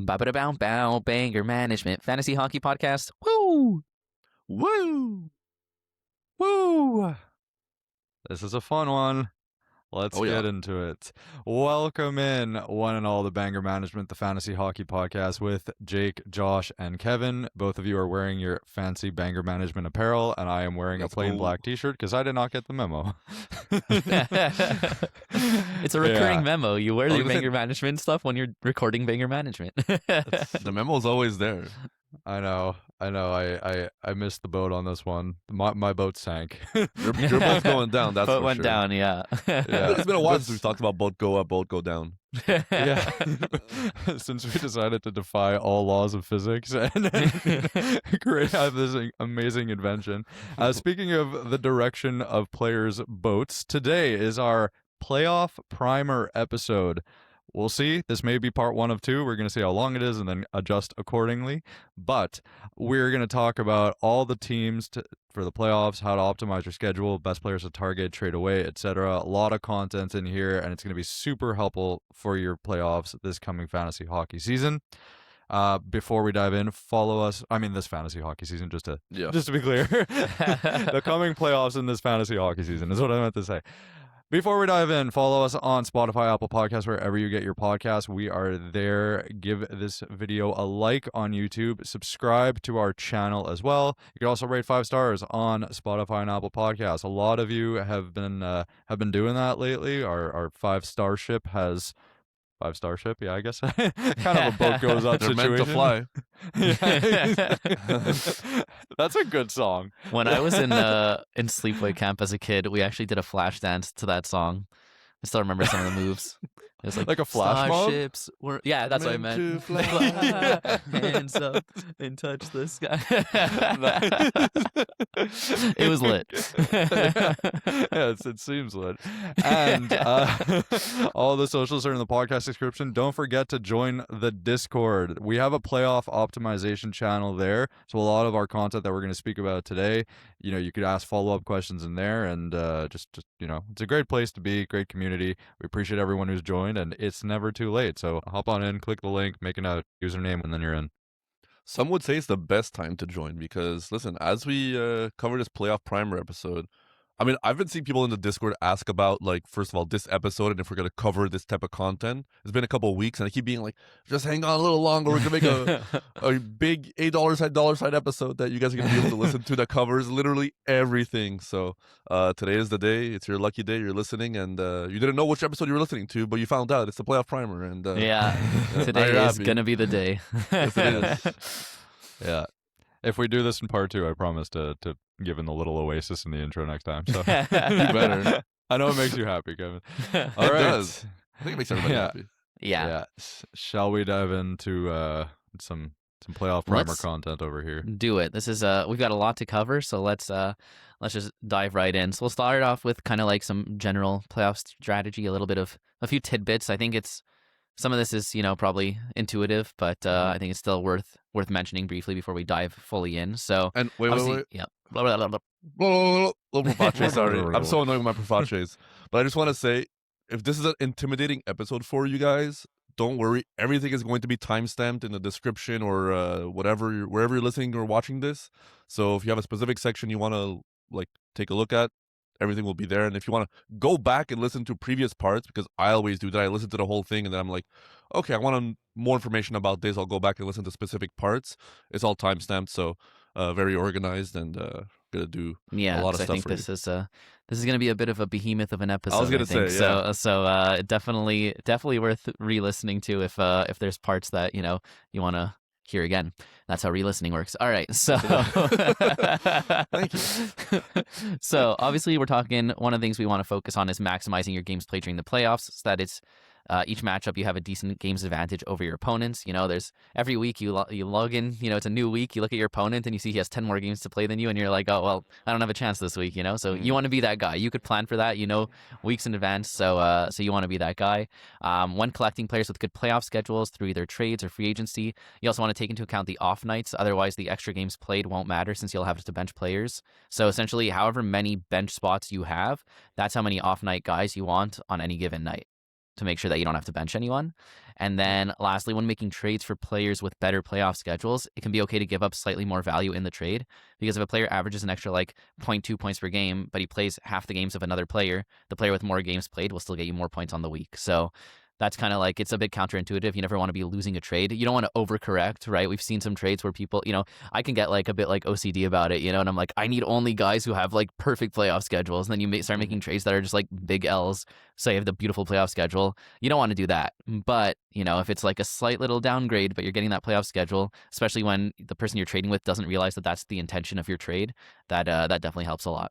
Ba-ba-da-bow, bow, banger management, fantasy hockey podcast. Woo! Woo! Woo! This is a fun one. Let's get into it. Welcome in, one and all, the Banger Management, the fantasy hockey podcast with Jake, Josh, and Kevin. Both of you are wearing your fancy Banger Management apparel, and I am wearing a plain black t-shirt because I did not get the memo. It's a recurring memo. You wear the Banger Management stuff when you're recording Banger Management. The memo's always there. I know. I missed the boat on this one. My boat sank. Your boat's going down. That's boat for went sure. down. Yeah. It's been a while since we've talked about boat go up, boat go down. Yeah. Since we decided to defy all laws of physics and have this amazing invention. Speaking of the direction of players' boats, today is our playoff primer episode. We'll see. This may be part 1 of 2. We're going to see how long it is and then adjust accordingly. But we're going to talk about all the teams for the playoffs, how to optimize your schedule, best players to target, trade away, etc. A lot of content in here, and it's going to be super helpful for your playoffs this coming fantasy hockey season. Before we dive in, follow us. I mean, this fantasy hockey season, just to be clear. The coming playoffs in this fantasy hockey season is what I meant to say. Before we dive in, follow us on Spotify, Apple Podcasts, wherever you get your podcasts. We are there. Give this video a like on YouTube. Subscribe to our channel as well. You can also rate 5 stars on Spotify and Apple Podcasts. A lot of you have been doing that lately. Our 5-star ship has... 5-star ship, yeah, I guess. Kind of a boat goes up They're situation. meant to fly. That's a good song. When I was in sleepaway camp as a kid, we actually did a flash dance to that song. I still remember some of the moves. It was like a flash mob? Starships were, yeah, that's what I meant. Fly. Hands up and touch the sky. It was lit. Yes, it seems lit. And all the socials are in the podcast description. Don't forget to join the Discord. We have a playoff optimization channel there. So a lot of our content that we're going to speak about today, you could ask follow-up questions in there, and just it's a great place to be, great community. We appreciate everyone who's joined, and it's never too late. So hop on in, click the link, make a username, and then you're in. Some would say it's the best time to join because, listen, as we cover this playoff primer episode, I mean, I've been seeing people in the Discord ask about, first of all, this episode and if we're going to cover this type of content. It's been a couple of weeks, and I keep being like, just hang on a little longer. We're going to make a big $8 side episode that you guys are going to be able to listen to that covers literally everything. So today is the day. It's your lucky day. You're listening, and you didn't know which episode you were listening to, but you found out. It's the playoff primer. And today is going to be the day. Yes, it is. Yeah. If we do this in part 2, I promise to give in the little oasis in the intro next time. So You better. I know it makes you happy, Kevin. All It right. does. I think it makes everybody happy. Yeah. Shall we dive into some playoff primer content over here? Do it. This is we've got a lot to cover, so let's just dive right in. So we'll start off with kind of like some general playoff strategy, a few tidbits. I think some of this is, probably intuitive, but I think it's still worth mentioning briefly before we dive fully in. So, And wait. Yeah. Little proface, sorry. I'm so annoyed with my profaces. But I just want to say, if this is an intimidating episode for you guys, don't worry. Everything is going to be timestamped in the description or wherever you're listening or watching this. So if you have a specific section you want to take a look at, everything will be there. And if you want to go back and listen to previous parts, because I always do that, I listen to the whole thing and then I'm like, okay, I want more information about this. I'll go back and listen to specific parts. It's all timestamped, so very organized, and gonna do a lot of stuff. I think this is going to be a bit of a behemoth of an episode. I was gonna say, yeah. So definitely worth re-listening to if there's parts that you want to hear again. That's how re-listening works. All right, so Thank you. So obviously we're talking, one of the things we want to focus on is maximizing your games played during the playoffs, so that it's each matchup you have a decent games advantage over your opponents. There's every week you log in, it's a new week, you look at your opponent and you see he has 10 more games to play than you, and you're like, oh well, I don't have a chance this week, so you want to be that guy. You could plan for that, weeks in advance, so you want to be that guy. When collecting players with good playoff schedules through either trades or free agency, you also want to take into account the off nights. Otherwise the extra games played won't matter since you'll have to bench players. So essentially, however many bench spots you have, that's how many off night guys you want on any given night. to make sure that you don't have to bench anyone. And then lastly, when making trades for players with better playoff schedules, it can be okay to give up slightly more value in the trade, because if a player averages an extra like 0.2 points per game, but he plays half the games of another player, the player with more games played will still get you more points on the week. So that's kind of like, it's a bit counterintuitive. You never want to be losing a trade. You don't want to overcorrect, right? We've seen some trades where people, I can get like a bit like OCD about it, and I'm like, I need only guys who have like perfect playoff schedules. And then you start making trades that are just like big L's. So you have the beautiful playoff schedule. You don't want to do that. But, if it's like a slight little downgrade, but you're getting that playoff schedule, especially when the person you're trading with doesn't realize that that's the intention of your trade, that definitely helps a lot.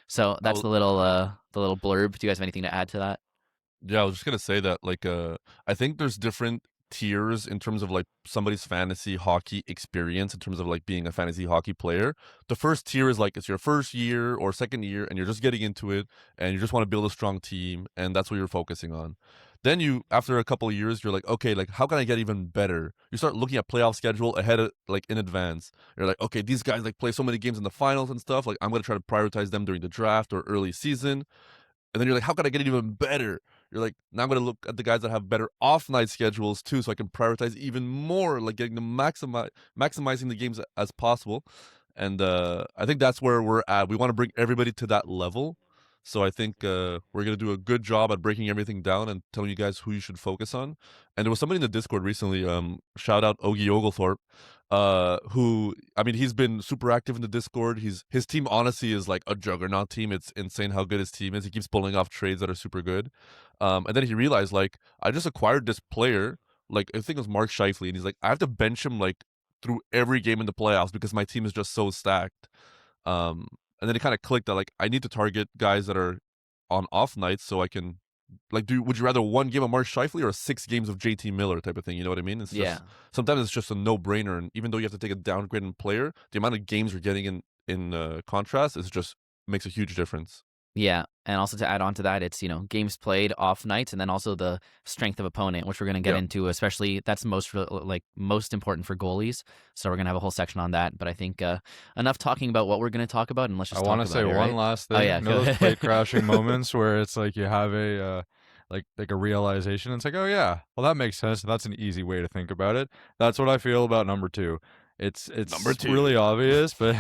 So that's the little blurb. Do you guys have anything to add to that? Yeah, I was just gonna say that, like, I think there's different tiers in terms of like somebody's fantasy hockey experience, in terms of like being a fantasy hockey player. The first tier is like, it's your first year or second year, and you're just getting into it, and you just want to build a strong team, and that's what you're focusing on. Then you, after a couple of years, you're like, okay, like how can I get even better? You start looking at playoff schedule ahead of, like, in advance. You're like, okay, these guys like play so many games in the finals and stuff. Like, I'm gonna try to prioritize them during the draft or early season. And then you're like, how can I get it even better? You're like, now I'm going to look at the guys that have better off-night schedules too, so I can prioritize even more, like getting them maximizing the games as possible. And I think that's where we're at. We want to bring everybody to that level. So I think we're going to do a good job at breaking everything down and telling you guys who you should focus on. And there was somebody in the Discord recently, shout out Ogie Oglethorpe, who, I mean, he's been super active in the Discord. His team honestly is like a juggernaut team. It's insane how good his team is. He keeps pulling off trades that are super good. And then he realized, like, I just acquired this player, like, I think it was Mark Scheifele, and he's like, I have to bench him like through every game in the playoffs because my team is just so stacked. And then it kind of clicked that, like, I need to target guys that are on off nights so I can, like, would you rather one game of Mark Scheifele or 6 games of JT Miller type of thing? You know what I mean? It's just, sometimes it's just a no-brainer. And even though you have to take a downgrade in player, the amount of games you're getting in contrast is just makes a huge difference. Yeah, and also to add on to that, it's, games played, off nights, and then also the strength of opponent, which we're going to get into, especially that's most important for goalies. So we're going to have a whole section on that. But I think enough talking about what we're going to talk about, and let's just talk about it. I want to say one last thing. Oh, yeah. Those plate crashing moments where it's like you have a like a realization. It's like, oh yeah, well that makes sense. That's an easy way to think about it. That's what I feel about number 2. It's really obvious, but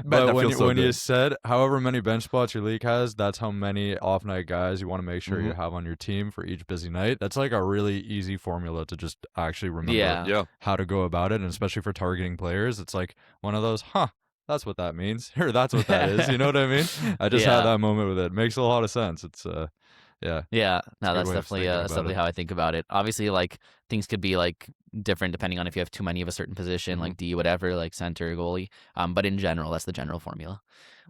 when you said however many bench spots your league has, that's how many off night guys you want to make sure you have on your team for each busy night. That's like a really easy formula to just actually remember how to go about it, and especially for targeting players, it's like one of those, that's what that means, or that's what that is. You know what I mean? I just had that moment with it. Makes a lot of sense. It's no, that's definitely how I think about it. Obviously, like, things could be like different depending on if you have too many of a certain position, like D, whatever, like center, goalie. But in general, that's the general formula.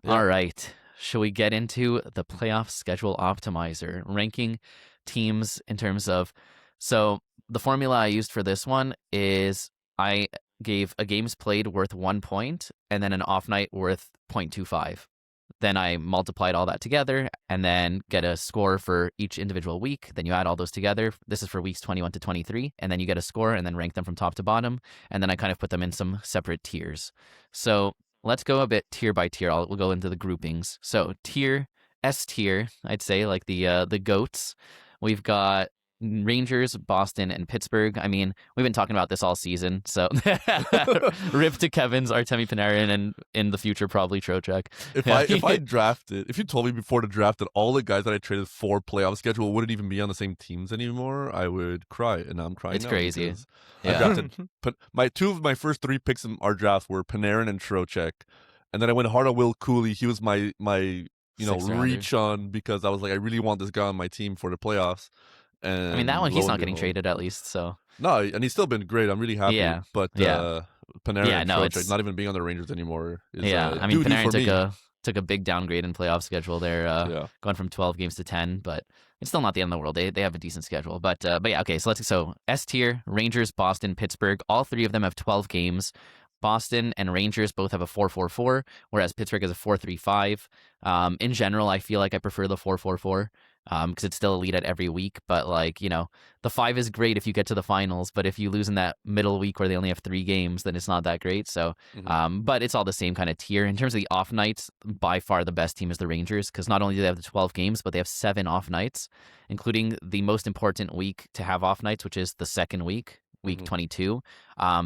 All right, shall we get into the playoff schedule optimizer, ranking teams in terms of? So the formula I used for this one is I gave a games played worth 1 point and then an off night worth 0.25. Then I multiplied all that together and then get a score for each individual week. Then you add all those together. This is for weeks 21 to 23. And then you get a score and then rank them from top to bottom. And then I kind of put them in some separate tiers. So let's go a bit tier by tier. We'll go into the groupings. So S tier, I'd say, like the GOATs. We've got Rangers, Boston, and Pittsburgh. I mean, we've been talking about this all season, so rip to Kevin's, Artemi Panarin, and in the future probably Trocheck. If I drafted, if you told me before the draft that all the guys that I traded for playoff schedule wouldn't even be on the same teams anymore, I would cry, and now I'm crying. It's now crazy. I drafted, two of my first 3 picks in our draft were Panarin and Trocheck, and then I went hard on Will Cooley. He was my reach on, because I was like, I really want this guy on my team for the playoffs. And I mean, that one, he's not getting traded at least, so. No, and he's still been great. I'm really happy. Yeah. But Panarin and Trocheck, not even being on the Rangers anymore. Is, I mean, Panarin took a big downgrade in playoff schedule there, going from 12 games to 10, but it's still not the end of the world. They have a decent schedule. But yeah, okay, so S tier, Rangers, Boston, Pittsburgh. All 3 of them have 12 games. Boston and Rangers both have a 4-4-4, whereas Pittsburgh has a 4-3-5. In general, I feel like I prefer the 4-4-4. because it's still elite at every week. But like, the 5 is great if you get to the finals, but if you lose in that middle week where they only have 3 games, then it's not that great. So, but it's all the same kind of tier. In terms of the off nights, by far the best team is the Rangers, because not only do they have the 12 games, but they have 7 off nights, including the most important week to have off nights, which is the second week 22,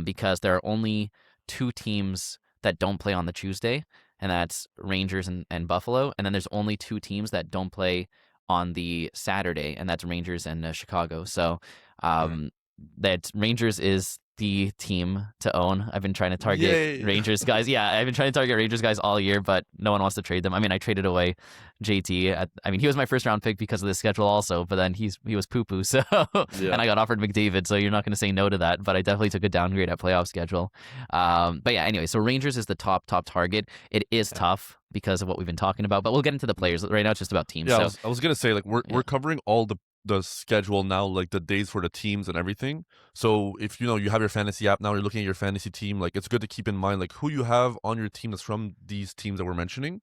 because there are only 2 teams that don't play on the Tuesday, and that's Rangers and Buffalo. And then there's only 2 teams that don't play on the Saturday, and that's Rangers and Chicago. So that Rangers is the team to own. I've been trying to target Rangers guys. Yeah, I've been trying to target Rangers guys all year, but no one wants to trade them. I mean, I traded away JT. He was my first round pick because of the schedule also, but then he was poo-poo. So and I got offered McDavid, so you're not going to say no to that. But I definitely took a downgrade at playoff schedule. But yeah, anyway, so Rangers is the top target. It is tough because of what we've been talking about, but we'll get into the players. Right now it's just about teams. Yeah, so I was gonna say, like, we're covering all the schedule now, like the days for the teams and everything. So if you have your fantasy app now, you're looking at your fantasy team, like it's good to keep in mind like who you have on your team that's from these teams that we're mentioning.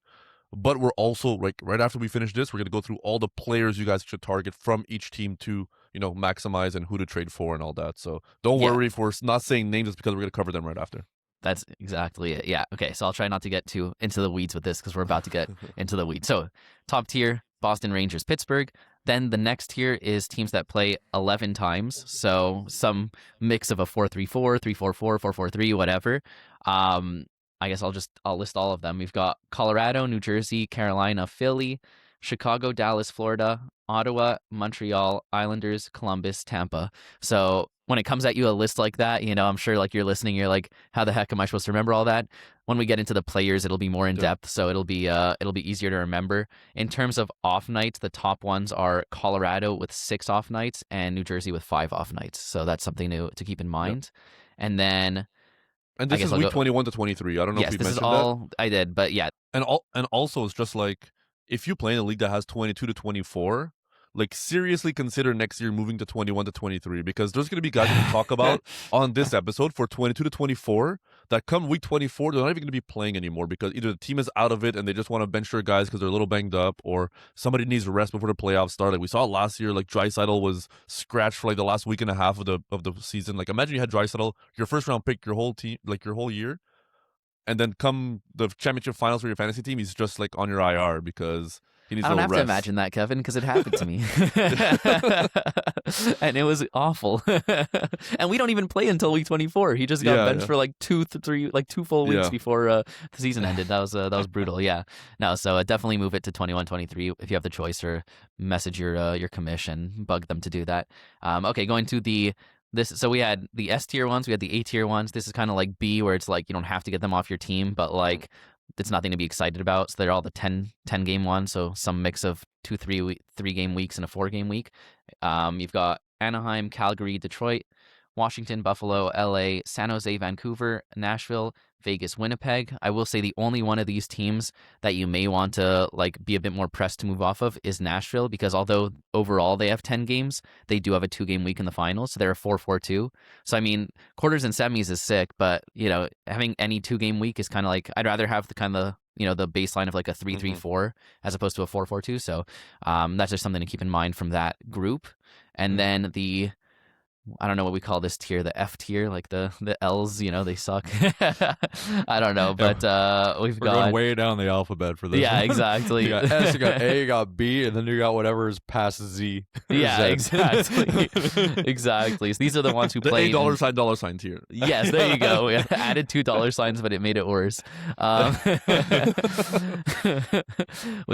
But we're also, like, right after we finish this, we're going to go through all the players you guys should target from each team to maximize and who to trade for and all that. So don't worry if we're not saying names, it's because we're going to cover them right after. That's exactly it. Yeah. Okay. So I'll try not to get too into the weeds with this because we're about to get into the weeds. So top tier, Boston, Rangers, Pittsburgh. Then the next tier is teams that play 11 times. So some mix of a 4-3-4, 3-4-4, 4-4-3, whatever. I guess I'll list all of them. We've got Colorado, New Jersey, Carolina, Philly, Chicago, Dallas, Florida, Ottawa, Montreal, Islanders, Columbus, Tampa. So when it comes at you a list like that, I'm sure like you're listening, you're like, how the heck am I supposed to remember all that? When we get into the players, it'll be more in depth, so it'll be easier to remember. In terms of off nights, the top ones are Colorado with 6 off nights and New Jersey with 5 off nights. So that's something to keep in mind. And then this is week 21 to 23. I don't know if you mentioned that. Yes, this is all I did, but yeah. And also it's just like, if you play in a league that has 22 to 24, like seriously consider next year moving to 21 to 23, because there's going to be guys that we talk about on this episode for 22 to 24 that come week 24, they're not even going to be playing anymore because either the team is out of it and they just want to bench their guys because they're a little banged up, or somebody needs rest before the playoffs start. Like we saw last year, like Draisaitl was scratched for like the last week and a half of the season. Like imagine you had Draisaitl, your first round pick, your whole team, like your whole year, and then come the championship finals for your fantasy team, he's just like on your IR because he needs a little rest. I don't have to imagine that, Kevin, because it happened to me. And it was awful. And we don't even play until week 24. He just got benched for like 2 full weeks before the season ended. That was brutal. Yeah. No, so definitely move it to 21, 23 if you have the choice, or message your commission, bug them to do that. Okay, going to so we had the S tier ones, we had the A tier ones. This is kind of like B, where it's like you don't have to get them off your team, but like it's nothing to be excited about. So they're all the 10 game ones, so some mix of 2 3 game weeks and a 4 game week. You've got Anaheim, Calgary, Detroit, Washington, Buffalo, LA, San Jose, Vancouver, Nashville, Vegas, Winnipeg. I will say the only one of these teams that you may want to like be a bit more pressed to move off of is Nashville, because although overall they have 10 games, they do have a 2 game week in the finals, so they're a 4-4-2. So I mean, quarters and semis is sick, but having any 2 game week is kind of like, I'd rather have the kind of the baseline of like a 3-3-4 as opposed to a 4-4-2. So that's just something to keep in mind from that group. And then I don't know what we call this tier, the F tier, like the L's, they suck. I don't know, but we're going way down the alphabet for this. Yeah, one. Exactly. You got S, you got A, you got B, and then you got whatever is past Z. Yeah, exactly. Exactly. So these are the ones who play the $$ sign tier. Yes, there you go. We added $2 signs, but it made it worse. Well,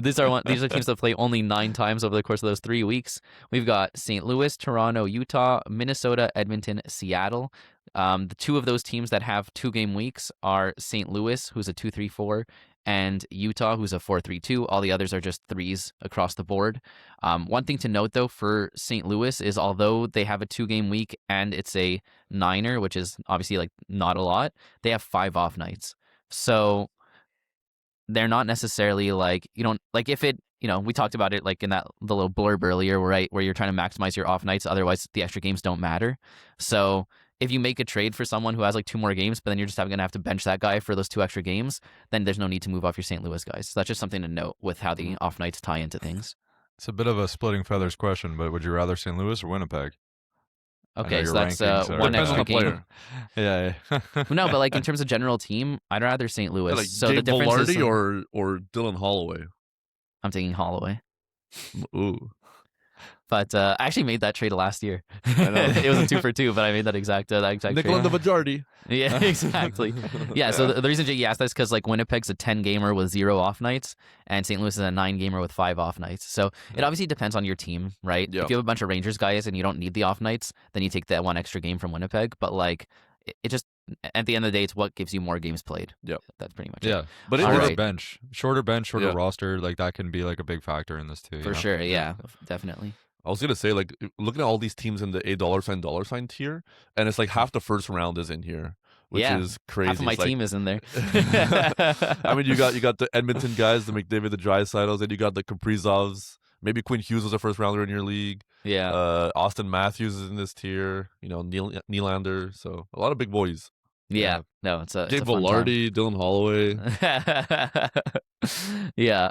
these are teams that play only 9 times over the course of those 3 weeks. We've got St. Louis, Toronto, Utah, Minnesota, Edmonton, Seattle. The 2 of those teams that have 2 game weeks are St. Louis, who's a 2-3-4, and Utah, who's a 4-3-2. All the others are just 3s across the board. One thing to note, though, for St. Louis is although they have a 2 game week and it's a 9er, which is obviously like not a lot, they have 5 off nights. So they're not necessarily like, if it, we talked about it like in the little blurb earlier, right, where you're trying to maximize your off nights. Otherwise, the extra games don't matter. So if you make a trade for someone who has like 2 more games, but then you're just going to have to bench that guy for those 2 extra games, then there's no need to move off your St. Louis guys. So that's just something to note with how the off nights tie into things. It's a bit of a splitting feathers question, but would you rather St. Louis or Winnipeg? Okay, so your that's rankings are- one Depends on extra the game. player. Yeah. No, but like in terms of general team, I'd rather St. Louis. Yeah, like so Gabe the difference is Velarde or Dylan Holloway. I'm taking Holloway. Ooh. But I actually made that trade last year. I know. It was a 2-for-2, but I made that exact Nickel trade. the majority. Yeah, exactly. Yeah, so the reason Jake asked that is because like Winnipeg's a 10-gamer with 0 off nights, and St. Louis is a 9-gamer with 5 off nights. So it obviously depends on your team, right? Yeah. If you have a bunch of Rangers guys and you don't need the off nights, then you take that 1 extra game from Winnipeg. But like, it just at the end of the day, it's what gives you more games played. Yep. That's pretty much it. Yeah. But All Shorter right. bench, shorter Yeah. roster, like that can be like a big factor in this too. For sure, yeah, definitely. I was gonna say, like, looking at all these teams in the $$ tier, and it's like half the first round is in here, which Yeah, is crazy. Half of my It's like- team is in there. I mean, you got the Edmonton guys, the McDavid, the Draisaitl's, and you got the Kaprizovs. Maybe Quinn Hughes was a first rounder in your league. Yeah. Austin Matthews is in this tier. You know, Nylander. So a lot of big boys. Yeah, no, it's a Gabe fun time. Velarde, Dylan Holloway. Yeah.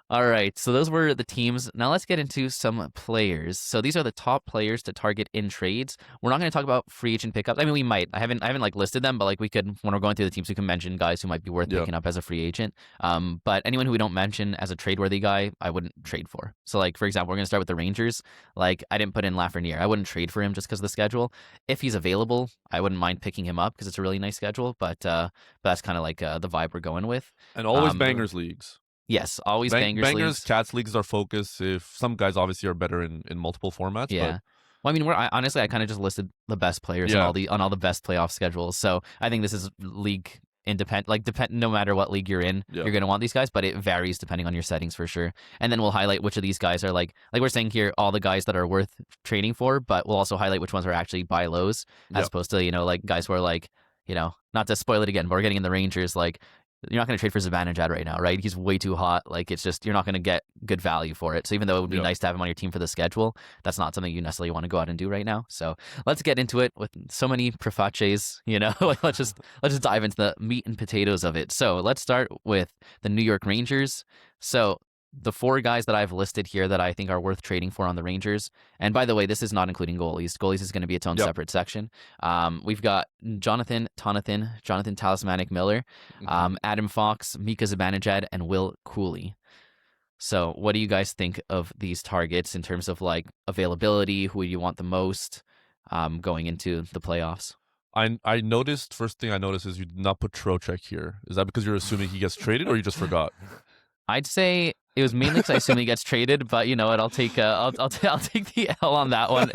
All right. So those were the teams. Now let's get into some players. So these are the top players to target in trades. We're not going to talk about free agent pickups. I mean, we might. I haven't like listed them, but like we could, when we're going through the teams, we can mention guys who might be worth Yeah. picking up as a free agent. But anyone who we don't mention as a trade worthy guy, I wouldn't trade for. So like for example, we're going to start with the Rangers. Like I didn't put in Lafreniere. I wouldn't trade for him just because of the schedule. If he's available, I wouldn't mind picking him up because it's a really nice schedule. But that's kind of like the vibe we're going with. And always Um, bangers leagues. Yes, always bangers leagues. Cats leagues are focus. If some guys obviously are better in multiple formats. Yeah. Well, I mean, honestly, I kind of just listed the best players Yeah. on all the best playoff schedules. So I think this is league independent. Like no matter what league you're in, Yeah. you're gonna want these guys, but it varies depending on your settings for sure. And then we'll highlight which of these guys are like we're saying here, all the guys that are worth trading for, but we'll also highlight which ones are actually buy lows, as Yep. opposed to like guys who are like not to spoil it again, but we're getting in the Rangers like. You're not going to trade for Zibanejad right now, right? He's way too hot. Like, it's just, you're not going to get good value for it. So even though it would be Yeah. nice to have him on your team for the schedule, that's not something you necessarily want to go out and do right now. So let's get into it with so many prefaces, like let's just dive into the meat and potatoes of it. So let's start with the New York Rangers. So the 4 guys that I've listed here that I think are worth trading for on the Rangers. And by the way, this is not including goalies. Goalies is going to be its own Yep. separate section. We've got Jonathan Talismanic Miller, Adam Fox, Mika Zibanejad, and Will Cooley. So what do you guys think of these targets in terms of like availability? Who you want the most going into the playoffs? I noticed, first thing I noticed is you did not put Trocheck here. Is that because you're assuming he gets traded or you just forgot? I'd say it was mainly because I assume he gets traded, but you know what? I'll take I'll take the L on that one.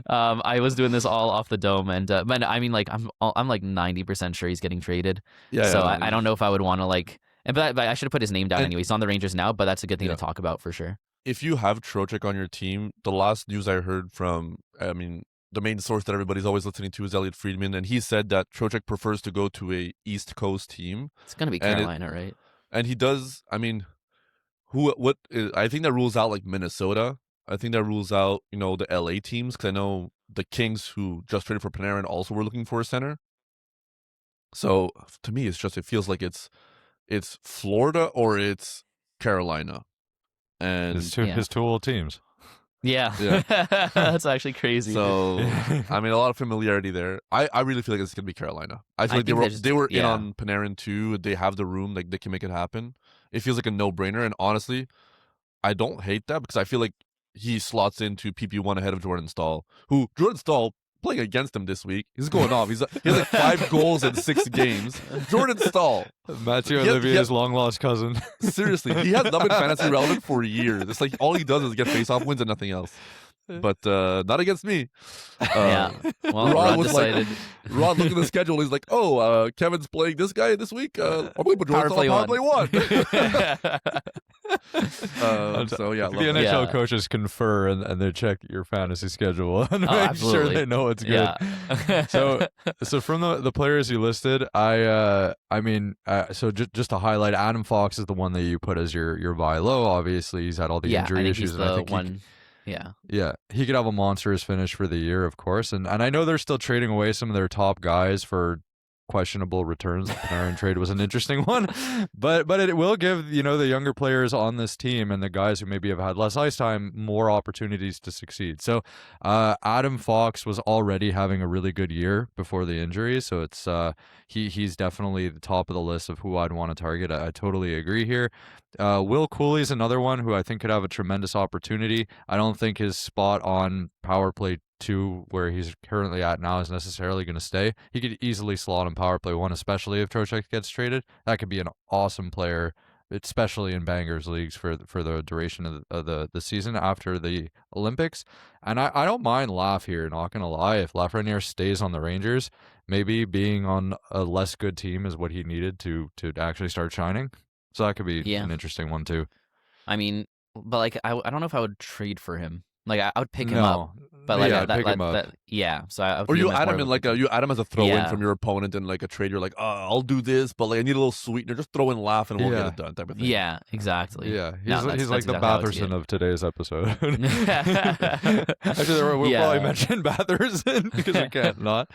I was doing this all off the dome, and but I mean, like I'm like 90% sure he's getting traded. Yeah. So yeah, I don't know if I would want to like, but I should have put his name down And- anyway. He's on the Rangers now, but that's a good thing Yeah. to talk about for sure. If you have Trocheck on your team, the last news I heard from, the main source that everybody's always listening to is Elliot Friedman, and he said that Trocheck prefers to go to a East Coast team, It's gonna be And Carolina, right? and he does. I think that rules out like Minnesota. I think that rules out the LA teams, because I know the Kings, who just traded for Panarin, also were looking for a center. So to me, it feels like it's Florida or it's Carolina, and His two old teams. Yeah, Yeah. that's actually crazy. so a lot of familiarity there. I really feel like it's gonna be Carolina. I feel I like think they were in yeah. on Panarin too. They have the room, like they can make it happen. It feels like a no-brainer, and honestly, I don't hate that because I feel like he slots into PP1 ahead of Jordan Staal, who Jordan Staal playing against him this week. He's going off. He has like 5 goals in 6 games. Jordan Staal, Mathieu Yeah, Olivier's long-lost cousin. seriously, he has not been fantasy relevant for years. It's like all he does is get face-off wins and nothing else. But not against me. Yeah. Well, Rod Rod was like- decided. Rod looked at the schedule. He's like, Kevin's playing this guy this week. I'm going to put Jordan Power Staal on play power play 1. So yeah, the love that. NHL Yeah. coaches confer and they check your fantasy schedule and make sure absolutely. they know it's good. Yeah. So from the players you listed, so just to highlight, Adam Fox is the one that you put as your buy low. Obviously, he's had all the yeah, I injury think issues. he's and I the think one. Yeah. he could have a monstrous finish for the year, of course. And I know they're still trading away some of their top guys for questionable returns. The Panarin trade was an interesting one, but it will give the younger players on this team and the guys who maybe have had less ice time more opportunities to succeed. So Adam Fox was already having a really good year before the injury, so it's he's definitely the top of the list of who I'd want to target. I totally agree here. Will Cooley's another one who I think could have a tremendous opportunity. I don't think his spot on power play 2 where he's currently at now is necessarily going to stay. He could easily slot in power play 1, especially if Trocheck gets traded. That could be an awesome player, especially in bangers leagues for the duration of the season after the Olympics. And I don't mind Laf here, not going to lie. If Lafreniere stays on the Rangers, maybe being on a less good team is what he needed to actually start shining. So that could be an interesting one too. I mean, but like I don't know if I would trade for him. Like I would pick him up, but like I'd pick him up. So I or you add him in you add him as a throw in from your opponent in like a trade. You're like, oh, I'll do this, but like I need a little sweetener. Just throw in Laugh and we'll get it done, type of thing. Yeah, exactly. Yeah, he's like the Batherson of today's episode. Actually, we'll probably mention Batherson because we can't not.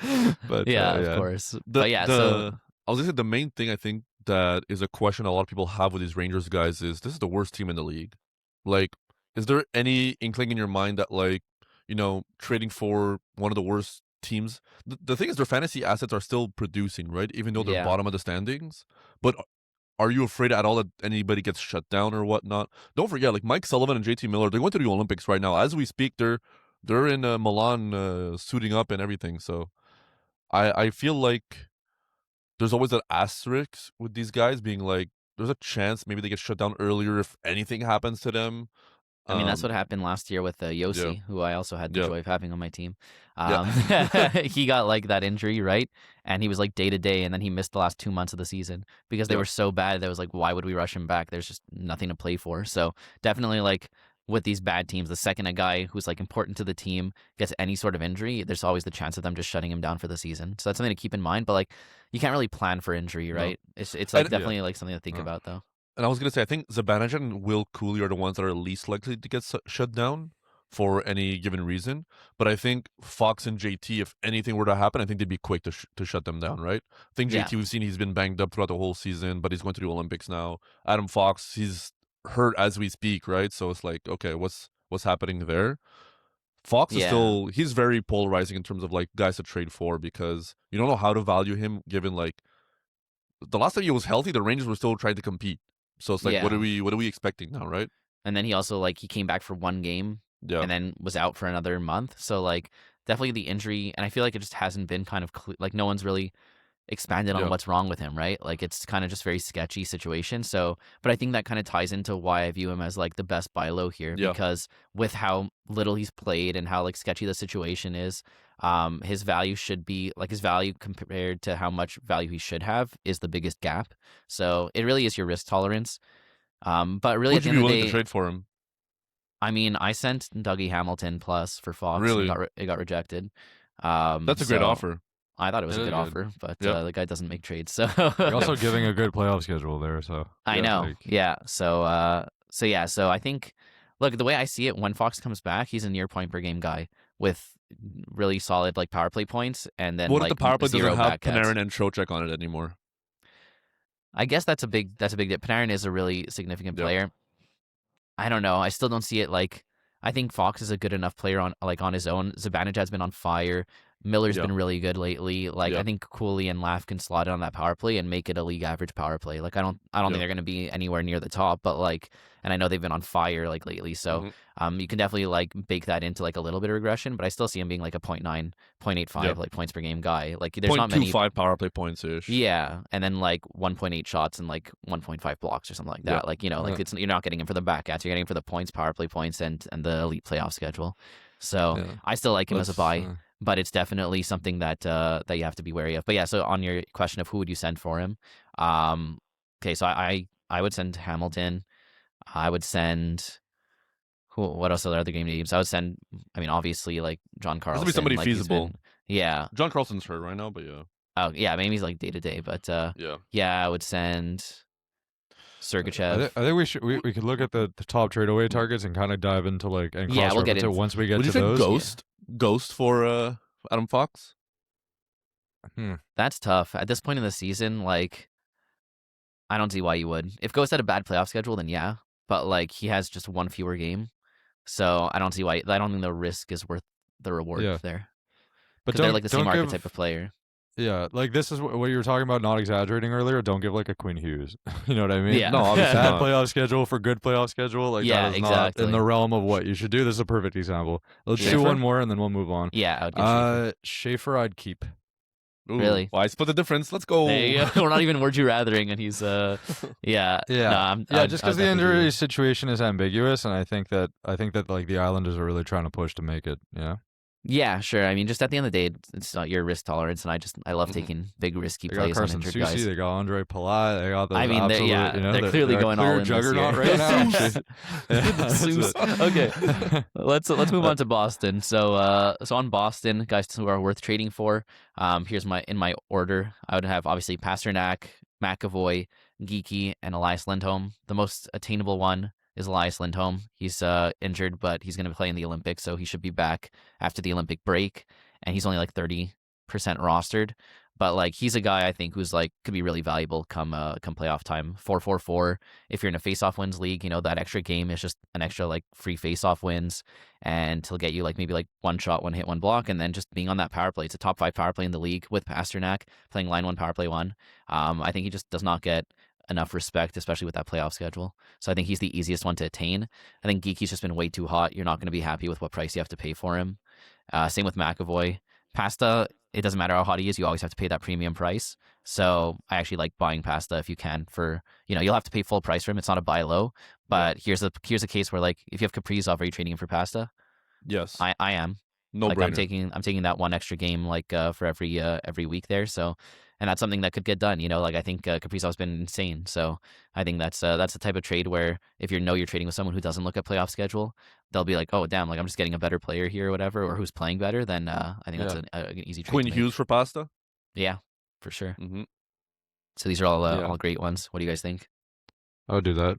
But of course. I was gonna say the main thing I think that is a question a lot of people have with these Rangers guys is this is the worst team in the league. Like, is there any inkling in your mind that like, trading for one of the worst teams? The thing is their fantasy assets are still producing, right? Even though they're bottom of the standings. But are you afraid at all that anybody gets shut down or whatnot? Don't forget, like Mike Sullivan and JT Miller, they're going to the Olympics right now. As we speak, they're in Milan suiting up and everything. So I feel like there's always that asterisk with these guys being like, there's a chance maybe they get shut down earlier if anything happens to them. I mean, that's what happened last year with Yossi, who I also had the joy of having on my team. He got like that injury, right? And he was like day to day, and then he missed the last 2 months of the season because they were so bad that it was like, why would we rush him back? There's just nothing to play for. So definitely like with these bad teams, the second a guy who's like important to the team gets any sort of injury, there's always the chance of them just shutting him down for the season. So that's something to keep in mind. But like, you can't really plan for injury, right? No. It's like definitely like something to think about though. And I was going to say, I think Zibanejad and Will Cooley are the ones that are least likely to get shut down for any given reason. But I think Fox and JT, if anything were to happen, I think they'd be quick to shut them down, right? I think JT, we've seen he's been banged up throughout the whole season, but he's going to the Olympics now. Adam Fox, he's hurt as we speak, right? So it's like, okay, what's happening there? Fox is still, he's very polarizing in terms of like guys to trade for because you don't know how to value him given like the last time he was healthy, the Rangers were still trying to compete. So it's like, what are we expecting now, right? And then he also like he came back for one game and then was out for another month. So like definitely the injury, and I feel like it just hasn't been kind of like no one's really expanded on what's wrong with him, right? Like it's kind of just very sketchy situation. So, but I think that kind of ties into why I view him as like the best buy low here because with how little he's played and how like sketchy the situation is, his value should be like his value compared to how much value he should have is the biggest gap. So it really is your risk tolerance. But really, would you be willing to trade for him? I mean, I sent Dougie Hamilton plus for Fox. Really, it got rejected. That's a great offer. I thought it was a good offer, but the guy doesn't make trades. So you're also giving a good playoff schedule there. So I know, So I think, look, the way I see it, when Fox comes back, he's a near point per game guy with really solid like power play points, and then what like if the power play doesn't have Panarin cuts. and Trocheck on it anymore? I guess that's a big dip. Panarin is a really significant player. I don't know. I still don't see it like. I think Fox is a good enough player on his own. Zibanejad's been on fire. Miller's been really good lately. Like I think Cooley and Laugh can slot in on that power play and make it a league average power play. Like I don't think they're going to be anywhere near the top, but like, and I know they've been on fire like lately. So you can definitely like bake that into like a little bit of regression, but I still see him being like a 0.9, 0.85 like points per game guy. Like there's not many 0.25 power play points ish. Yeah, and then like 1.8 shots and like 1.5 blocks or something like that. Like like it's you're not getting him for the back ats, you're getting him for the points, power play points, and the elite playoff schedule. So I still like him as a buy. But it's definitely something that that you have to be wary of. But yeah, so on your question of who would you send for him? Okay, so I would send Hamilton. I would send what else are there other game names? I would send. I mean, obviously like John Carlson. This would be somebody feasible. John Carlson's hurt right now, but Oh yeah, maybe he's like day to day, but I would send Sergachev. I think we could look at the top trade away targets and kind of dive into like and cross we'll get into once we get would to you those. Ghost for Adam Fox? That's tough. At this point in the season, like, I don't see why you would. If Ghost had a bad playoff schedule, then yeah. But, like, he has just one fewer game. So I don't see why. I don't think the risk is worth the reward there. But they're like the same archetype of player. Yeah, like this is what you were talking about, not exaggerating earlier. Don't give like a Quinn Hughes. You know what I mean? Yeah. No, obviously Bad not. playoff schedule for good playoff schedule. Like Yeah, that is exactly. not in the realm of what you should do. This is a perfect example. Let's do Schaefer? one more and then we'll move on. Yeah, I would get Schaefer, I'd keep. Ooh, Really? Well, I split the difference. Let's go. There you go. We're not even would you rathering, and he's yeah. Yeah, No, just because the injury situation is ambiguous, and I think that like the Islanders are really trying to push to make it. Yeah. Yeah, sure. I mean, just at the end of the day, it's not your risk tolerance, and I love taking big risky They got plays on Carson injured Soucy, guys. they got Andre Palat, they got those I mean, absolute, they're clearly they're going a clear all in this juggernaut year. right now. actually. Yeah, that's Zeus. it. Okay, let's move on to Boston. So on Boston, guys who are worth trading for. Here's in my order. I would have obviously Pasternak, McAvoy, Geeky, and Elias Lindholm. The most attainable one is Elias Lindholm. He's injured, but he's going to play in the Olympics, so he should be back after the Olympic break. And he's only like 30% rostered. But like he's a guy I think who's like could be really valuable come playoff time. 4-4-4. If you're in a face-off wins league, you know that extra game is just an extra like free face-off wins, and he'll get you like maybe like one shot, one hit, one block, and then just being on that power play. It's a top 5 power play in the league with Pasternak playing line 1 power play 1. I think he just does not get enough respect, especially with that playoff schedule. So I think he's the easiest one to attain. I think Geeky's just been way too hot. You're not going to be happy with what price you have to pay for him. Same with McAvoy. Pasta, it doesn't matter how hot he is, you always have to pay that premium price. So I actually like buying Pasta if you can for, you'll have to pay full price for him. It's not a buy low, but here's a case where like if you have Kaprizov, are you trading him for Pasta? Yes. I am. No like brainer. I'm taking that one extra game like for every week there. So, and that's something that could get done. Like I think Kaprizov's been insane. So I think that's the type of trade where if you're trading with someone who doesn't look at playoff schedule, they'll be like, oh damn, like I'm just getting a better player here or whatever, or who's playing better. Then I think that's an easy trade. Quinn to make. Hughes for Pasta. Yeah, for sure. Mm-hmm. So these are all great ones. What do you guys think? I would do that.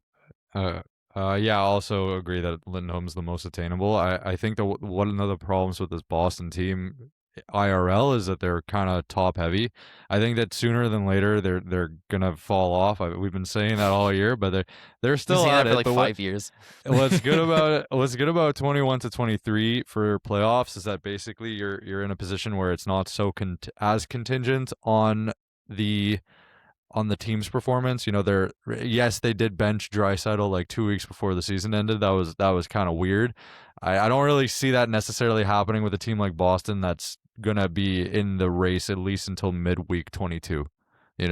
Yeah, I also agree that Lindholm's the most attainable. I think that one of the problems with this Boston team IRL is that they're kind of top heavy. I think that sooner than later they're gonna fall off. We've been saying that all year, but they're still at it for like but 5 years. What's good about 21 to 23 for playoffs is that basically you're in a position where it's not so as contingent on the team's performance. They did bench Draisaitl like 2 weeks before the season ended. That was kind of weird. I don't really see that necessarily happening with a team like Boston that's gonna be in the race at least until midweek 22. I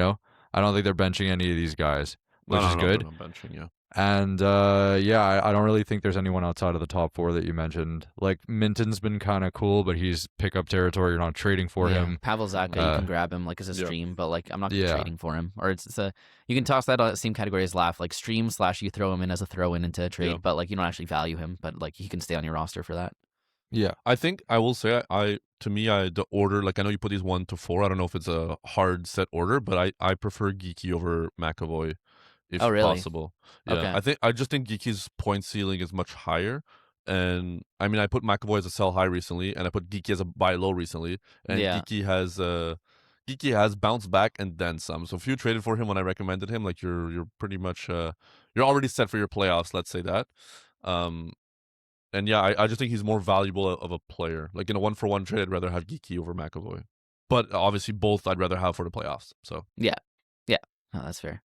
don't think they're benching any of these guys, which is good. No benching, yeah. And I don't really think there's anyone outside of the top 4 that you mentioned. Like Minton's been kind of cool, but he's pickup territory. You're not trading for him. Pavel Zacha, you can grab him like as a stream, but like I'm not trading for him. Or it's you can toss that same category as laugh, like stream / you throw him in as a throw in into a trade, but like you don't actually value him, but like he can stay on your roster for that. Yeah, I think I will say the order, like I know you put these 1 to 4. I don't know if it's a hard set order, but I prefer Geeky over McAvoy. If possible. Yeah. Okay. I just think Geeky's point ceiling is much higher. And I mean I put McAvoy as a sell high recently, and I put Geeky as a buy low recently. And Geeky has bounced back and then some. So if you traded for him when I recommended him, like you're pretty much you're already set for your playoffs, let's say that. And yeah, I just think he's more valuable of a player. Like in a 1-for-1 trade, I'd rather have Geeky over McAvoy. But obviously both I'd rather have for the playoffs. So yeah. No, that's fair.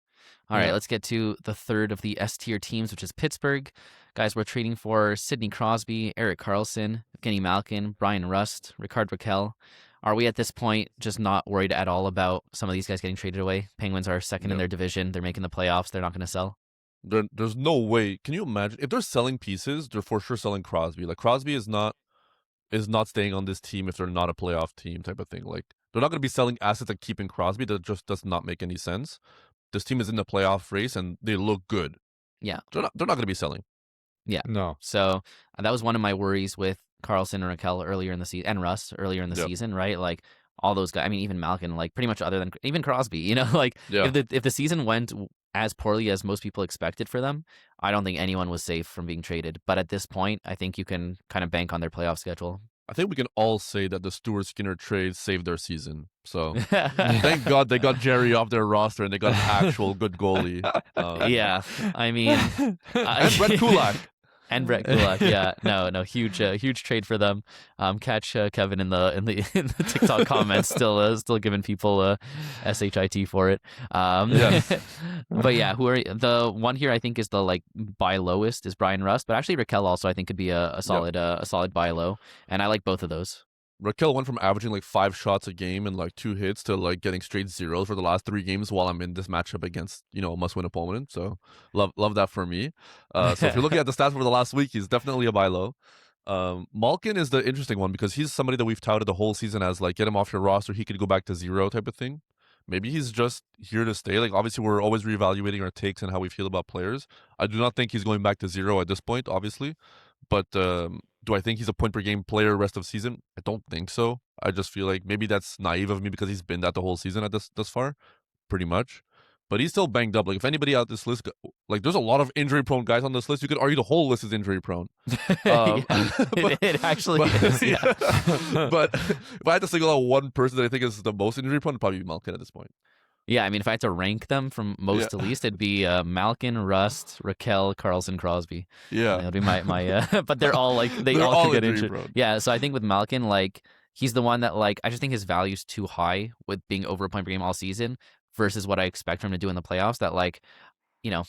All right, let's get to the third of the S tier teams, which is Pittsburgh. Guys, we're trading for Sidney Crosby, Erik Karlsson, Evgeny Malkin, Brian Rust, Rickard Rakell. Are we at this point just not worried at all about some of these guys getting traded away? Penguins are second in their division. They're making the playoffs. They're not going to sell. There's no way. Can you imagine if they're selling pieces? They're for sure selling Crosby. Like Crosby is not staying on this team if they're not a playoff team type of thing. Like they're not going to be selling assets and keeping Crosby. That just does not make any sense. This team is in the playoff race and they look good. Yeah. They're not going to be selling. Yeah. No. So that was one of my worries with Karlsson and Rakell earlier in the season, and Rust earlier in the season, right? Like all those guys, I mean, even Malkin, like pretty much other than even Crosby, like if the season went as poorly as most people expected for them, I don't think anyone was safe from being traded. But at this point, I think you can kind of bank on their playoff schedule. I think we can all say that the Stuart Skinner trade saved their season. So thank God they got Jerry off their roster and they got an actual good goalie. Yeah, I mean, And Brett Kulak. And Brett Kulak, yeah, no, huge trade for them. Catch Kevin in the TikTok comments, still giving people shit for it. Yes. But yeah, who are the one here? I think is the like buy lowest is Brian Rust, but actually Raquel also I think could be a solid buy low, and I like both of those. Raquel went from averaging like 5 shots a game and like 2 hits to like getting straight zeros for the last 3 games while I'm in this matchup against, a must-win opponent. So love that for me. So if you're looking at the stats for the last week, he's definitely a buy low. Malkin is the interesting one because he's somebody that we've touted the whole season as like get him off your roster, he could go back to 0 type of thing. Maybe he's just here to stay. Like obviously we're always reevaluating our takes and how we feel about players. I do not think he's going back to 0 at this point, obviously. But do I think he's a point per game player rest of season? I don't think so. I just feel like maybe that's naive of me because he's been that the whole season at thus far, pretty much. But he's still banged up. Like if anybody out this list, like there's a lot of injury prone guys on this list. You could argue the whole list is injury prone. It actually is. Yeah. But if I had to single out one person that I think is the most injury prone, it'd probably be Malkin at this point. Yeah, I mean, if I had to rank them from most to least, it'd be Malkin, Rust, Raquel, Carlson, Crosby. Yeah, that'd be my. But they're all like they all could get injured. Prone. Yeah, so I think with Malkin, like he's the one that like I just think his value's too high with being over a point per game all season versus what I expect from him to do in the playoffs. That like,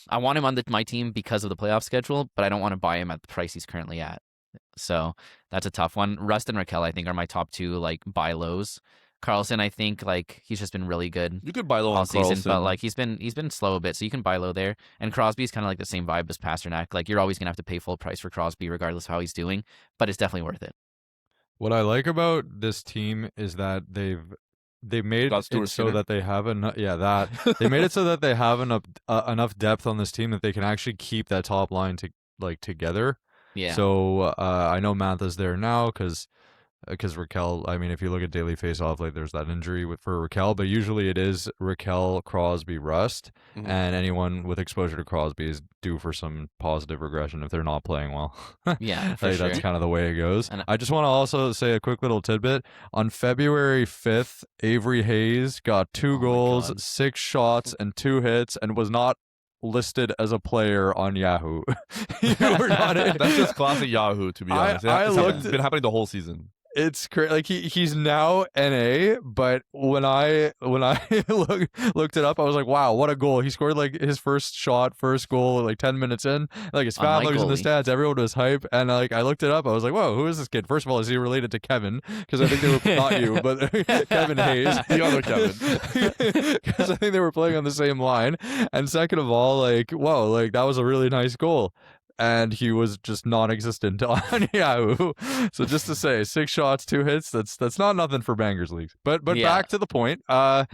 I want him on my team because of the playoff schedule, but I don't want to buy him at the price he's currently at. So that's a tough one. Rust and Raquel, I think, are my top 2 like buy lows. Carlson, I think, like he's just been really good. You could buy low all on season, Carlson. but like he's been slow a bit, so you can buy low there. And Crosby's kind of like the same vibe as Pasternak. Like you're always gonna have to pay full price for Crosby, regardless of how he's doing. But it's definitely worth it. What I like about this team is that they made it so that they have enough. Yeah, that they made it so that they have enough depth on this team that they can actually keep that top line together. Yeah. So I know Mammoth there now because Raquel, I mean, if you look at daily face-off, like there's that injury for Raquel, but usually it is Raquel, Crosby, Rust, and anyone with exposure to Crosby is due for some positive regression if they're not playing well. Yeah, for sure. That's kind of the way it goes. And I just want to also say a quick little tidbit. On February 5th, Avery Hayes got 2 goals, 6 shots, and 2 hits, and was not listed as a player on Yahoo. That's just classic Yahoo, to be honest. It's been happening the whole season. It's crazy. Like he's now NA, but when I looked it up, I was like, wow, what a goal! He scored like his first goal, like 10 minutes in. Like his family was in the stats, everyone was hype, and like I looked it up, I was like, whoa, who is this kid? First of all, is he related to Kevin? Because I think they were not you, but Kevin Hayes, the other Kevin, because I think they were playing on the same line. And second of all, like, whoa, like that was a really nice goal. And he was just non-existent on Yahoo. So just to say, 6 shots, 2 hits, that's not nothing for bangers leagues. But back to the point. Yeah,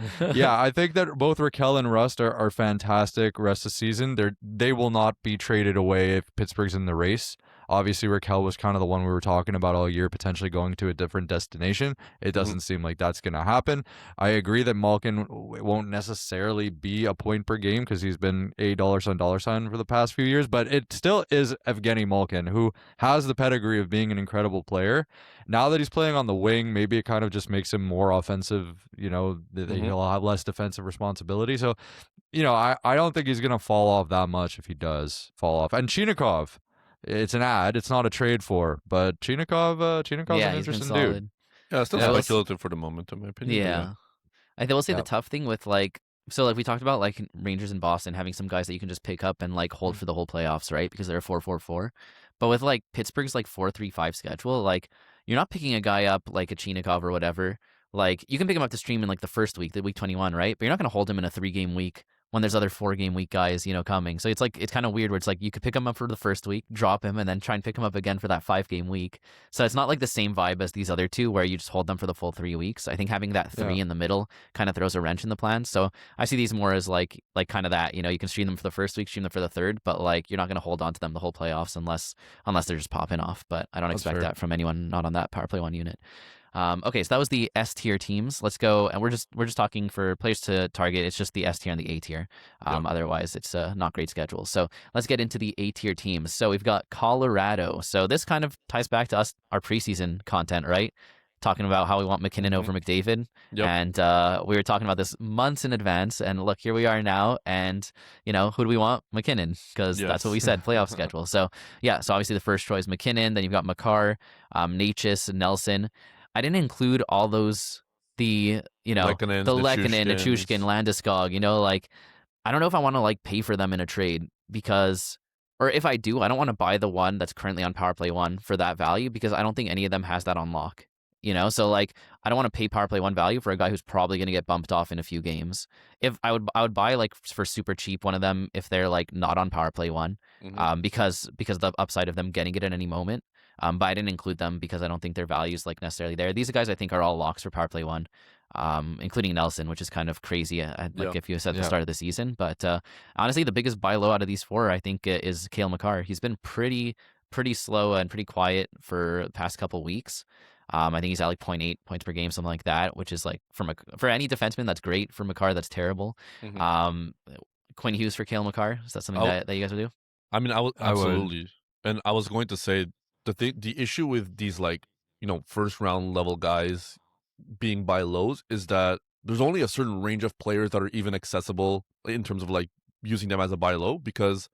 I think that both Raquel and Rust are fantastic rest of the season. They will not be traded away if Pittsburgh's in the race. Obviously, Raquel was kind of the one we were talking about all year, potentially going to a different destination. It doesn't seem like that's going to happen. I agree that Malkin won't necessarily be a point per game because he's been a $sign for the past few years, but it still is Evgeny Malkin, who has the pedigree of being an incredible player. Now that he's playing on the wing, maybe it kind of just makes him more offensive, he'll have less defensive responsibility. So, I don't think he's going to fall off that much if he does fall off. And Chinakhov, it's an ad. It's not a trade for, but Chinakov's an interesting dude. Yeah, it's still speculative for the moment, in my opinion. Yeah. I will say the tough thing with like we talked about like Rangers and Boston having some guys that you can just pick up and like hold for the whole playoffs, right? Because they're a 4-4-4. But with like Pittsburgh's like 4-3-5 schedule, like you're not picking a guy up like a Chinakhov or whatever. Like you can pick him up to stream in like the first week, the week 21, right? But you're not going to hold him in a 3-game week when there's other 4-game week guys, coming. So it's kind of weird where it's like you could pick him up for the first week, drop him, and then try and pick him up again for that 5-game week. So it's not like the same vibe as these other two where you just hold them for the full 3 weeks. I think having that 3 in the middle kind of throws a wrench in the plan. So I see these more as like kind of that, you can stream them for the first week, stream them for the third, but like you're not going to hold on to them the whole playoffs unless they're just popping off. But I don't expect that from anyone not on that power play 1 unit. Okay, so that was the S tier teams. Let's go, and we're just talking for players to target. It's just the S tier and the A tier. Otherwise, it's not great schedule. So let's get into the A tier teams. So we've got Colorado. So this kind of ties back to us, our preseason content, right? Talking about how we want McKinnon over McDavid. Yep. And we were talking about this months in advance. And look, here we are now. And, who do we want? McKinnon, because that's what we said, playoff schedule. So, so obviously the first choice, McKinnon. Then you've got Makar, Necas, Nelson. I didn't include all those, the Lehkonen, Nichushkin, Landeskog. I don't know if I want to pay for them in a trade because... Or if I do, I don't want to buy the one that's currently on Power Play 1 for that value because I don't think any of them has that on lock. So I don't want to pay Power Play 1 value for a guy who's probably going to get bumped off in a few games. If I would buy for super cheap one of them if they're not on Power Play 1, because the upside of them getting it at any moment. But I didn't include them because I don't think their value is necessarily there. These guys I think are all locks for Power Play 1. Including Nelson, which is kind of crazy, if you said at the start of the season. But honestly, the biggest buy low out of these four, I think, is Cale Makar. He's been pretty slow and pretty quiet for the past couple weeks. I think he's at 0.8 points per game, something like that, which is for any defenseman, that's great. For Makar, that's terrible. Quinn Hughes for Cale Makar, is that something that you guys would do? I mean, absolutely. And I was going to say the issue with these first round level guys being buy lows is that there's only a certain range of players that are even accessible in terms of using them as a buy low because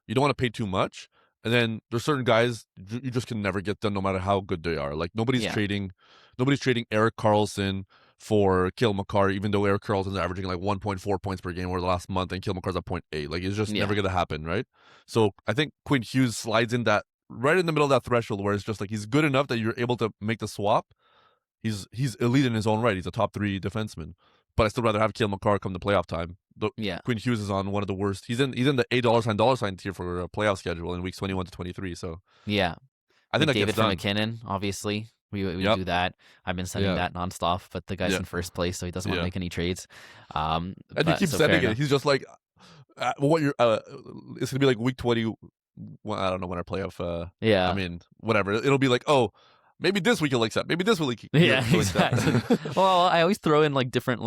you don't want to pay too much. And then there's certain guys you just can never get them no matter how good they are. Nobody's trading Erik Karlsson for Cale Makar, even though Erik Karlsson's averaging 1.4 points per game over the last month and Cale Makar's at 0.8. It's just never gonna happen, right? So I think Quinn Hughes slides in that right in the middle of that threshold where it's just he's good enough that you're able to make the swap. He's elite in his own right. He's a top 3 defenseman. But I still rather have Cale Makar come to playoff time. Quinn Hughes is on one of the worst. He's in the $8 tier for a playoff schedule in weeks 21 to 23. So I think that gets done. McKinnon, obviously, we do that. I've been sending that nonstop, but the guy's in first place, so he doesn't want to make any trades. And he keeps sending it. He's just what you're. It's gonna be week 20. Well, I don't know when our playoff. I mean, whatever. It'll be maybe this week he'll accept. Maybe this week he'll exactly. Well, I always throw in different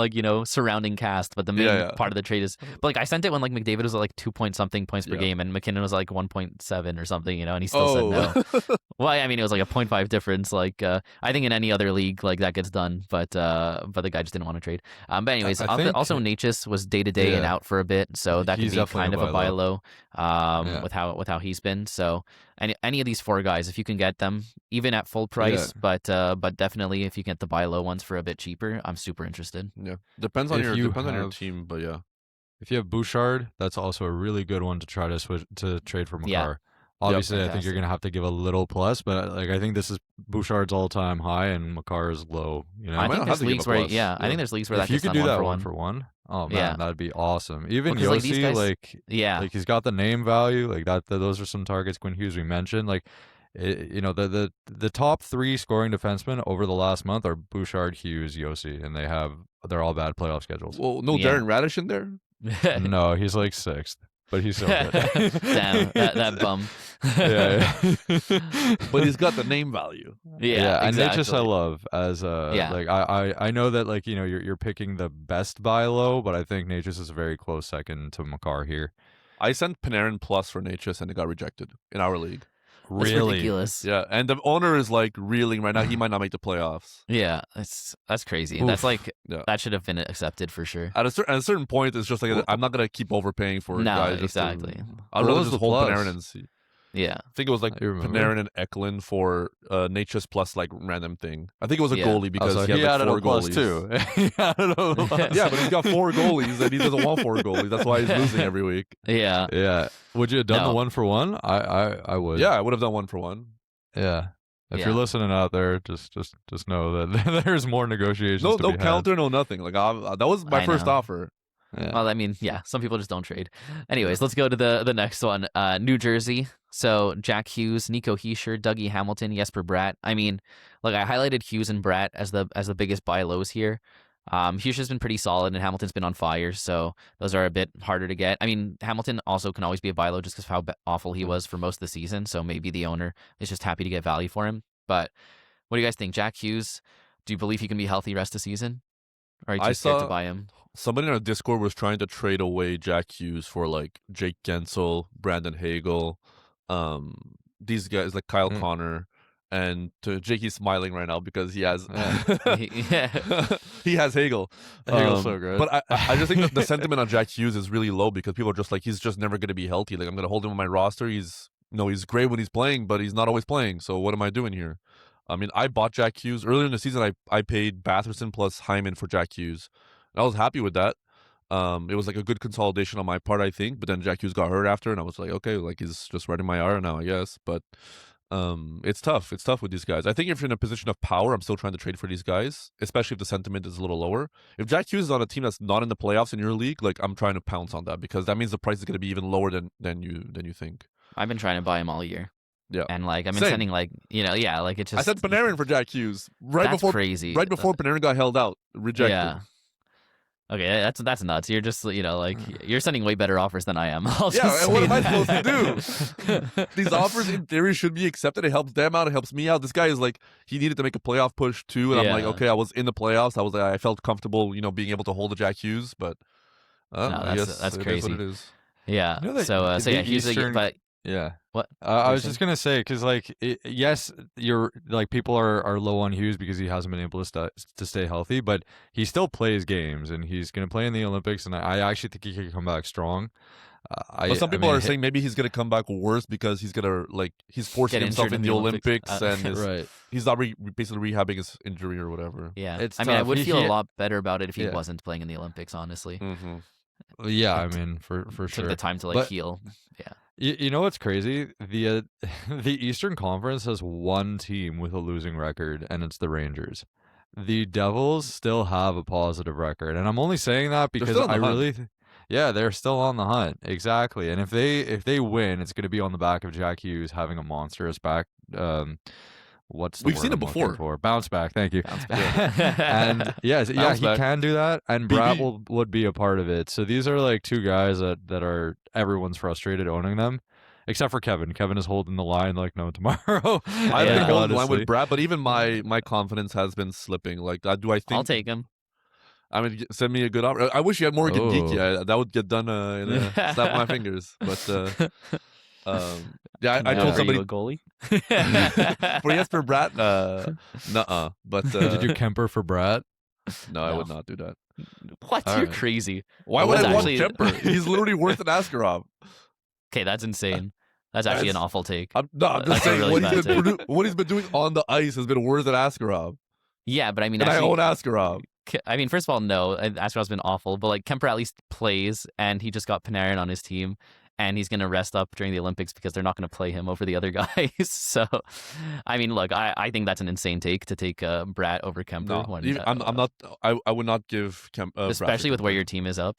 surrounding cast, but the main part of the trade is. But I sent it when McDavid was at 2 point something points per game, and McKinnon was 1.7 or something, and he still said no. Well, I mean, it was a 0.5 difference. I think in any other league that gets done, but the guy just didn't want to trade. But anyways, I think, also Necas was day to day and out for a bit, so that could be kind of a buy low. With how he's been. So any of these four guys, if you can get them even at full price, but definitely if you get the buy low ones for a bit cheaper, I'm super interested. Yeah, depends on your team, but if you have Bouchard, that's also a really good one to try to switch to trade for Makar. Yeah. Obviously, I think you're gonna have to give a little plus, but I think this is Bouchard's all-time high and Makar's low. I think there's leagues where I think there's leagues where if that you gets could done do that one for one. Oh man, that'd be awesome. Even well, Yossi, guys, he's got the name value, that. Those are some targets. Quinn Hughes we mentioned, the top 3 scoring defensemen over the last month are Bouchard, Hughes, Yossi, and they're all bad playoff schedules. Well, no Darren Radish in there. No, he's 6th. But he's so good. Damn, that bum. But he's got the name value. Yeah, exactly. And Necas I love as I know that you're picking the best buy low, but I think Necas is a very close second to Makar here. I sent Panarin plus for Necas and it got rejected in our league. That's really ridiculous. Yeah, and the owner is reeling right now. He might not make the playoffs. Yeah, that's crazy. Oof. That's that should have been accepted for sure. At a certain point, it's just I'm not gonna keep overpaying for guys. Exactly. I'd rather just hold Panarin and see. Yeah, I think it was Panarin and Eklund for Necas plus random thing. I think it was a goalie because he had 4 goalies too. Yeah, but he's got 4 goalies and he doesn't want 4 goalies. That's why he's losing every week. Yeah. Would you have done the 1-for-1? I would. Yeah, I would have done 1-for-1. Yeah. If you're listening out there, just know that there's more negotiations. No counter, no nothing. That was my first offer. Yeah. Well, I mean, some people just don't trade. Anyways, let's go to the next one. New Jersey. So Jack Hughes, Nico Hischier, Dougie Hamilton, Jesper Bratt. I mean, I highlighted Hughes and Bratt as the biggest buy lows here. Hischier's been pretty solid and Hamilton's been on fire, so those are a bit harder to get. I mean, Hamilton also can always be a buy low just because of how awful he was for most of the season, so maybe the owner is just happy to get value for him. But what do you guys think? Jack Hughes, Do you believe he can be healthy rest of the season? Or are you I too scared to saw- buy him? Somebody in our Discord was trying to trade away Jack Hughes for like Jake Gensel, Brandon Hagel, these guys like Kyle Connor, and Jakey's smiling right now because he has he has Hagel. Hagel's so good. But I just think that the sentiment on Jack Hughes is really low because people are just like, he's just never going to be healthy. Like, I'm going to hold him on my roster. He's great when he's playing, but he's not always playing. So what am I doing here? I mean, I bought Jack Hughes earlier in the season. I paid Batherson plus Hyman for Jack Hughes. And I was happy with that. It was like a good consolidation on my part, I think. But then Jack Hughes got hurt after, and I was like, okay, like he's just riding my R now, I guess. But it's tough. It's tough with these guys. I think if you're in a position of power, I'm still trying to trade for these guys, especially if the sentiment is a little lower. If Jack Hughes is on a team that's not in the playoffs in your league, like I'm trying to pounce on that because that means the price is going to be even lower than you think. I've been trying to buy him all year. Yeah, and like I've been Same. sending like like it just. I said Panarin for Jack Hughes That's crazy. Right before Panarin got held out, rejected. Yeah. Okay, that's nuts. You're just like you're sending way better offers than I am. I'll Yeah, just and what say am I that. supposed to do? These offers, in theory, should be accepted. It helps them out. It helps me out. This guy is like, he needed to make a playoff push too, and I'm like, Yeah. okay, I was in the playoffs. I felt comfortable, being able to hold a Jack Hughes, but No, I guess that's it is crazy. what it is. Yeah. You know that So the yeah, he's Eastern- but Yeah. what? I You're was just gonna say because yes, you're like people are low on Hughes because he hasn't been able to stay healthy, but he still plays games and he's gonna play in the Olympics, and I actually think he can come back strong. But some people are saying maybe he's gonna come back worse because he's forcing Get himself injured in in the the Olympics, Olympics. and right. he's not basically rehabbing his injury or whatever. Yeah. It's I mean, I tough. would He feel a can't- lot better about it if he Yeah. wasn't playing in the Olympics. Honestly, Mm-hmm. Yeah, I mean for took sure. the time to But- heal. Yeah. You know what's crazy? The Eastern Conference has one team with a losing record, and it's the Rangers. The Devils still have a positive record, and I'm only saying that because still on I the hunt. really, yeah, they're still on the hunt. Exactly, and if they win, it's going to be on the back of Jack Hughes having a monstrous back. What's the We've word seen it I'm looking before. for? Bounce back. Thank you. Bounce back. And yes, yeah, Bounce he back. can do that, and Bratt would be a part of it. So these are like two guys that are everyone's frustrated owning them, except for Kevin. Kevin is holding the line like no tomorrow. I've Yeah. been holding the line honestly. with Brad, but even my confidence has been slipping. Like, do I think? I'll take him. I mean, send me a good offer. I wish you had Morgan Oh. Geeky. That would get done in a snap of my fingers. But yeah, I Now, told are somebody you a goalie. for Jesper Bratt, nuh-uh. But Did you Kemper for Bratt? no, I No. would not do that. What? All You're right. crazy. Why Well, would I that's want actually- Kemper? He's literally worse than Askarov. Okay, that's insane. That's actually an That's- awful take. I'm just That's a saying really what bad he's been doing on the ice has been worse than Askarov. Yeah, but I mean, And I actually, own Askarov. I mean, first of all, no, Askarov's been awful, but like Kemper at least plays, and he just got Panarin on his team, and he's gonna rest up during the Olympics because they're not gonna play him over the other guys. So, I mean, look, I think that's an insane take to take Bratt over Kemper. No, when, I'm not. I would not give Bratt especially to with where Kemper. your team is at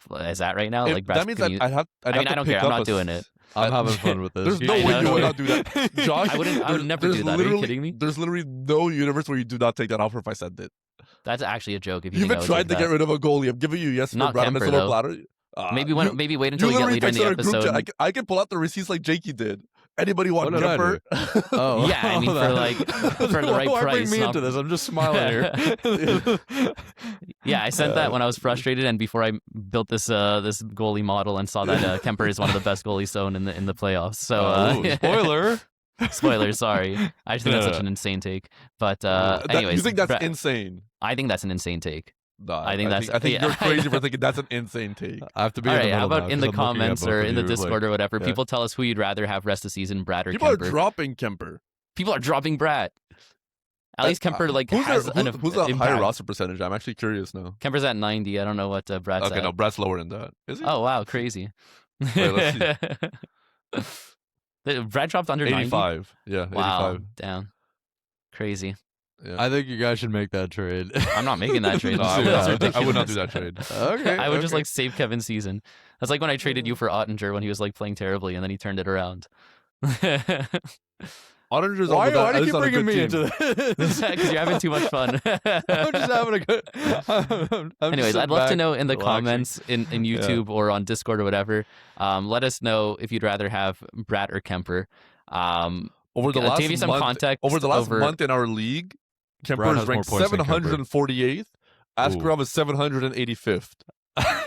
right now. If- Like that means Bratt's I'd have. I mean, to I don't pick care. I'm up not doing it. I'm having fun with this. There's no I way know, you no. would not do that, Josh. I would never there's do that. Are you literally- kidding me? There's literally no universe where you do not take that offer if I sent it. That's actually a joke. If you You've think been I would trying take to that. get rid of a goalie. I'm giving you yes for Not Brad on Kemper, a silver though. platter. Maybe wait until you we get literally later in the texted our group episode. chat. I can pull out the receipts like Jakey did. Anybody want What did I Kemper? Oh, Yeah, I mean, for like for the right Why price. bring me not- into this? I'm just smiling here. Yeah, I sent that when I was frustrated, and before I built this this goalie model and saw that Kemper is one of the best goalies owned in the playoffs. So Spoiler. spoiler, sorry. I just think that's No, such an insane take. But That- anyways, you think that's Brett, insane? I think that's an insane take. No, I think that's- I think yeah. you're crazy for thinking that's an insane take. I have to be All in the right, how middle about now, in the 'cause I'm looking at comments both or of in the you, Discord or whatever? yeah. People tell us who you'd rather have rest of the season, Bratt or People Kemper. are dropping Kemper. People are dropping Bratt. At least Kemper like Who's has their, an who's the higher impact. roster percentage? I'm actually curious now. Kemper's at 90. I don't know what Bratt's Okay, at. no, Brad's lower than that. Is he? Oh wow, crazy. Wait, let's Brad dropped under 90. 85. Yeah, Wow, 85. down. Crazy. Yeah. I think you guys should make that trade. I'm not making that trade. No, I would not do that trade. Okay. I would just okay. like save Kevin's season. That's like when I traded you for Ottinger when he was like playing terribly and then he turned it around. Ottinger's Why on do you keep on a bringing good me team. into this? Because you're having too much fun. I'm just having a good. I'm just Anyways, sitting I'd love to back, know in the relaxing. comments in YouTube or on Discord or whatever. Let us know if you'd rather have Bratt or Kemper. Over the to last give you some month, context over the last month in our league, Kuemper Bratt is has more ranked points than Kuemper. 748th. Askarov is 785th.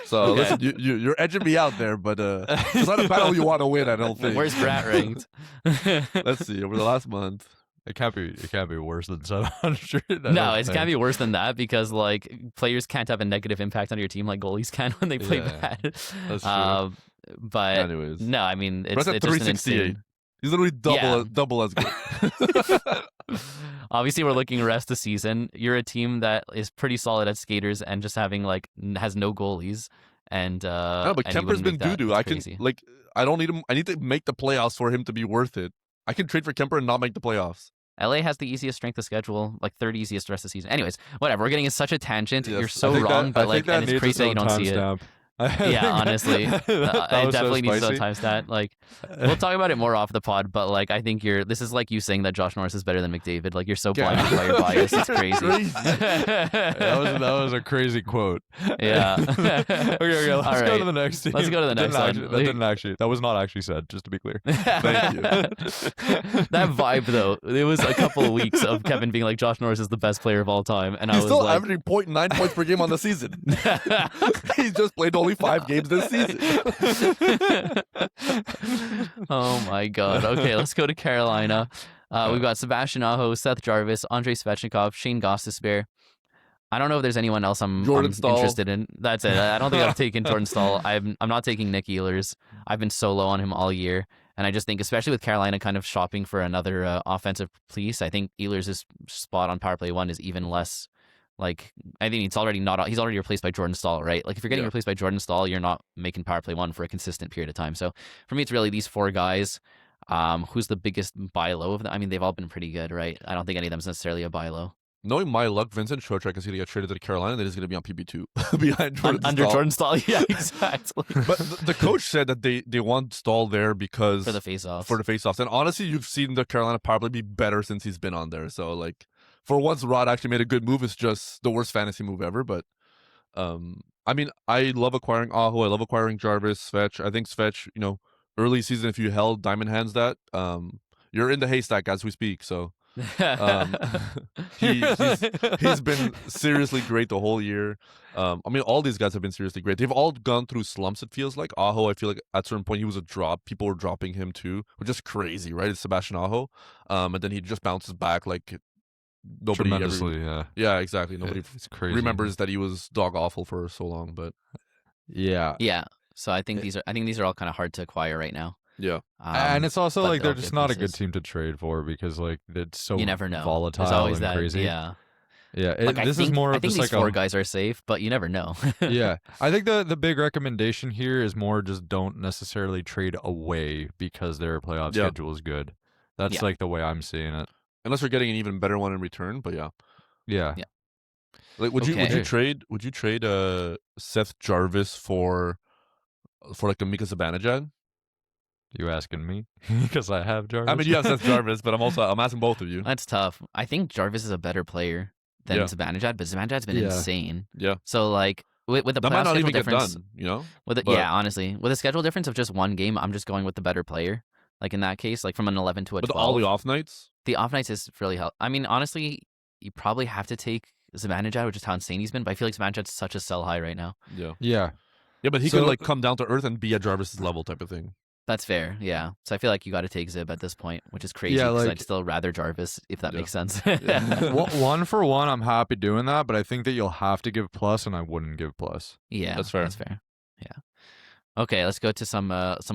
So Okay. listen, you're edging me out there, but it's not a battle you want to win. I don't think. Where's Bratt ranked? Let's see over the last month. It can't be worse than 700. No, it can't be worse than that because like players can't have a negative impact on your team like goalies can when they play Yeah, bad. that's true. But Anyways, no, I mean it's Brett's at just an 368. insane. He's literally Yeah. double as good. Obviously, we're looking rest of the season. You're a team that is pretty solid at skaters and just having like has no goalies. And No, but and you Kemper's wouldn't been make that. doo-doo. It's I can crazy. like I don't need him. I need to make the playoffs for him to be worth it. I can trade for Kuemper and not make the playoffs. LA has the easiest strength of schedule, like third easiest the rest of the season. Anyways, whatever. We're getting in such a tangent. Yes, You're I so think wrong, that, but I like, think that and it's needs crazy its that you own don't see it. timestamp. Yeah, honestly, that it was so definitely needs spicy. a time stat. Like, we'll talk about it more off the pod, but like, I think this is like you saying that Josh Norris is better than McDavid. Like, you're so blinded by your bias. It's crazy. that was a crazy quote. Yeah. Okay, All let's go right. to the next team. Let's go to the next one. That was not actually said, just to be clear. Thank you. That vibe, though, it was a couple of weeks of Kevin being like, Josh Norris is the best player of all time. And He's I was still like, averaging 0.9 points per game on the season. He's just played only 5 games this season. Oh my god. Okay, let's go to Carolina. We've got Sebastian Aho, Seth Jarvis, Andrei Svechnikov, Shane Gostisbehere. I don't know if there's anyone else I'm Stahl. interested in. That's it. I don't think I've taken Jordan Stahl. I'm not taking Nick Ehlers. I've been so low on him all year. And I just think, especially with Carolina kind of shopping for another offensive piece, I think Ehlers' spot on power play 1 is even less. Like, I think he's already replaced by Jordan Stahl, right? Like, if you're getting replaced by Jordan Stahl, you're not making power play 1 for a consistent period of time. So for me, it's really these 4 guys. Who's the biggest buy low of them? I mean, they've all been pretty good, right? I don't think any of them's necessarily a buy low. Knowing my luck, Vincent Trocheck is going to get traded to Carolina. Then he's going to be on PB2 behind Jordan Under Stahl. Jordan Stahl, yeah, exactly. But the coach said that they want Stahl there because For the face-offs. For the face-offs. And honestly, you've seen the Carolina power play be better since he's been on there. So like, for once, Rod actually made a good move. It's just the worst fantasy move ever. But I mean, I love acquiring Aho. I love acquiring Jarvis, Svech. I think Svech, early season, if you held Diamond Hands that, you're in the haystack as we speak. So he's been seriously great the whole year. I mean, all these guys have been seriously great. They've all gone through slumps, it feels like. Aho, I feel like at a certain point he was a drop. People were dropping him too, which is crazy, right? It's Sebastian Aho. And then he just bounces back like nobody Tremendously, yeah. Yeah, exactly. Nobody It's crazy. remembers that he was dog awful for so long, but Yeah. Yeah. So I think these are all kind of hard to acquire right now. yeah. And it's also but like they'll they're just get not a good pieces. team to trade for because like it's so You never know. volatile There's always and that. crazy. Yeah. Yeah, Like, this is more I of think just these like 4 guys are safe, but you never know. yeah. I think the big recommendation here is more just don't necessarily trade away because their playoff Yeah. schedule is good. That's Yeah. like the way I'm seeing it. Unless you're getting an even better one in return, but yeah. Yeah. Yeah. Like would you Okay. trade Seth Jarvis for like a Mika Zibanejad? You asking me? Because I have Jarvis. I mean, yes, that's Jarvis, but I'm asking both of you. That's tough. I think Jarvis is a better player than Yeah. Zibanejad, but Zibanejad's been Yeah. insane. Yeah. So like with the That playoff might not schedule even get difference, done, you know? With But- yeah, honestly, with a schedule difference of just 1 game, I'm just going with the better player. Like in that case, like from an 11 to a But 12. all the off nights? The off nights is really help. I mean, honestly, you probably have to take Zibanejad, which is how insane he's been. But I feel like Zibanejad's such a sell high right now. Yeah. Yeah. Yeah, but he So- could like come down to earth and be at Jarvis's level type of thing. That's fair, yeah. So I feel like you got to take Zib at this point, which is crazy. Yeah, because like- I'd still rather Jarvis, if that Yeah. makes sense. Yeah. One for one, I'm happy doing that, but I think that you'll have to give plus, and I wouldn't give plus. Yeah, That's fair. That's fair. Yeah. Okay, let's go to some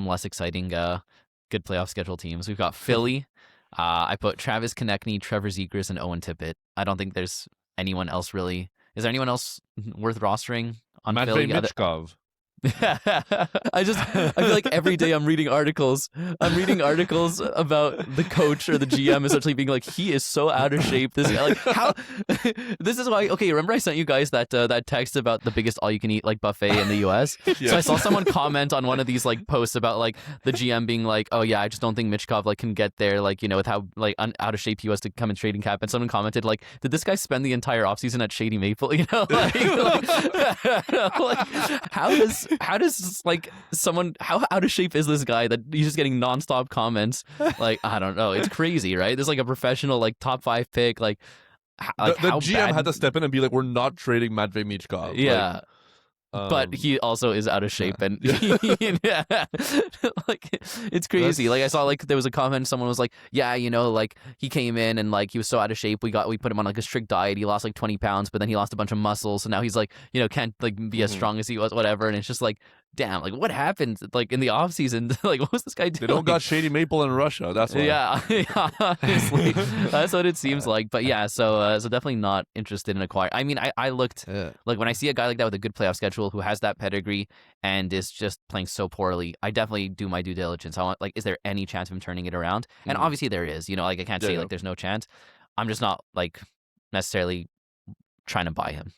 less exciting good playoff schedule teams. We've got Philly. I put Travis Konechny, Trevor Zegras, and Owen Tippett. I don't think there's anyone else really. Is there anyone else worth rostering on Matvey Philly? Michkov. I feel like every day I'm reading articles about the coach or the GM essentially being like, he is so out of shape. This guy, like, how? This is why. Okay, remember I sent you guys that text about the biggest all you can eat like buffet in the U.S. So I saw someone comment on one of these like posts about like the GM being like, oh yeah, I just don't think Michkov like can get there, like, you know, with how like out of shape he was to come in trading cap. And someone commented like, did this guy spend the entire offseason at Shady Maple? You know, like how does like someone, how out of shape is this guy that he's just getting nonstop comments? Like, I don't know, it's crazy, right? There's like a professional like top 5 pick, like The how GM bad... had to step in and be like, we're not trading Matvei Michkov. Yeah. Like, But he also is out of shape, and like it's crazy. Like I saw, like there was a comment, someone was like, "Yeah, like he came in and like he was so out of shape. We put him on like a strict diet. He lost like 20 pounds, but then he lost a bunch of muscle. So now he's like, can't like be as strong as he was, whatever." And it's just like, damn, like what happened like in the off season? Like what was this guy doing? They don't got Shady Maple in Russia. That's why. Yeah, honestly, that's what it seems like. But yeah, so definitely not interested in acquiring. I mean, I looked like when I see a guy like that with a good playoff schedule who has that pedigree and is just playing so poorly, I definitely do my due diligence. I want, like, is there any chance of him turning it around? And obviously there is. Like I can't say like there's no chance. I'm just not like necessarily trying to buy him.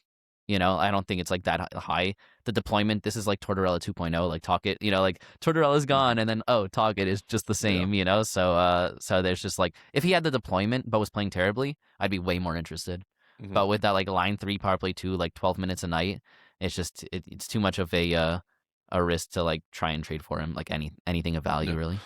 I don't think it's like that high. The deployment, this is like Tortorella 2.0, like Tocchet, like Tortorella's gone and then, Tocchet is just the same, So there's just like, if he had the deployment but was playing terribly, I'd be way more interested. But with that like line 3, power play 2, like 12 minutes a night, it's just, it's too much of a risk to like try and trade for him, like anything of value really.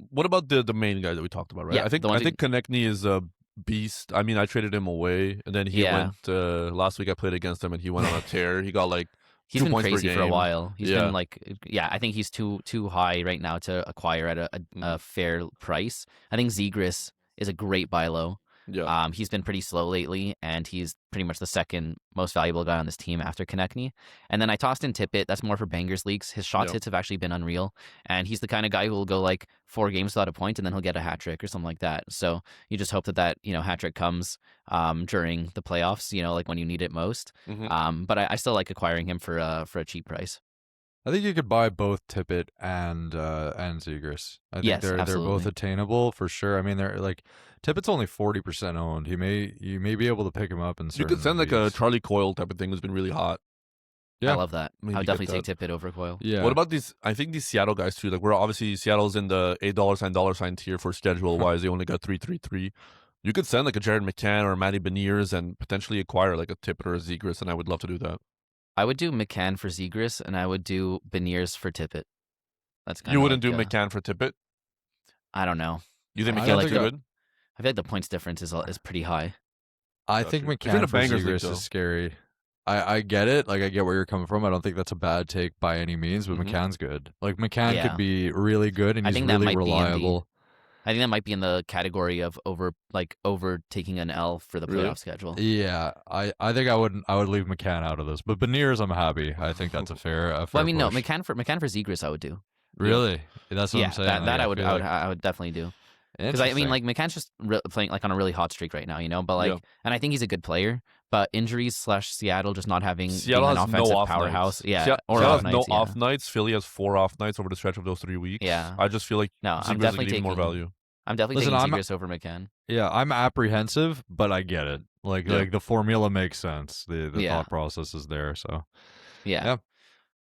What about the main guy that we talked about, right? Yeah, I think Konechny is a beast. I mean, I traded him away, and then he went. Last week I played against him, and he went on a tear. He got like he's 2 been points crazy per for a game. while. He's been like, I think he's too high right now to acquire at a fair price. I think Zegras is a great buy low. Yeah. He's been pretty slow lately, and he's pretty much the second most valuable guy on this team after Konechny. And then I tossed in Tippett. That's more for bangers leagues. His shots hits have actually been unreal, and he's the kind of guy who will go like 4 games without a point, and then he'll get a hat trick or something like that. So you just hope that hat trick comes during the playoffs, like when you need it most. But I still like acquiring him for a cheap price. I think you could buy both Tippett and Zegras. I think they're both attainable for sure. I mean, they're like Tippett's only 40% owned. You may be able to pick him up in certain You could send like leagues. a Charlie Coyle type of thing who's been really hot. Yeah. I love that. Maybe I would definitely get take Tippett over Coyle. Yeah. What about these? I think these Seattle guys too. Like we're obviously Seattle's in the $8 tier for schedule wise. They only got 333. You could send like a Jared McCann or a Matty Beniers and potentially acquire like a Tippett or a Zegras, and I would love to do that. I would do McCann for Zegras, and I would do Beniers for Tippett. That's kind You of wouldn't like, do McCann for Tippett? I don't know. You think I McCann's think too good? I feel like the points difference is pretty high. I Gotcha. think If you're in McCann a for bangers league, Zegras though. is scary. I get it. Like I get where you're coming from. I don't think that's a bad take by any means, but McCann's good. Like McCann could be really good, and I he's think that really might be reliable. I think that might be in the category of over taking an L for the playoff schedule. Yeah, I think I would leave McCann out of this, but Beniers I'm happy. I think that's a fair. Well, I mean, push. no, McCann for Zegras I would do. Really, that's what I'm saying. That Like, I would definitely do. Because I mean, like McCann's just playing like on a really hot streak right now, But like, and I think he's a good player. But injuries / Seattle just not having Seattle being has an offensive no off powerhouse. nights. Yeah, or Seattle off has nights, no off nights. Philly has 4 off nights over the stretch of those 3 weeks. Yeah. I just feel like No, I'm Zegras definitely is taking more value. I'm definitely Listen, taking Zegras over McCann. Yeah, I'm apprehensive, but I get it. Like the formula makes sense. The thought process is there. So yeah.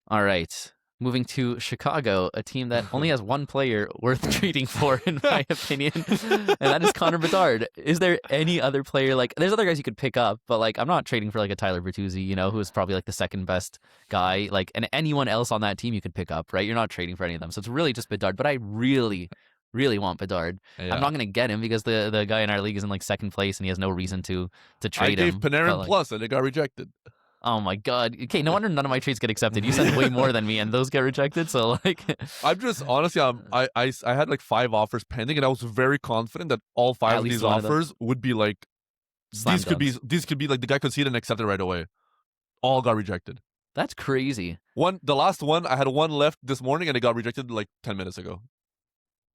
All right. Moving to Chicago, a team that only has one player worth trading for, in my opinion, and that is Connor Bedard. Is there any other player? Like, there's other guys you could pick up, but like, I'm not trading for like a Tyler Bertuzzi, who's probably like the second best guy. Like, and anyone else on that team you could pick up, right? You're not trading for any of them, so it's really just Bedard. But I really want Bedard. Yeah. I'm not going to get him because the guy in our league is in like second place and he has no reason to trade him. I gave Panarin like, plus and it got rejected. Oh my god. Okay, no wonder none of my trades get accepted. You send way more than me and those get rejected, so like I'm just honestly I had like 5 offers pending and I was very confident that all 5 of these offers would be like these could be like the guy could see it and accept it right away. All got rejected. That's crazy. The last one, I had one left this morning and it got rejected like 10 minutes ago.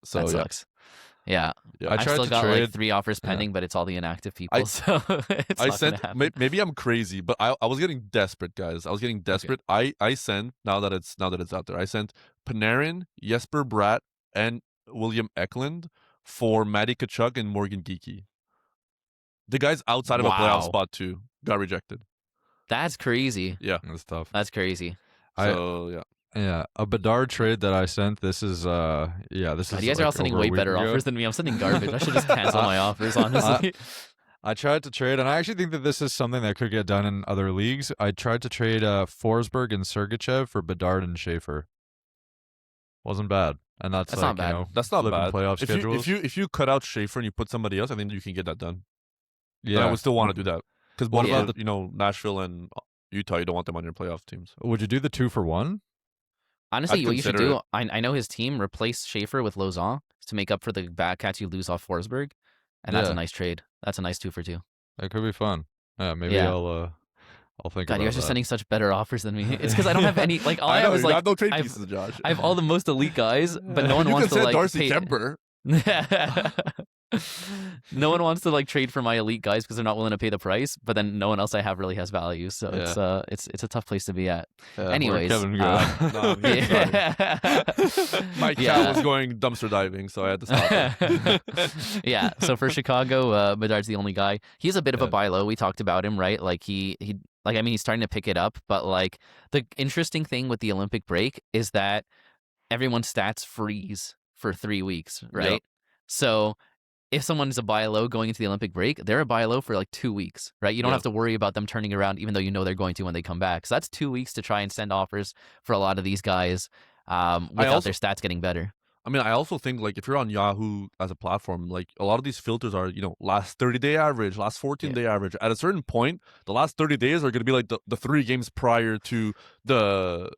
So that sucks. Yeah. I tried still to got trade. like 3 offers pending, but it's all the inactive people. So it's I not sent gonna happen. maybe I'm crazy, but I was getting desperate, guys. I was getting desperate. I sent now that it's out there. I sent Panarin, Jesper Bratt, and William Eklund for Matty Tkachuk and Morgan Geekie. The guys outside of a playoff spot too got rejected. That's crazy. Yeah, that's tough. That's crazy. Yeah, a Bedard trade that I sent. This is God, you guys are all sending over way a week better ago. offers than me. I'm sending garbage. I should just cancel my offers, honestly. I tried to trade, and I actually think that this is something that could get done in other leagues. I tried to trade Forsberg and Sergachev for Bedard and Schaefer. Wasn't bad, and that's like, not bad. That's not flipping bad. Playoff schedules. If you cut out Schaefer and you put somebody else, I think you can get that done. then I would still want to do that. Because what Yeah. about Nashville and Utah? You don't want them on your playoff teams. Would you do the 2-for-1? Honestly, I'd what you should consider do, I know his team, replace Schaefer with Lauzon to make up for the bad cats you lose off Forsberg. And that's a Yeah. nice trade. That's a nice 2-for-2. That could be fun. Yeah, maybe Yeah. I'll think God, about you guys are that. sending such better offers than me. It's because I don't have any, like, all I know, have is you like, have no trade I've- pieces, Josh. I have all the most elite guys, but no one you wants can to send like Darcy pay. Kuemper. No one wants to like trade for my elite guys because they're not willing to pay the price. But then no one else I have really has value, so it's a tough place to be at. Yeah, Anyways, where'd Kevin go? No, I'm here. My cat Yeah. was going dumpster diving, so I had to stop him. Yeah. So for Chicago, Bedard's the only guy. He's a bit of a Yeah. buy low. We talked about him, right? Like he's starting to pick it up. But like the interesting thing with the Olympic break is that everyone's stats freeze for 3 weeks, right? Yep. So if someone's a buy low going into the Olympic break, they're a buy low for like 2 weeks, right? You don't Yeah. have to worry about them turning around, even though you know they're going to when they come back. So that's 2 weeks to try and send offers for a lot of these guys without also- their stats getting better. I mean, I also think like if you're on Yahoo as a platform, like a lot of these filters are, last 30-day average, last 14-day average. At a certain point, the last 30 days are going to be like the 3 games prior to the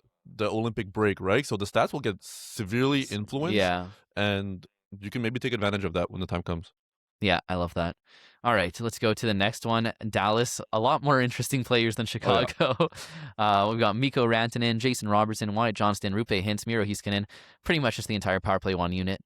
Olympic break, right? So the stats will get severely influenced. Yeah. And you can maybe take advantage of that when the time comes. Yeah, I love that. All right, let's go to the next one. Dallas, a lot more interesting players than Chicago. We've got Mikko Rantanen, Jason Robertson, Wyatt Johnston, Rupe Hintz, Miro Heiskanen, pretty much just the entire power play 1 unit.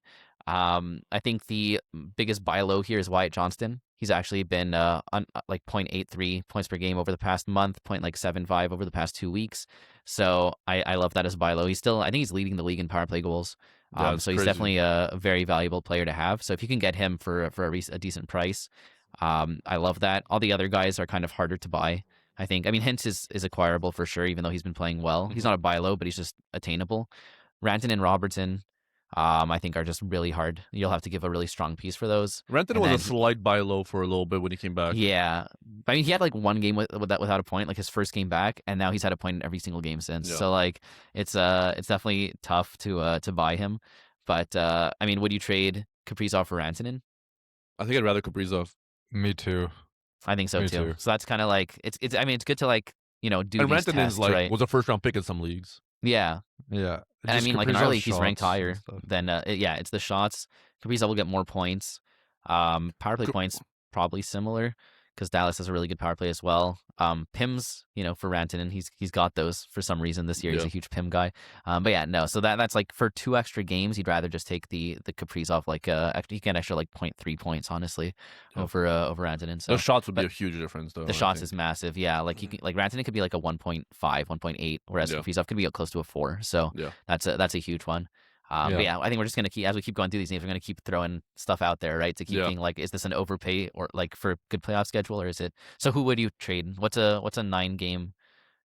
I think the biggest buy low here is Wyatt Johnston. He's actually been on like 0.83 points per game over the past month, 0.75 over the past 2 weeks. So I love that as buy low. I think he's leading the league in power play goals. Yeah, it's So he's crazy. definitely a very valuable player to have. So if you can get him for a decent price, I love that. All the other guys are kind of harder to buy, I think. I mean, Hintz is acquirable for sure, even though he's been playing well. He's not a buy low, but he's just attainable. Rantanen and Robertson, I think are just really hard. You'll have to give a really strong piece for those. Renton And was then- a slight buy low for a little bit when he came back. Yeah, I mean, he had like 1 game without a point, like his first game back, and now he's had a point in every single game since. Yeah. So like, it's definitely tough to buy him. But I mean, would you trade Kaprizov for Rantanen? I think I'd rather Kaprizov. Me too. I think so Me too. too. So that's kind of like it's. I mean, it's good to like do And these Rantanen's tests, like right? was a first round pick in some leagues. Yeah, Yeah. and I Just mean, like in our Kaprizov's league, he's ranked shots and higher stuff. than it's the shots. Kaprizov will get more points. Power play points probably similar because Dallas has a really good power play as well. Pims, for Rantanen, he's got those for some reason this year. He's Yeah. a huge Pim guy. But yeah, no. So that's like for 2 extra games, you'd rather just take the Kaprizov. Like you get extra like 0.3 points, honestly, Yeah. over Rantanen. So The shots would be but a huge difference, though. the I shots think. is massive. Yeah, like you can, like Rantanen could be like a 1.5, 1.8, whereas Yeah. Kaprizov could be close to a 4. So Yeah. that's a huge one. But yeah, I think we're just gonna keep as we keep going through these names, we're gonna keep throwing stuff out there, right? To keep Yeah. being like, is this an overpay or like for good playoff schedule, or is it? So who would you trade? What's a 9-game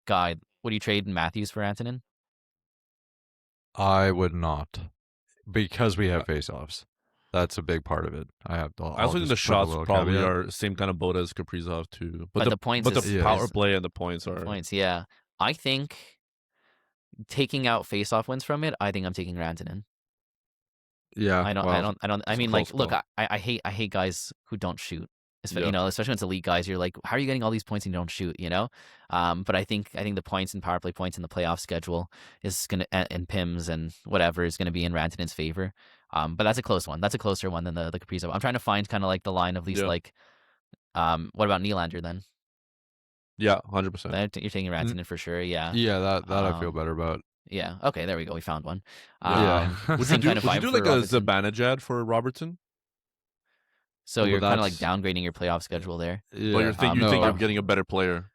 guy? Would you trade Matthews for Rantanen? I would not, because we have face-offs. That's a big part of it. I also think the shots probably are same kind of boat as Kaprizov too. But the points but the is- power is- play and the points are. Points, yeah. I think taking out face-off wins from it. I think I'm taking Rantanen. Yeah. I it's mean, a like, close look, call. I hate guys who don't shoot. Yeah. Especially when it's elite guys, you're like, how are you getting all these points and you don't shoot? But I think the points and power play points in the playoff schedule is gonna and Pims and whatever is gonna be in Rantanen's favor. But that's a close one. That's a closer one than the Kaprizov. I'm trying to find kind of like the line of these Yeah. like, what about Nylander then? Yeah, 100%. You're taking Rantanen for sure. Yeah. Yeah, that I feel Um, better about. Yeah. Okay, there we go. We found one. Yeah. Would Same you do, kind of would you vibe do for like a Robertson. Zibanejad for Robertson? So Well, you're kind of like that's- downgrading your playoff schedule there. Yeah. But you think no, you're getting a better player?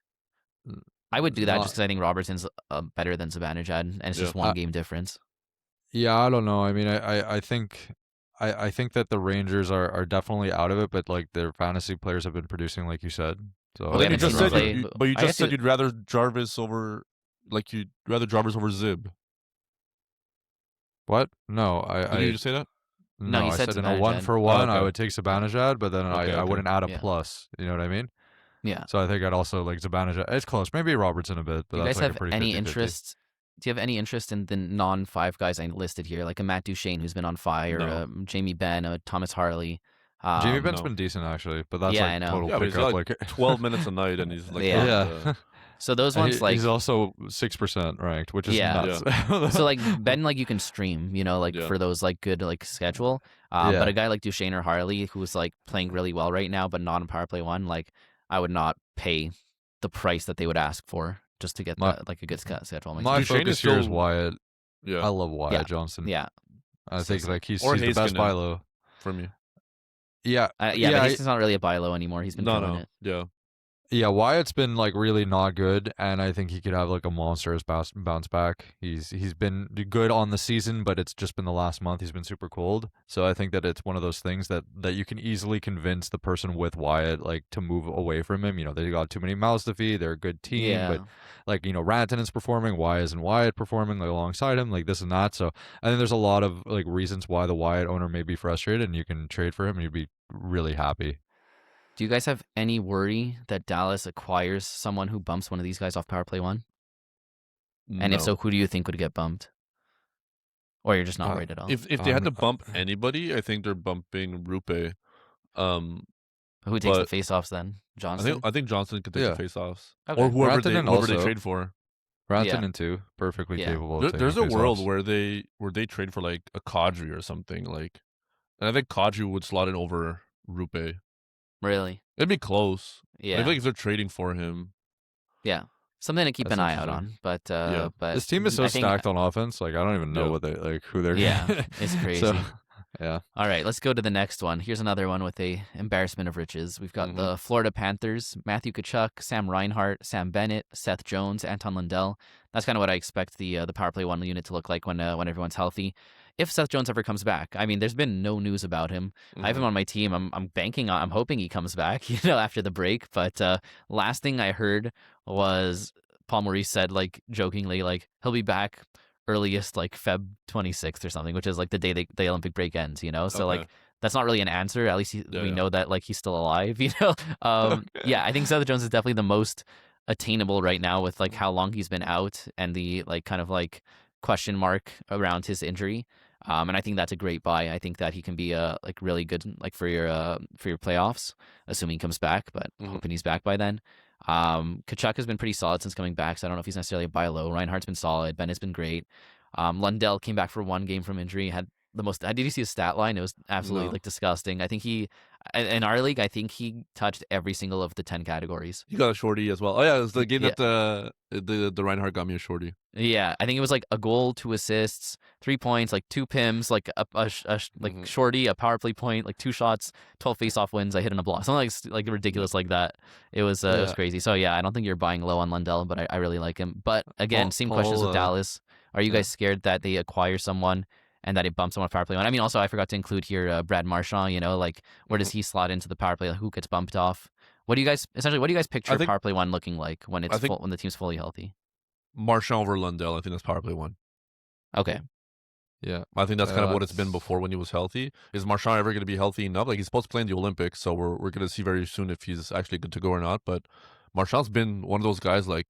I would do that Not- just because I think Robertson's better than Zibanejad, and it's just Yeah. one game difference. Yeah, I don't know. I mean, I think that the Rangers are definitely out of it, but like their fantasy players have been producing, like you said. So Well, But they then you haven't just seen said, Robertson. but you I just guess said you- you'd rather Jarvis over, like you'd rather Jarvis over Zib. what? No, Did you just say that? No, no, you I said said in a 1 Zibanejad. for 1, I okay. would take Zibanejad, but then Okay, I okay. wouldn't add a Yeah. plus. You know what I mean? Yeah. So I think I'd also like Zibanejad. It's close. Maybe Robertson a bit, but Do you that's guys like a have pretty any 50-50. interest? Do you have any interest in the non-5 guys I listed here, like a Matt Duchene who's been on fire, No. Jamie Benn, Thomas Harley, Jamie Benn's no. been decent actually, but that's Yeah, like I know. total Yeah, but he's pickup. like 12 minutes a night, and he's like, Yeah. So those And ones like he's also 6% ranked, which is Yeah. nuts. so like Ben, like you can stream, like Yeah. for those like good like schedule. Yeah. But a guy like Duchesne or Harley who's like playing really well right now, but not on power play one, like I would not pay the price that they would ask for just to get that, like a good schedule. My Duchesne focus is here is still- Wyatt. yeah, I love Wyatt Yeah. Johnson. Yeah, I think like he's Or the best Heiskanen. buy low. from you. Yeah, but yeah, he's not really a buy low anymore. He's been killing it. Yeah. yeah. Wyatt's been like really not good, and I think he could have like a monstrous bounce back. He's been good on the season, but it's just been the last month he's been super cold. So I think that it's one of those things that you can easily convince the person with Wyatt like to move away from him. They got too many mouths to feed. They're a good team, Yeah. but like Rantanen's performing. Why isn't Wyatt performing like alongside him? Like this and that. So I think there's a lot of like reasons why the Wyatt owner may be frustrated, and you can trade for him, and you'd be really happy. Do you guys have any worry that Dallas acquires someone who bumps one of these guys off power play one? And if No. so, who do you think would get bumped? Or you're just not worried at all? If they had to bump anybody, I think they're bumping Rupe. Who takes the but faceoffs then? Johnson? I think Johnson could take Yeah. the faceoffs, Okay. or whoever Rantanen they also. trade for. Rantanen too, perfectly Yeah. capable. Of There's a taking world faceoffs. where they trade for like a Kadri or something like, and I think Kadri would slot in over Rupe. Really? It'd be close. Yeah. I feel like if they're trading for him, Yeah. Something to keep That's an eye out interesting. on. But but This team is so I think- stacked on offense. Like I don't even know Yeah. what they like who they're. Yeah, it's crazy. So, yeah. All right, let's go to the next one. Here's another one with a embarrassment of riches. We've got the Florida Panthers, Matthew Tkachuk, Sam Reinhart, Sam Bennett, Seth Jones, Anton Lundell. That's kind of what I expect the power play one unit to look like when everyone's healthy. If Seth Jones ever comes back, I mean, there's been no news about him. I have him on my team. I'm banking on. I'm hoping he comes back, after the break. But last thing I heard was Paul Maurice said, like jokingly, like he'll be back earliest like Feb 26th or something, which is like the day the Olympic break ends. So Okay. like that's not really an answer. At least we know that like he's still alive. Yeah, I think Seth Jones is definitely the most attainable right now with like how long he's been out and the like kind of like question mark around his injury. And I think that's a great buy. I think that he can be like really good like for your playoffs, assuming he comes back, but hoping he's back by then. Tkachuk has been pretty solid since coming back, so I don't know if he's necessarily a buy low. Reinhardt's been solid. Ben has been great. Lundell came back for one game from injury. Had the most. Did you see his stat line? It was absolutely No. like disgusting. I think he in our league. I think he touched every single of the 10 categories. he got a shorty as well. Oh yeah, it was the game Yeah. that the Reinhardt got me a shorty. Yeah, I think it was like a goal, 2 assists, 3 points, like 2 PIMs, like like shorty, a power play point, like 2 shots, 12 face-off wins. I hit in a block, something like ridiculous like that. It was crazy. So yeah, I don't think you're buying low on Lundell, but I really like him. But again, same questions with Dallas. Are you guys scared that they acquire someone and that it bumps someone power play one? I mean, also I forgot to include here Brad Marchand. Like where does he slot into the power play? Like, who gets bumped off? What do you guys picture think- power play one looking like when it's I think- when the team's fully healthy? Marchand over Lundell, I think that's power play one. Okay. Yeah. I think that's kind of what it's been That's- before when he was healthy. Is Marchand ever going to be healthy enough? Like he's supposed to play in the Olympics, so we're going to see very soon if he's actually good to go or not. But Marchand's been one of those guys like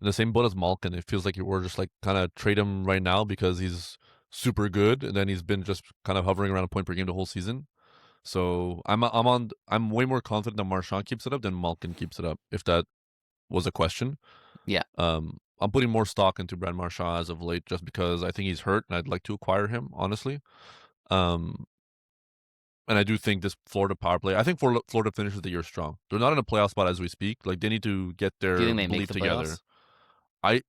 in the same boat as Malkin. It feels like we're just like kind of trade him right now because he's super good, and then he's been just kind of hovering around a point per game the whole season. So I'm way more confident that Marchand keeps it up than Malkin keeps it up. If that was a question, Yeah. I'm putting more stock into Brad Marchand as of late, just because I think he's hurt and I'd like to acquire him honestly. And I do think this Florida power play. I think Florida finishes the year strong. They're not in a playoff spot as we speak. Like they need to get their Do you think they make belief the together. playoffs?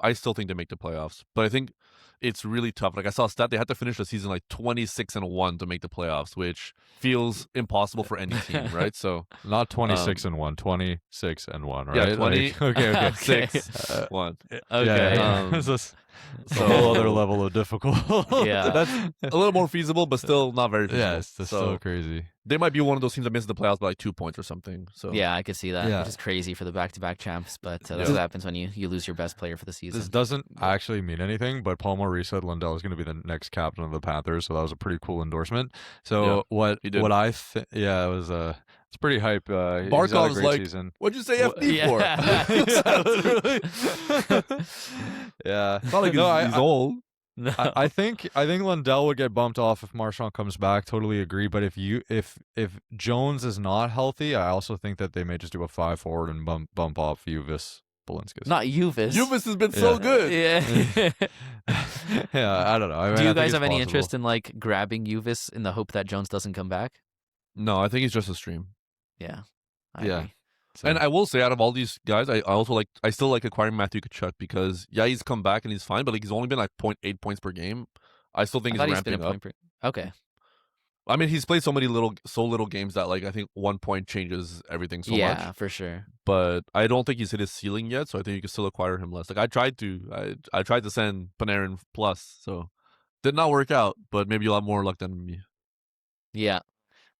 I still think they make the playoffs, but I think it's really tough. Like I saw a stat, they had to finish the season like 26-1 to make the playoffs, which feels impossible for any team, right? So Not 26-1, 26-1, right? yeah, 20. Like, okay. Okay. 6-1. Okay. Yeah. Um, It's a so- whole other level of difficult. Yeah. That's a little more feasible, but still not very feasible. Yeah, it's just so so crazy. they might be one of those teams that misses the playoffs by like 2 points or something. So Yeah, I could see that, Yeah. which is crazy for the back-to-back champs, but that's Yeah. what happens when you lose your best player for the season. This doesn't actually mean anything, but Paul Maurice said Lundell is going to be the next captain of the Panthers, so that was a pretty cool endorsement. So he did. what I think, yeah, it was it's pretty hype. He's had a Barkov's great like, season. what'd you say FD Yeah. for? Yeah, literally. Yeah, It's not like No, he's old. No. I think Lundell would get bumped off if Marchand comes back. Totally agree. But if Jones is not healthy, I also think that they may just do a 5 forward and bump off Uvis Balinskis. Not Uvis. Uvis has been so good. Yeah. Yeah, I don't know. I mean, Do you I think guys it's have any possible. interest in like grabbing Uvis in the hope that Jones doesn't come back? No, I think he's just a stream. Yeah. I Yeah. agree. So- And I will say, out of all these guys, I still like acquiring Matthew Tkachuk because he's come back and he's fine, but like he's only been like 0.8 points per game. I still think I he's thought been ramping a up. point okay. I mean, he's played so little games that like I think 1 point changes everything so yeah, much. for sure. But I don't think he's hit his ceiling yet, so I think you can still acquire him less. Like I tried to send Panarin plus, so did not work out. But maybe you'll have more luck than me. Yeah.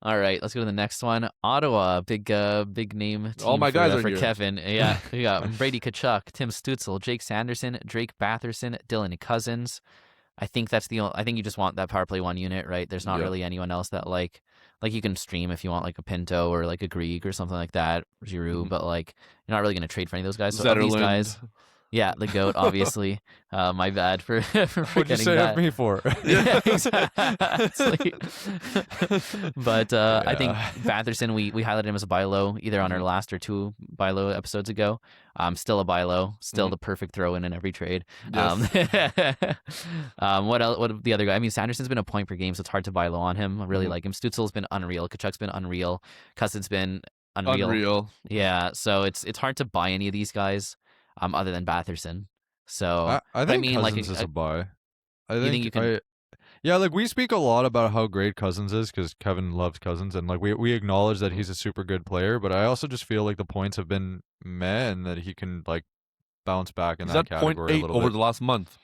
All right, let's go to the next one. Ottawa, big name team All my guys are for here. Kevin. Yeah, we got Brady Tkachuk, Tim Stützle, Jake Sanderson, Drake Batherson, Dylan Cousins. I think that's I think you just want that power play 1 unit, right? There's not really anyone else that like you can stream if you want like a Pinto or like a Grieg or something like that, Giroux, but like you're not really going to trade for any of those guys. So of these Zetterlund. guys, yeah, the GOAT, obviously. My bad for What'd you getting say that. of me for? Yeah, exactly. But I think Yeah. Batherson, we highlighted him as a buy low either on our last or 2 buy low episodes ago. Still a buy low, still the perfect throw in every trade. What else? What the other guy? I mean, Sanderson's been a point per game, so it's hard to buy low on him. I really like him. Stützle's been unreal. Kachuk's been unreal. Cousins been unreal. Yeah, so it's hard to buy any of these guys other than Batherson. So I think mean, like, Cousins is a buy. I think you can- yeah, like we speak a lot about how great Cousins is because Kevin loves Cousins, and like we acknowledge that he's a super good player. But I also just feel like the points have been meh, and that he can like bounce back in He's that at category a 0.8 little over bit. the last month.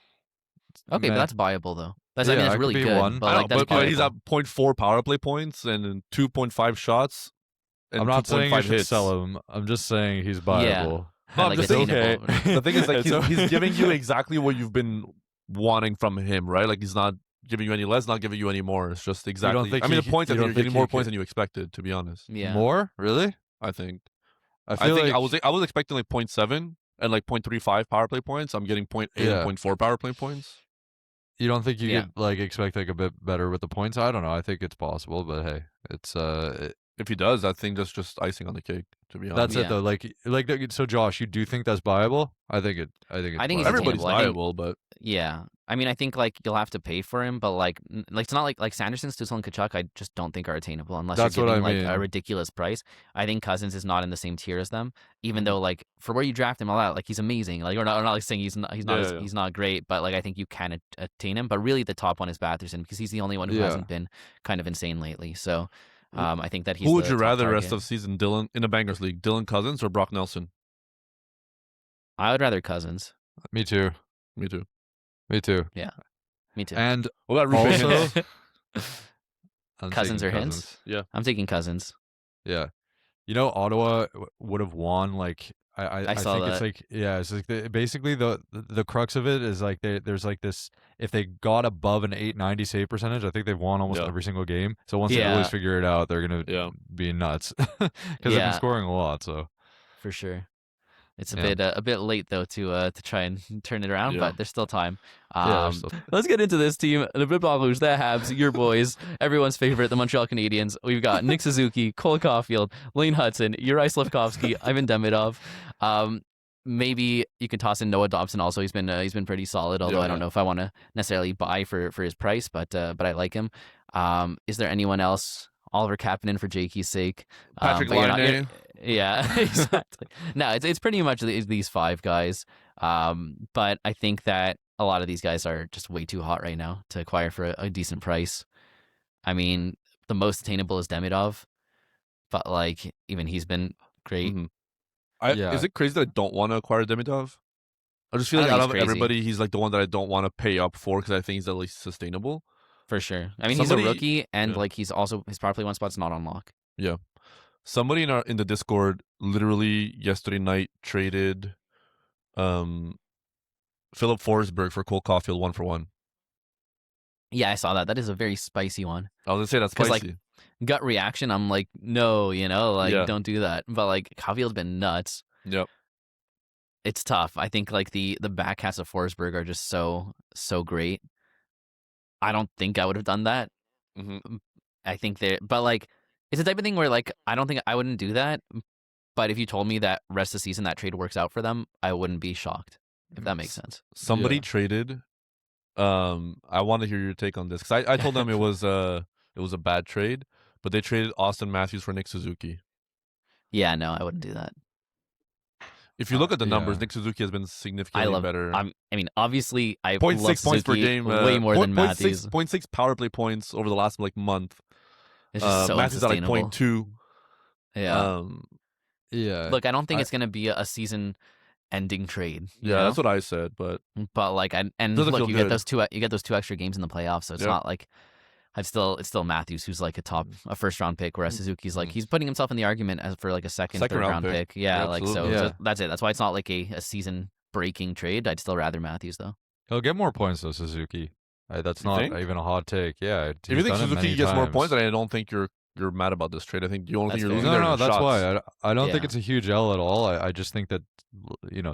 okay, but Meh. that's buyable though. That's Yeah, I mean, it that's could really be good. one. But I like know, that's but he's buyable. at 0.4 power play points and 2.5 shots. And I'm not saying 2.5 you should hits. sell him. I'm just saying he's buyable. Had, I'm like, just a saying, attainable- The thing is, like, It's he's giving you exactly what you've been wanting from him, right? Like, he's not giving you any less, not giving you any more. It's just exactly. think I mean, he- the points, I you think don't you're getting think more he points could- than you expected, to be honest. Yeah. More? Really? I think. I feel like I was expecting like 0.7 and like 0.35 power play points. I'm getting 0.8 Yeah. and 0.4 power play points. you don't think you Yeah. could like expect like a bit better with the points. I don't know. I think it's possible, but hey, it's If he does, I think that's just icing on the cake, to be honest. that's it though. Like so, Josh, you do think that's viable? I think it's I think he's viable. Everybody's attainable. I think- viable, but Yeah. I mean, I think like you'll have to pay for him, but like it's not like Sanderson, Stützle, and Kachuk. I just don't think are attainable unless That's you're what giving I like a mean. ridiculous price. I think Cousins is not in the same tier as them, even though like for where you draft him, all that like he's amazing. Like we're not like saying he's not Yeah. he's not great, but like I think you can attain him. But really, the top one is Batherson because he's the only one who Yeah. hasn't been kind of insane lately. So I think that he's. who would the you top rather target. rest of season, Dylan in the Bangers League, Dylan Cousins or Brock Nelson? I would rather Cousins. Me too. Me too. Me too. Me too. And What about Ruben Also- Hintz? I'm Cousins taking or Hintz? Cousins. I'm taking Cousins. Yeah. You know, Ottawa would have won. Like I saw think that. it's like it's like basically the crux of it is like there's like this. If they got above an 890 save percentage, I think they've won almost Yeah. every single game. So once they Yeah. always figure it out, they're gonna Yeah. be nuts because they've Yeah. been scoring a lot. So For sure. It's Yeah. a bit late though to try and turn it around, Yeah. but there's still time. yeah, there's still- Let's get into this team. The Blue Rouge, the Habs, your boys, everyone's favorite, the Montreal Canadiens. We've got Nick Suzuki, Cole Caulfield, Lane Hudson, Uri Slavkovsky, Ivan Demidov. Maybe you can toss in Noah Dobson. Also, he's been pretty solid. Although I don't know if I want to necessarily buy for his price, but I like him. Is there anyone else? Oliver Kapanen for Jakey's sake. Patrick But you're not- Laine. Yeah, exactly. No, it's pretty much these 5 guys. But I think that a lot of these guys are just way too hot right now to acquire for a decent price. I mean, the most attainable is Demidov, but like even he's been great. Mhm. Yeah. Is it crazy that I don't want to acquire Demidov? I just feel I like don't out think of he's crazy. everybody, he's like the one that I don't want to pay up for because I think he's at least sustainable. For sure. I mean, Somebody- he's a rookie, and yeah. like he's also his power play 1 spot's not on lock. Somebody in the Discord literally yesterday night traded Philip Forsberg for Cole Caulfield 1-for-1. Yeah, I saw that. That is a very spicy one. I was gonna say that's 'Cause, like, spicy. Gut reaction, I'm like, no, Yeah. don't do that. But like Caulfield's been nuts. Yep. It's tough. I think like the back halves of Forsberg are just so great. I don't think I would have done that. Mm-hmm. I think but like, it's the type of thing where like I don't think I wouldn't do that. But if you told me that rest of the season that trade works out for them, I wouldn't be shocked. If that makes sense. Somebody traded. I want to hear your take on this because I told them it was a bad trade, but they traded Austin Matthews for Nick Suzuki. Yeah, no, I wouldn't do that. If you look at the numbers, Nick Suzuki has been significantly better. I mean, obviously, I 0.6 love points per Suzuki game, way more than Matthews. 0.6 power play points over the last like month. It's just so Matthews at like unsustainable. 0.2. Yeah. Look, I don't think it's gonna be a season-ending trade. Yeah, that's what I said. But like, look, you get those two extra games in the playoffs, so it's not like it's still Matthews who's like a first-round pick, whereas Suzuki's like he's putting himself in the argument for like a third-round pick. Yeah, like so that's it. That's why it's not like a season-breaking trade. I'd still rather Matthews though. He'll get more points though, Suzuki. That's not even a hot take. Yeah, if you think Suzuki gets more points, then I don't think you're mad about this trade. I think the only thing you're losing there is that's shots. why I don't think it's a huge L at all. I just think that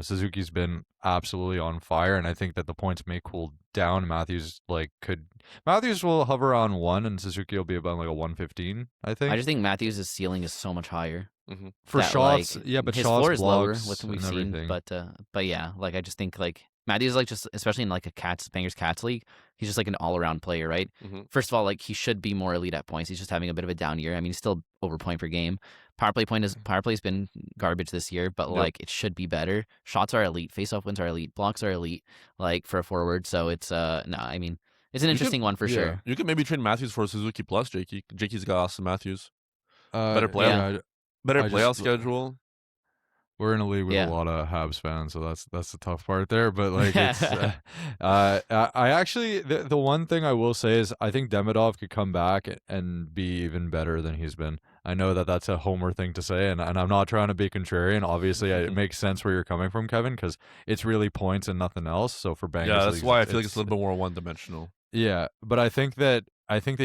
Suzuki's been absolutely on fire, and I think that the points may cool down. Matthews will hover on 1, and Suzuki will be about like a 115. I think. I just think Matthews' ceiling is so much higher. Mm-hmm. For shots, like, but his shots, floor is lower blocks, with what we've and seen. But yeah, like I just think like Matthews is like just especially in like a Bangers Cats league, he's just like an all around player, right? Mm-hmm. First of all, like he should be more elite at points. He's just having a bit of a down year. I mean, he's still over point per game. Power play's been garbage this year, but like it should be better. Shots are elite, face-off wins are elite, blocks are elite, like for a forward. So it's I mean, it's an interesting one for sure. You could maybe trade Matthews for Suzuki plus Jakey. Jakey's got Austin Matthews. Better playoff. Better playoff schedule. We're in a league with a lot of Habs fans, so that's the tough part there. But like, it's I actually the one thing I will say is I think Demidov could come back and be even better than he's been. I know that that's a homer thing to say, and I'm not trying to be contrarian. Obviously, it makes sense where you're coming from, Kevin, because it's really points and nothing else. So for Bangers, that's why I feel like it's a little bit more one-dimensional. Yeah, but I think that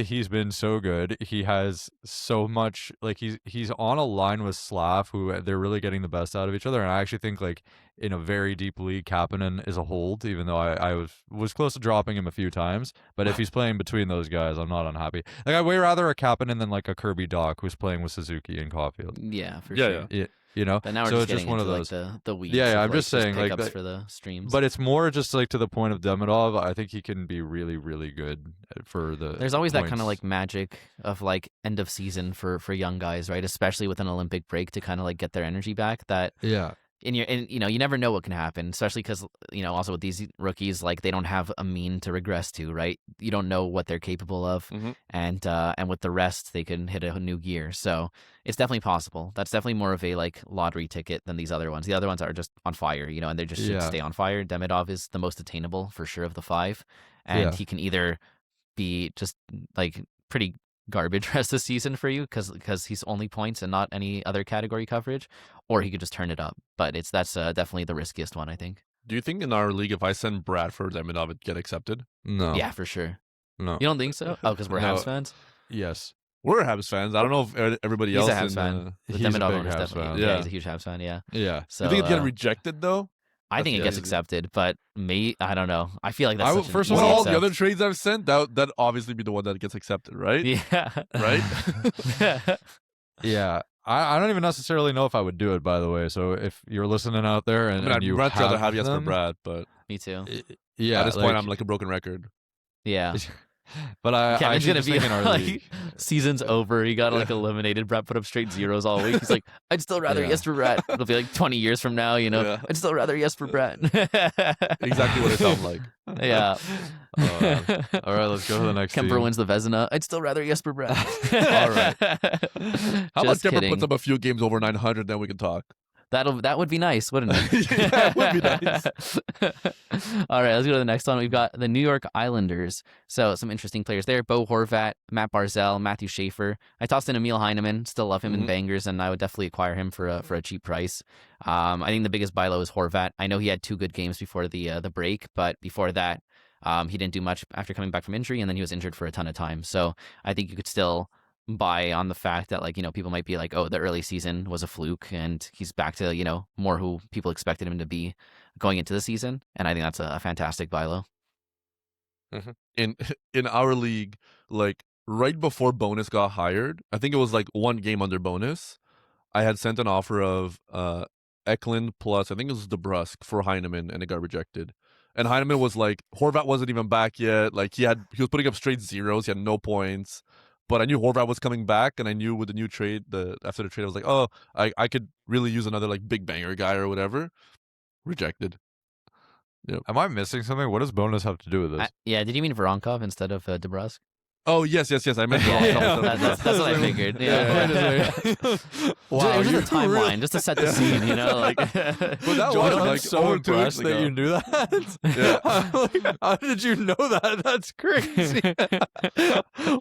he's been so good. He has so much, like he's on a line with Slav, who they're really getting the best out of each other. And I actually think like in a very deep league, Kapanen is a hold, even though I was close to dropping him a few times. But if he's playing between those guys, I'm not unhappy. Like I'd way rather a Kapanen than like a Kirby Doc who's playing with Suzuki and Caulfield. Yeah, for sure. Yeah. But now we're so just it's getting one into of those. like the weeds. Yeah, of, I'm just saying like pickups for the streams. But it's more just like to the point of Demidov. I think he can be really, really good for the. There's always points. that kind of like magic of like end of season for young guys, right? Especially with an Olympic break to kind of like get their energy back. That you never know what can happen, especially because also with these rookies, like they don't have a mean to regress to, right? You don't know what they're capable of, and with the rest, they can hit a new gear. So it's definitely possible. That's definitely more of a like lottery ticket than these other ones. The other ones are just on fire, and they just should stay on fire. Demidov is the most attainable for sure of the 5, and he can either be just like pretty garbage rest of the season for you because he's only points and not any other category coverage, or he could just turn it up. But that's definitely the riskiest one, I think. Do you think in our league, if I send Brad for Demidov, it'd get accepted? No. Yeah, for sure. No. You don't think so? Oh, because we're Habs fans? Yes. We're Habs fans. I don't know if everybody else is a Habs fan. The Demidov owner is definitely. Yeah, he's a huge Habs fan. Yeah. Yeah. So you think it'd get rejected though? I think it gets accepted, but I don't know. I feel like that's first of all, the other trades I've sent, that obviously be the one that gets accepted, right? Yeah. Right? Yeah. I don't even necessarily know if I would do it, by the way. So if you're listening out there and I'd you much rather have them, Jesper Bratt, but me too. Yeah. At this point, I'm like a broken record. Yeah. But Kevin's gonna be in our like, league. Season's over. He got like eliminated. Brett put up straight zeros all week. He's like, I'd still rather Jesper Bratt. It'll be like 20 years from now, I'd still rather Jesper Bratt. Exactly what it sounds like. Yeah. All right, let's go to the next Kuemper team. wins the Vezina. I'd still rather Jesper Bratt. All right. How about Kuemper puts up a few games over 900, then we can talk. That would be nice, wouldn't it? Yeah, it would be nice. All right, let's go to the next one. We've got the New York Islanders. So some interesting players there. Bo Horvat, Matt Barzal, Matthew Schaefer. I tossed in Emil Heineman. Still love him in Bangers, and I would definitely acquire him for a cheap price. I think the biggest buy low is Horvat. I know he had 2 good games before the break, but before that, he didn't do much after coming back from injury, and then he was injured for a ton of time. So I think you could still buy on the fact that people might be like, oh, the early season was a fluke and he's back to more who people expected him to be going into the season, and I think that's a fantastic buy low. in our league, like right before Bonus got hired, I think it was like one game under Bonus. I had sent an offer of Eklund plus I think it was DeBrusque for Heineman, and it got rejected. And Heineman was like, Horvat wasn't even back yet. Like he was putting up straight zeros. He had no points. But I knew Horvat was coming back, and I knew with the new trade, after the trade, I was like, oh, I could really use another like big banger guy or whatever. Rejected. Yep. Am I missing something? What does Bonus have to do with this? Yeah, did you mean Voronkov instead of DeBrusque? Oh, yes. I meant That's what I figured. Yeah. Wow, It was just a timeline, just to set the scene, you know? Like, But that John, was I'm like so over 2 weeks impressed that ago. you knew that. Yeah. I'm like, how did you know that? That's crazy.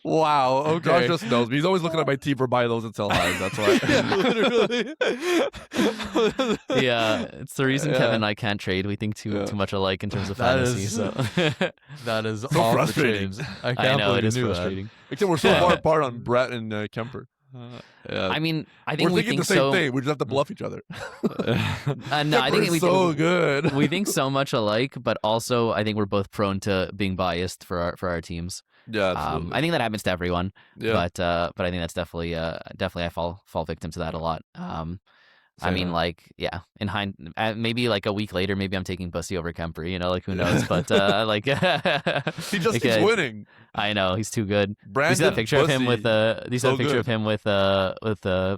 Wow. Okay. Josh just knows me. He's always looking at my team for buy lows and sell highs. That's why. Yeah, literally. yeah, it's the reason Kevin and I can't trade. We think too much alike in terms of That fantasy. is- So That is So off the frustrating. chains. I I can't know believe it is you knew that. frustrating. Except we're so far apart on Bratt and Kemper. Yeah. I mean, I think We're we thinking think the same so. thing. We just have to bluff each other. No, I think Kemper's so good. we think so much alike, but also I think we're both prone to being biased for our teams. Yeah, absolutely. I think that happens to everyone, yeah. but I think that's definitely I fall victim to that a lot. I Same. mean, like, yeah, maybe like a week later, maybe I'm taking Bussy over Kemper, you know, like who knows? But like, He just keeps winning. I know he's too good. Brandon You see that picture of him Bussy, with you saw so a picture good. of him with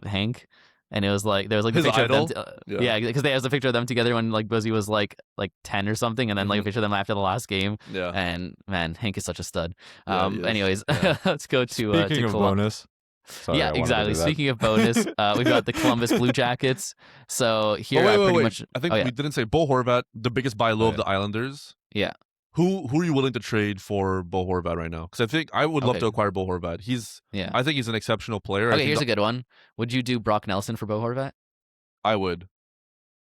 Hank, and it was like there was like a His picture idol? of them. Yeah. Yeah, because there was a picture of them together when like Bussy was like 10 or something, and then like a picture of them after the last game. Yeah. And man, Hank is such a stud. Yeah, he is. Anyways, Yeah. let's go to Speaking of Columbus. bonus. Sorry, I Yeah, wanted to exactly. do that. Speaking of bonus, we've got the Columbus Blue Jackets. So here, Oh, I wait. pretty much. I think oh, yeah. we didn't say Bo Horvat, the biggest buy low Oh, of the Islanders. Yeah. Who are you willing to trade for Bo Horvat right now? Because I think I would love Okay. to acquire Bo Horvat. Yeah. I think he's an exceptional player. I Okay, think here's a good one. Would you do Brock Nelson for Bo Horvat? I would.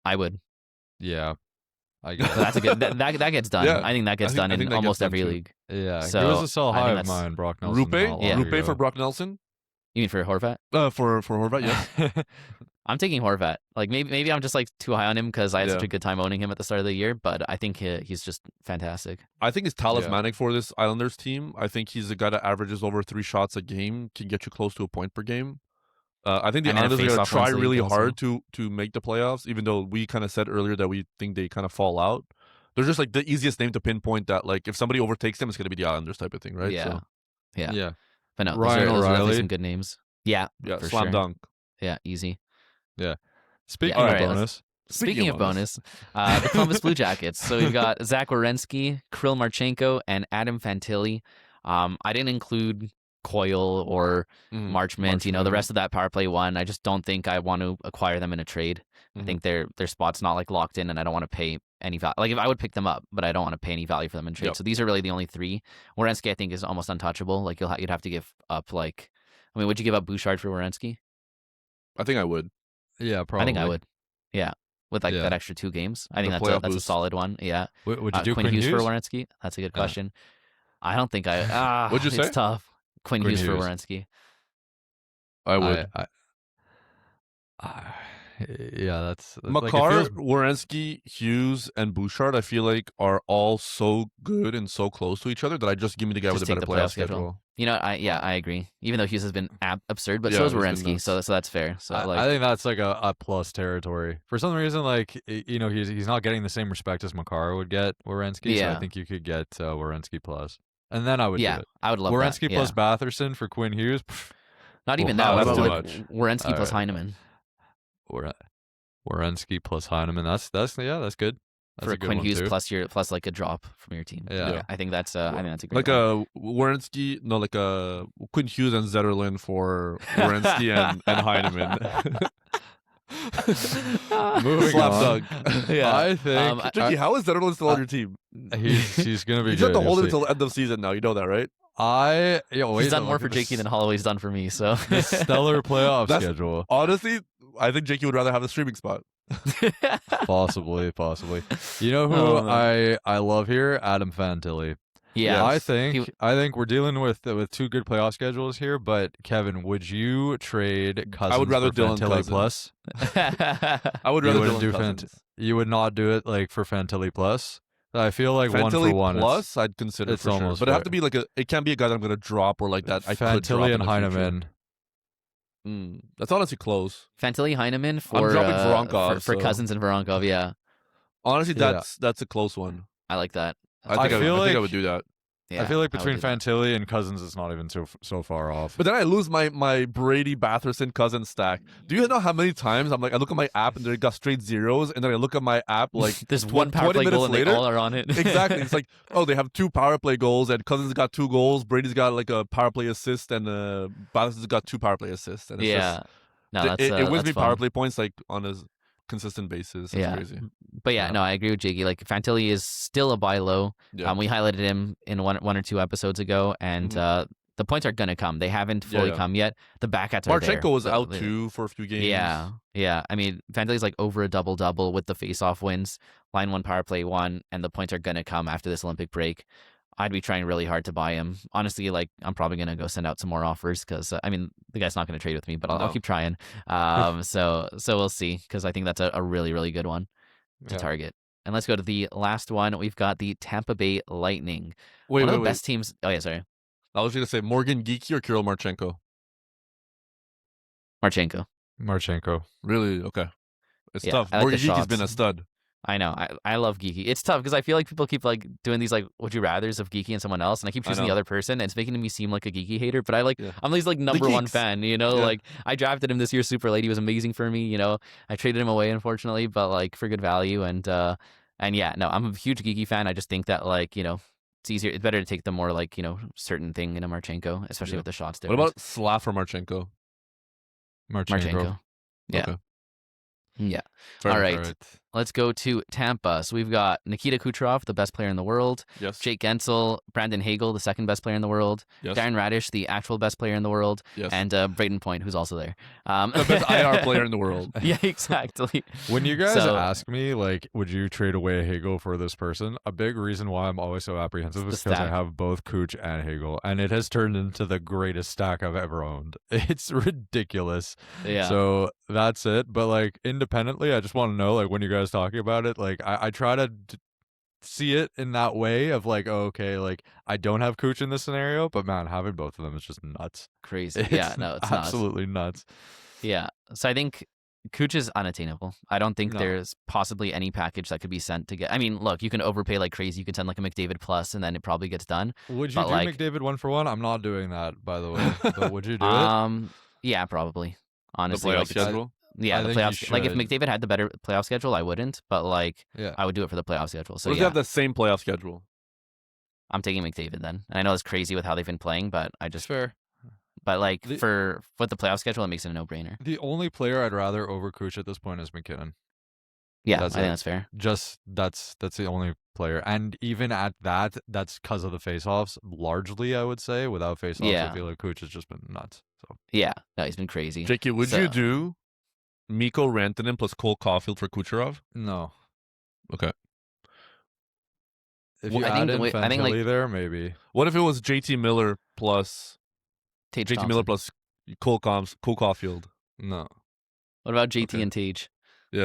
I would. Yeah. I So guess. that's a good. That gets done. Yeah, I think that gets I think- done I think in that gets almost done every too. league. Yeah. So, he was a sell I think high of that's- mine, Brock Nelson. Rupe? not long Rupe for ago. Brock Nelson? You mean for Horvat? For Horvat, yes. I'm taking Horvat. Like maybe I'm just like too high on him because I had such Yeah. a good time owning him at the start of the year. But I think he's just fantastic. I think he's talismanic for this Islanders team. I think he's a guy that averages over 3 shots a game, can get you close to a point per game. I think the And in a Islanders are going to face-off try wins league really also. hard to make the playoffs, even though we kind of said earlier that we think they kind of fall out. They're just like the easiest name to pinpoint that like if somebody overtakes them, it's going to be the Islanders type of thing, right? Yeah. So, Yeah. Yeah. But no, Ryan those are definitely O'Reilly. some good names. Yeah. yeah, for slam sure. dunk. Yeah. Easy. Speaking Yeah, of alright, let's- bonus. Speaking of bonus, the Columbus Blue Jackets. So we've got Zach Werenski, Kirill Marchenko, and Adam Fantilli. I didn't include Coyle or Marchment. You know, the rest of that power play one. I just don't think I want to acquire them in a trade. I think their spot's not like locked in, and I don't want to pay any value. Like if I would pick them up, but I don't want to pay any value for them in trade. Yep. So these are really the only three. Werenski, I think, is almost untouchable. Like you'd have to give up like, I mean, would you give up Bouchard for Werenski? I think I would. Yeah, probably. I think I would. Yeah. With like Yeah. that extra 2 games, I think The that's playoff that's a boost. solid one. Yeah. Would you do Quinn Quinn Hughes Hughes? for Werenski? That's a good Yeah. question. I don't think I. What'd you It's say? tough. Quinn Quinn Hughes for Hughes. Werenski. I would. Yeah, that's Makar, like, it feels- Werenski, Hughes, and Bouchard, I feel like are all so good and so close to each other that I just give me the guy Just with a take better the playoff playoff schedule. You know, I agree. Even though Hughes has been absurd, but Yeah, so is he's been Werenski. nuts. So that's fair. So like, I think that's like a plus territory. For some reason, like you know, he's not getting the same respect as Makar would get Werenski. So Yeah. I think you could get Werenski plus, and then I would yeah, do it. I would love Werenski that. plus yeah. Batherson for Quinn Hughes. Not even Well, that. that's What too about, much. like, Werenski plus Alright. Heineman Werenski plus Heineman. That's good. That's for a good Quinn one Hughes too. plus like a drop from your team. Yeah. I think that's a great Like one. a Werenski, no, like a Quinn Hughes and Zetterlund for Werenski and Heineman. Moving Slap on. dunk. Yeah. I think Tricky, how is Zetterlund still on your team? he's gonna be You just have good. to hold You'll it see. until the end of season now. You know that, right? He's done more for Jakey Jakey than Holloway's done for me. So the stellar playoff That's- schedule. Honestly, I think Jakey would rather have the streaming spot. Possibly. You know who Oh, man. I love here? Adam Fantilli. yeah, I think He- I think we're dealing with 2 good playoff schedules here. But Kevin, would you trade Cousins? I would rather for Dylan Fantilli Cousins. plus. I would You rather wouldn't Dylan do Cousins. You would not do it like for Fantilli plus. I feel like one Fantilli for one. plus, I'd consider it's for sure. almost But it have right. to be like it can't be a guy that I'm gonna drop or like that. I could drop Fantilli in and the future. Heineman. That's honestly close. Fantilli, Heineman I'm for dropping Voronkov, for so- Cousins and Voronkov. Yeah, Honestly, Yeah. that's a close one. I like that. I think I would do that. Yeah, I feel like would between do that. Fantilli and Cousins, it's not even so far off. But then I lose my Brady Batherson Cousins stack. Do you know how many times I look at my app and they got straight zeros, and then I look at my app like There's one power 20 play goal minutes and later. they all are on it. Exactly. It's like, oh, they have 2 power play goals, and Cousins got 2 goals. Brady's got like a power play assist, and Batherson's got 2 power play assists. And it's yeah. just, No, that's it wins that's me fun. power play points like on a consistent basis. It's Yeah. crazy. But yeah, no, I agree with Jiggy. Like Fantilli is still a buy low. Yeah. We highlighted him in one or two episodes ago, and the points are gonna come. They haven't fully come yet. The backhats are there. Marchenko was out The- too for a few games. Yeah. I mean, Fantilli's like over a double with the face-off wins, line 1, power play 1, and the points are gonna come after this Olympic break. I'd be trying really hard to buy him. Honestly, like I'm probably gonna go send out some more offers because I mean the guy's not gonna trade with me, but I'll keep trying. So we'll see because I think that's a really good one to target. And let's go to the last one. We've got the Tampa Bay Lightning. One of the best teams. Oh yeah, sorry, I was gonna say Morgan Geekie or Kirill Marchenko. Marchenko. Really? Okay. It's Yeah, tough. I like Morgan the Geekie's been a shots. stud. I know. I love Geeky. It's tough because I feel like people keep like doing these like would you rather's of Geeky and someone else, and I keep choosing the know. other person, and it's making me seem like a Geeky hater. But I'm his like number one geeks. fan. You know, Yeah. like I drafted him this year super late. He was amazing for me. You know, I traded him away unfortunately, but like for good value. And yeah, no, I'm a huge Geeky fan. I just think that like it's easier. It's better to take the more like certain thing in a Marchenko, especially with the shots What difference. about Slav or Marchenko? Marchenko. Yeah. Okay. Yeah. Fair All enough. right. Let's go to Tampa. So we've got Nikita Kucherov, the best player in the world. Yes. Jake Gensel, Brandon Hagel, the second best player in the world. Yes. Darren Radish, the actual best player in the world. Yes. And Braden Point, who's also there. The best IR player in the world. Yeah, exactly. When you guys So- ask me, like, would you trade away Hagel for this person? A big reason why I'm always so apprehensive It's is the because I stack. have both Cooch and Hagel, and it has turned into the greatest stack I've ever owned. It's ridiculous. Yeah. So that's it. But like independently, I just want to know, like, when you guys talking about it, like, I try to see it in that way of like, oh, okay, like I don't have Cooch in this scenario, but man, having both of them is just nuts. Crazy. It's Yeah, no, it's nuts. absolutely nuts. Yeah. So I think Kuch is unattainable. I don't think No. there's possibly any package that could be sent to get. I mean, look, you can overpay like crazy. You can send like a McDavid plus, and then it probably gets done. Would you But, do like- McDavid 1-for-1? I'm not doing that, by the way. But would you do it? Yeah, probably. The Honestly, playoff like, it's- schedule. yeah, I the think you playoffs. Like if should. McDavid had the better playoff schedule, I wouldn't. But like, Yeah. I would do it for the playoff schedule. So What if yeah, they have the same playoff schedule? I'm taking McDavid then. And I know it's crazy with how they've been playing, but I just, fair. but like The- for the playoff schedule, it makes it a no-brainer. The only player I'd rather over Cooch at this point is McKinnon. Yeah, That's I think it. that's fair. Just that's the only player, and even at that, that's because of the faceoffs. Largely, I would say, without faceoffs, Yeah. I feel like Cooch has just been nuts. So Yeah, no, he's been crazy. Jakey, would So- you do Mikko Rantanen plus Cole Caulfield for Kucherov? no, Okay. if Well, you I add think in the way- I think, like- Fantilli there, maybe. What if it was JT Miller plus Tage JT Miller Thompson. plus Cole Caulfield? No, What about JT Okay. and Tage? no,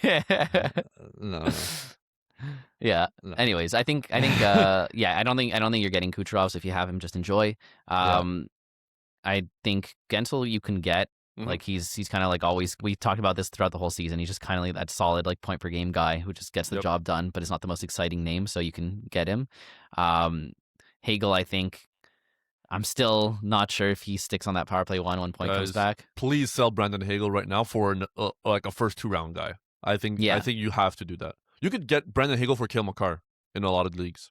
yeah. no. No. Anyways, I think yeah, I don't think you're getting Kucherov. So if you have him, just enjoy. I think Gensel you can get. Mhm. Like he's kind of like always. We talked about this throughout the whole season. He's just kind of like that solid like point per game guy who just gets the Yep. job done, but it's not the most exciting name, so you can get him. Hagel, I think. I'm still not sure if he sticks on that power play when point comes Guys, back. Please sell Brandon Hagel right now for like a first 2-round guy. I think Yeah. you have to do that. You could get Brandon Hagel for Cale Makar in a lot of leagues.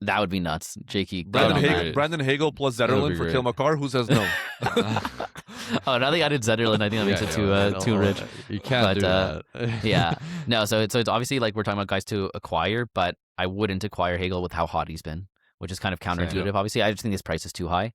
That would be nuts, Jakey. That'd be great. Brandon Hagel plus That'd Zetterlund be for great. Cale Makar. Who says no? Oh, now they added Zetterlund. I think that makes it too rich. You can't But, do that. Yeah. No, so it's obviously like we're talking about guys to acquire, but I wouldn't acquire Hagel with how hot he's been, which is kind of counterintuitive. Yeah. Obviously, I just think his price is too high.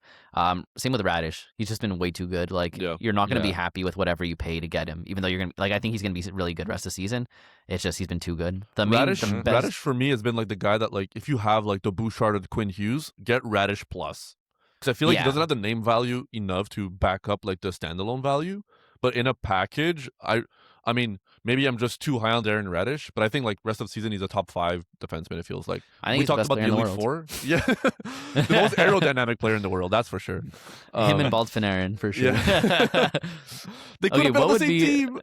Same with Radish. He's just been way too good. Like Yeah. you're not going to be Yeah. happy with whatever you pay to get him, even though you're going to like I think he's going to be really good rest of the season. It's just he's been too good. Radish, the best, Radish for me has been like the guy that like if you have like the Bouchard or the Quinn Hughes, get Radish plus. Because I feel like Yeah. he doesn't have the name value enough to back up like the standalone value. But in a package, I I mean, maybe I'm just too high on Darren Radish, but I think like rest of the season he's a top 5 defenseman. It feels like I think we he's the talked best about player the in the Elite world. Four. Yeah, the most aerodynamic player in the world. That's for sure. Him and Bald Panarin for sure. Yeah. They could have been on the same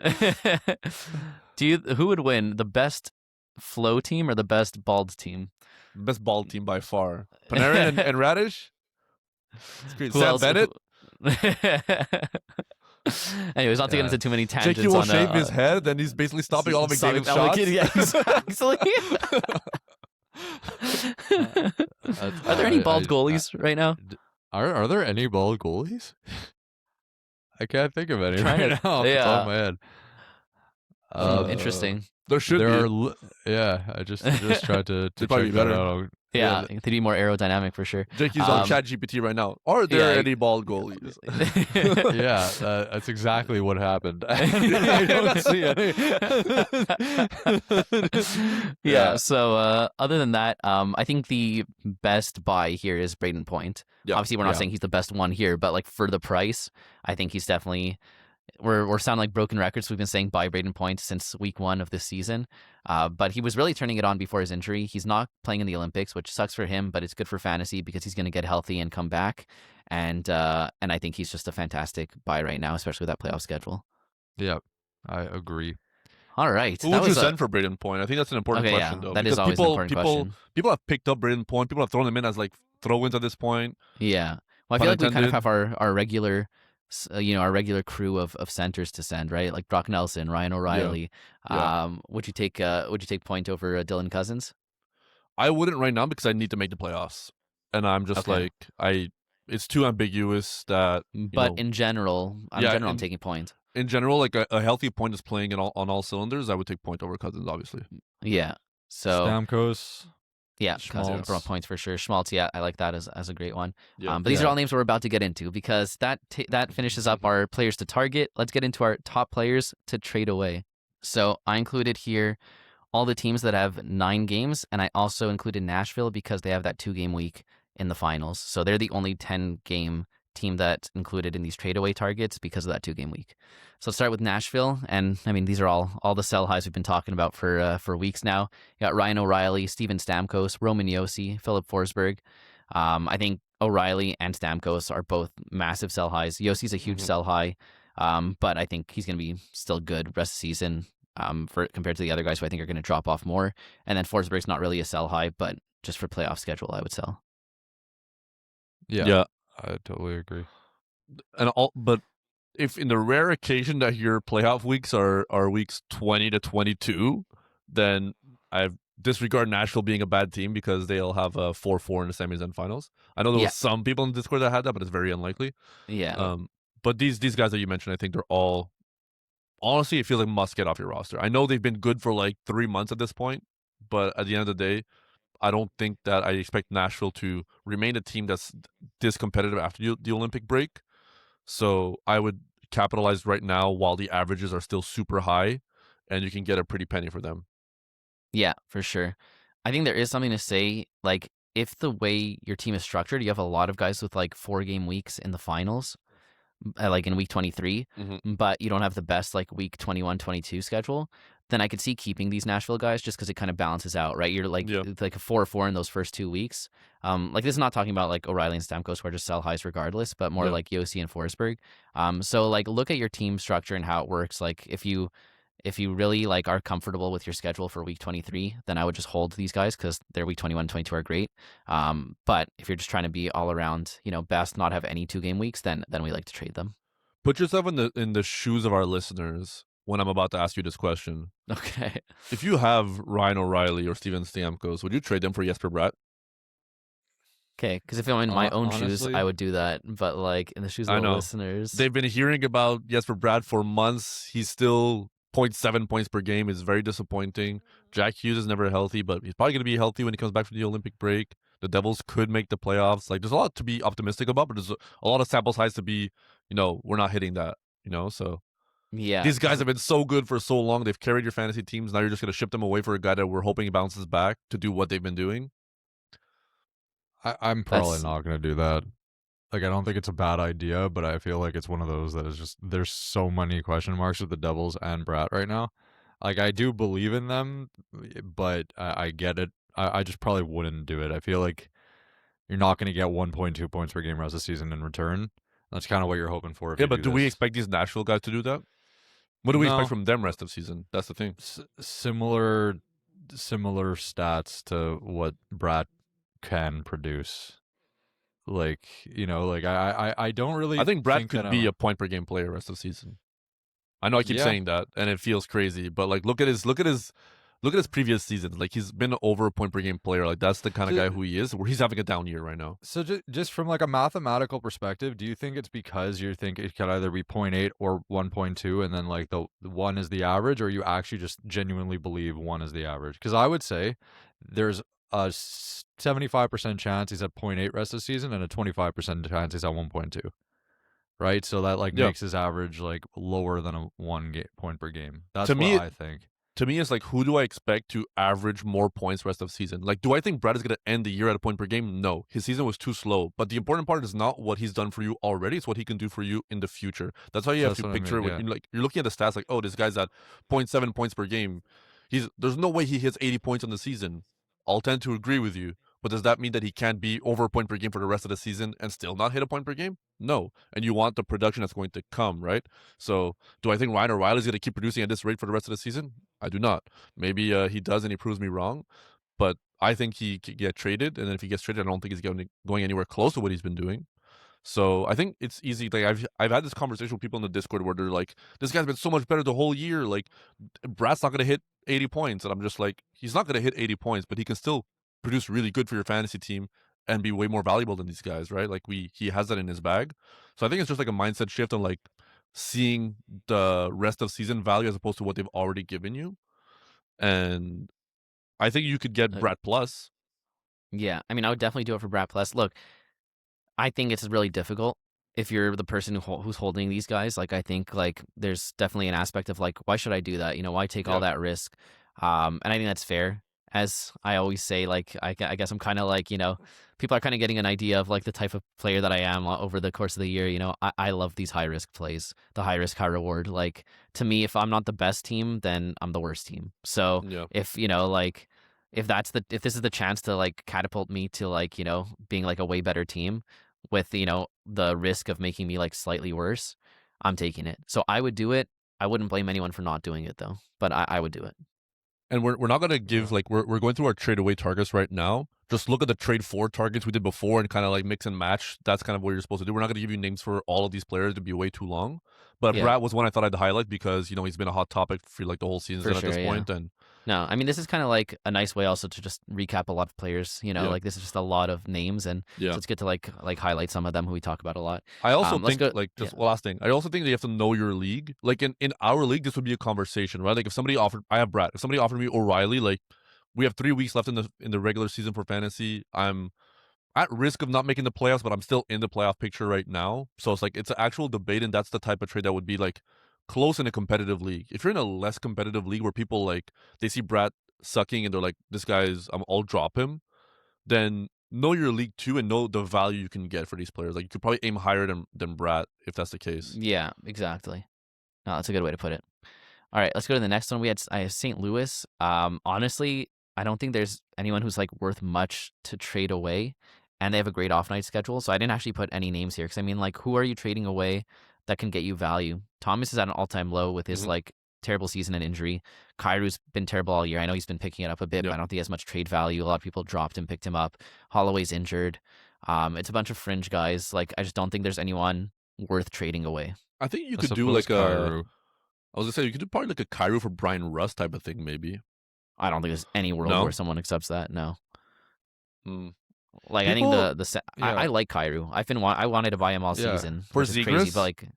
team. Who would win, the best flow team or the best bald team? Best bald team by far. Panarin and Radish. Who Sam else? Bennett. Anyways, not to get into too many tangents. JQ will on shave his head, then he's basically stopping all of McDavid's stopping- shots. Yeah, exactly. Are there any bald goalies right now? Are there any bald goalies? I can't think of any Trying right to- now off the top of my head. Interesting. There should There be. I just tried to They'd probably check be that better. out. Yeah, they'd be more aerodynamic for sure. JQ's on ChatGPT right now. Are there yeah. any bald goalies? Yeah, that's exactly what happened. I don't see any. Yeah. So other than that, I think the best buy here is Braden Point. Yeah. Obviously, we're not saying he's the best one here, but like for the price, I think he's definitely. We're sounding like broken records. We've been saying buy Braden Point since week 1 of this season, but he was really turning it on before his injury. He's not playing in the Olympics, which sucks for him, but it's good for fantasy because he's going to get healthy and come back. And I think he's just a fantastic buy right now, especially with that playoff schedule. Yeah, I agree. All right. Who would you send for Braden Point? I think that's an important question, though. That is always an important question. People have picked up Braden Point. People have thrown him in as like throw-ins at this point. Yeah. Well, I feel like we kind of have our regular, our regular crew of centers to send, right? Like Brock Nelson, Ryan O'Reilly. Yeah. Would you take Point over Dylan Cousins? I wouldn't right now because I need to make the playoffs, and I'm just it's too ambiguous that. But in general, I'm taking Point. In general, like a healthy Point is playing on all cylinders. I would take Point over Cousins, obviously. Yeah. So Stamkos. Yeah, Schmaltz. Points for sure. Schmaltz, yeah, I like that as a great one. Yeah. But these are all names we're about to get into because that finishes up our players to target. Let's get into our top players to trade away. So I included here all the teams that have 9 games, and I also included Nashville because they have that 2-game week in the finals. So they're the only 10-game team that's included in these trade away targets because of that 2-game week. So let's start with Nashville, and I mean these are all the sell highs we've been talking about for weeks now. You got Ryan O'Reilly, Steven Stamkos, Roman Josi, Philip Forsberg. I think O'Reilly and Stamkos are both massive sell highs. Josi's a huge sell high, but I think he's going to be still good rest of the season compared to the other guys who I think are going to drop off more. And then Forsberg's not really a sell high, but just for playoff schedule, I would sell. Yeah, I totally agree. But if in the rare occasion that your playoff weeks are weeks 20 to 22, then I disregard Nashville being a bad team because they'll have a 4-4 in the semis and finals. I know there was some people in Discord that had that, but it's very unlikely. Yeah. But these guys that you mentioned, I think they're all, honestly, it feels like must get off your roster. I know they've been good for like 3 months at this point, but at the end of the day, I don't think that I expect Nashville to remain a team that's this competitive after the Olympic break. So I would capitalize right now while the averages are still super high, and you can get a pretty penny for them. Yeah, for sure. I think there is something to say, like, if the way your team is structured, you have a lot of guys with like 4-game weeks in the finals, like in week 23, but you don't have the best like week 21, 22 schedule, then I could see keeping these Nashville guys just because it kind of balances out, right? You're like it's like a 4-4 in those first 2 weeks. Like this is not talking about like O'Reilly and Stamkos who are just sell highs regardless, but more like Josi and Forsberg. So like look at your team structure and how it works. Like if you really like are comfortable with your schedule for week 23, then I would just hold these guys because their week 21, 22 are great. But if you're just trying to be all around, best not have any 2-game weeks, then we like to trade them. Put yourself in the shoes of our listeners when I'm about to ask you this question. Okay. If you have Ryan O'Reilly or Steven Stamkos, would you trade them for Jesper Bratt? Okay, because if I'm in my own shoes, honestly, I would do that. But like in the shoes of the listeners, they've been hearing about Jesper Bratt for months. He's still 0.7 points per game. Is very disappointing. Jack Hughes is never healthy, but he's probably going to be healthy when he comes back from the Olympic break. The Devils could make the playoffs. Like there's a lot to be optimistic about, but there's a lot of sample size to be, we're not hitting that, so. Yeah, these guys have been so good for so long. They've carried your fantasy teams. Now you're just going to ship them away for a guy that we're hoping bounces back to do what they've been doing. I'm probably not going to do that. like I don't think it's a bad idea, but I feel like it's one of those that is just there's so many question marks with the Devils and Bratt right now. Like I do believe in them, but I get it. I just probably wouldn't do it. I feel like you're not going to get 1.2 points per game rest of the season in return. That's kind of what you're hoping for. If Yeah, you but do we this. expect these Nashville guys to do that? What do we No. expect from them rest of season? That's the thing. Similar stats to what Bratt can produce. Like, you know, like I don't really I think Bratt that could be a point per game player rest of season. I know I keep Yeah. saying that, and it feels crazy, but like look at his previous seasons. Like he's been over a point per game player. Like that's the kind of guy who he is. Where he's having a down year right now. So just from like a mathematical perspective, do you think it's because you think it could either be 0.8 or 1.2 and then like the 1 is the average, or you actually just genuinely believe 1 is the average? Because I would say there's a 75% chance he's at 0.8 rest of the season and a 25% chance he's at 1.2. Right? So that like makes his average like lower than a 1 point per game. That's what I think. To me, it's like, who do I expect to average more points rest of season? Like, do I think Brad is going to end the year at a point per game? No. His season was too slow. But the important part is not what he's done for you already. It's what he can do for you in the future. That's how you have to picture it. When you're looking at the stats like, oh, this guy's at 0.7 points per game. There's no way he hits 80 points on the season. I'll tend to agree with you. But does that mean that he can't be over a point per game for the rest of the season and still not hit a point per game? No. And you want the production that's going to come, right? So do I think Ryan O'Reilly's going to keep producing at this rate for the rest of the season? I do not. Maybe he does and he proves me wrong. But I think he could get traded. And then if he gets traded, I don't think he's going anywhere close to what he's been doing. So I think it's easy. Like I've had this conversation with people in the Discord where they're like, this guy's been so much better the whole year. Like Brad's not going to hit 80 points. And I'm just like, he's not going to hit 80 points, but he can still produce really good for your fantasy team and be way more valuable than these guys, right? Like he has that in his bag. So I think it's just like a mindset shift on like seeing the rest of season value as opposed to what they've already given you. And I think you could get Bratt Plus. Yeah, I mean, I would definitely do it for Bratt Plus. Look, I think it's really difficult if you're the person who's holding these guys. Like, I think like there's definitely an aspect of like, why should I do that? You know, why take all that risk? And I think that's fair. As I always say, like, I guess I'm kind of like, you know, people are kind of getting an idea of like the type of player that I am over the course of the year. You know, I love these high risk plays, the high risk, high reward. Like, to me, if I'm not the best team, then I'm the worst team. So if, you know, like, if this is the chance to like catapult me to like, you know, being like a way better team with, you know, the risk of making me like slightly worse, I'm taking it. So I would do it. I wouldn't blame anyone for not doing it though, but I would do it. And we're not going to give, like, we're going through our trade away targets right now. Just look at the trade for targets we did before and kind of like mix and match. That's kind of what you're supposed to do. We're not going to give you names for all of these players. It'd be way too long. But Bratt was one I thought I'd highlight because, you know, he's been a hot topic for like the whole season at this point. And no, I mean, this is kind of like a nice way also to just recap a lot of players, you know, like this is just a lot of names, and so it's good to like highlight some of them who we talk about a lot. I also think last thing, I also think that you have to know your league. Like in our league, this would be a conversation, right? Like if somebody I have Bratt. If somebody offered me O'Reilly, like we have 3 weeks left in the regular season for fantasy. I'm at risk of not making the playoffs, but I'm still in the playoff picture right now. So it's like it's an actual debate, and that's the type of trade that would be like close in a competitive league. If you're in a less competitive league where people like they see Bratt sucking and they're like, this guy's I'll drop him, then know your league too and know the value you can get for these players. Like you could probably aim higher than Bratt if that's the case. Yeah, exactly. No, that's a good way to put it. All right, let's go to the next one. I have St. Louis. Honestly, I don't think there's anyone who's like worth much to trade away, and they have a great off night schedule. So I didn't actually put any names here because I mean, like, who are you trading away that can get you value? Thomas is at an all-time low with his like terrible season and injury. Kairu's been terrible all year. I know he's been picking it up a bit, but I don't think he has much trade value. A lot of people dropped him, picked him up. Holloway's injured. It's a bunch of fringe guys. Like, I just don't think there's anyone worth trading away. I think you could do like Kairu. I was gonna say you could do probably like a Kairu for Brian Rust type of thing, maybe. I don't think there's any world where someone accepts that. No. Like people, I think I like Kairu. I wanted to buy him all season for Zegras, crazy, but like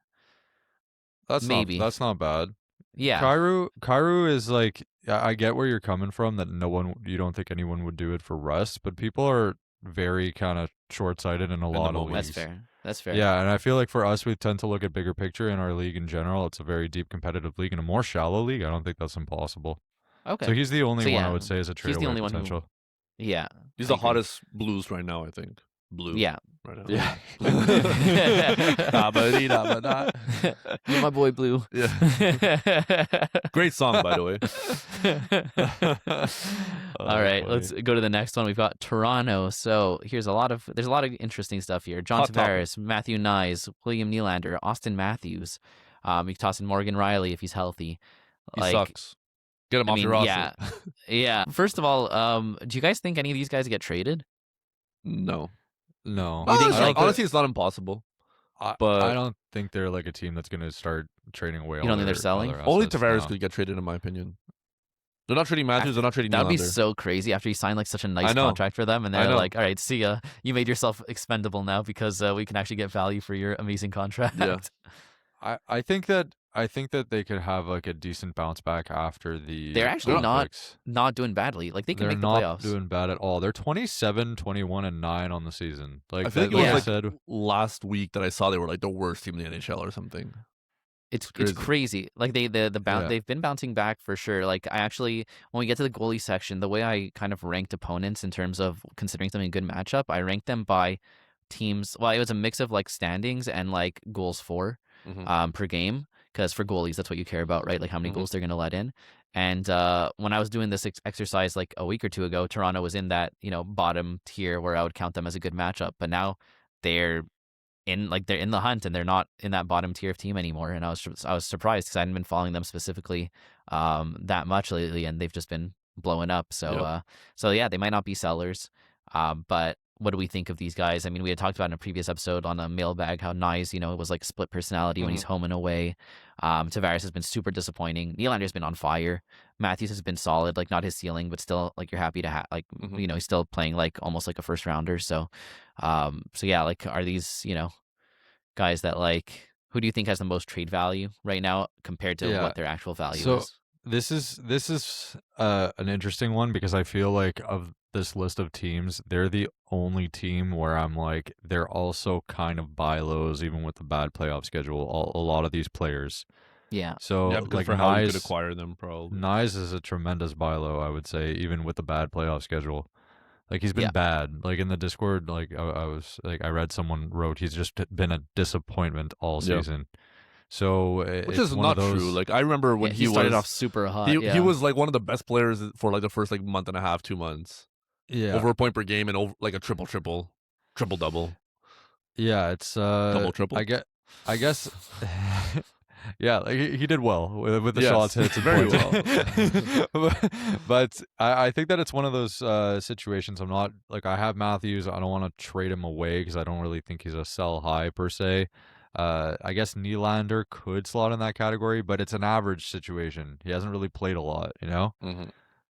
that's not bad. Yeah, Kairu is like, I get where you're coming from that you don't think anyone would do it for Rust, but people are very kind of short-sighted in a lot of leagues. That's fair. Yeah, and I feel like for us, we tend to look at bigger picture in our league in general. It's a very deep competitive league. In a more shallow league, I don't think that's impossible. Okay. So he's the only one I would say is a trade he's the only potential. One he's the hottest Blues right now, I think. Blue. Yeah. right now. Yeah. You're my boy Blue. Yeah. Great song, by the way. All right, let's go to the next one. We've got Toronto. So there's a lot of interesting stuff here. John Hot topic. Tavares, Matthew Nyes, William Nylander, Austin Matthews. You can toss in Morgan Riley if he's healthy. He sucks. Get him off your roster. Yeah. First of all, do you guys think any of these guys get traded? No. No. Honestly, it's not impossible. But I don't think they're like a team that's going to start trading away. You don't think they're selling? Only Tavares could get traded, in my opinion. They're not trading Matthews. They're not trading Nylander. That would be so crazy after you sign like such a nice contract for them, and they're like, "All right, see ya. You made yourself expendable now because we can actually get value for your amazing contract." Yeah. I think that they could have like a decent bounce back after the. They're actually not doing badly. Like they can make the playoffs. They're not doing bad at all. They're 27, 21, and 9 on the season. Like I think it was like last week that I saw they were like the worst team in the NHL or something. It's crazy. Like they've been bouncing back for sure. Like I actually, when we get to the goalie section, the way I kind of ranked opponents in terms of considering something a good matchup, I ranked them by teams. Well, it was a mix of like standings and like goals for per game. Because for goalies, that's what you care about, right? Like how many goals they're going to let in. And when I was doing this exercise like a week or two ago, Toronto was in that bottom tier where I would count them as a good matchup. But now they're in the hunt and they're not in that bottom tier of team anymore. And I was surprised because I hadn't been following them specifically that much lately, and they've just been blowing up. So yeah, they might not be sellers, but what do we think of these guys? I mean, we had talked about in a previous episode on a mailbag how Nyes, it was like split personality when he's home and away. Tavares has been super disappointing. Nylander's been on fire. Matthews has been solid, like not his ceiling, but still like you're happy to have he's still playing like almost like a first rounder. So yeah, like are these, guys that like, who do you think has the most trade value right now compared to what their actual value is? This is an interesting one because I feel like of this list of teams, they're the only team where I'm like, they're also kind of buy lows even with the bad playoff schedule. A lot of these players. Yeah. So like for how you could acquire them, probably. Nyes is a tremendous buy low, I would say, even with the bad playoff schedule. Like he's been bad. Like in the Discord, like I read someone wrote he's just been a disappointment all season. So which is not true. Like I remember when he started off super hot. He was like one of the best players for like the first like month and a half, 2 months. Yeah, over a point per game and over like a triple double. Yeah, it's triple. I guess. Yeah, like he did well with the shots hits very well. but I think that it's one of those situations. I'm not like I have Matthews. I don't want to trade him away because I don't really think he's a sell high per se. I guess Nylander could slot in that category, but it's an average situation. He hasn't really played a lot,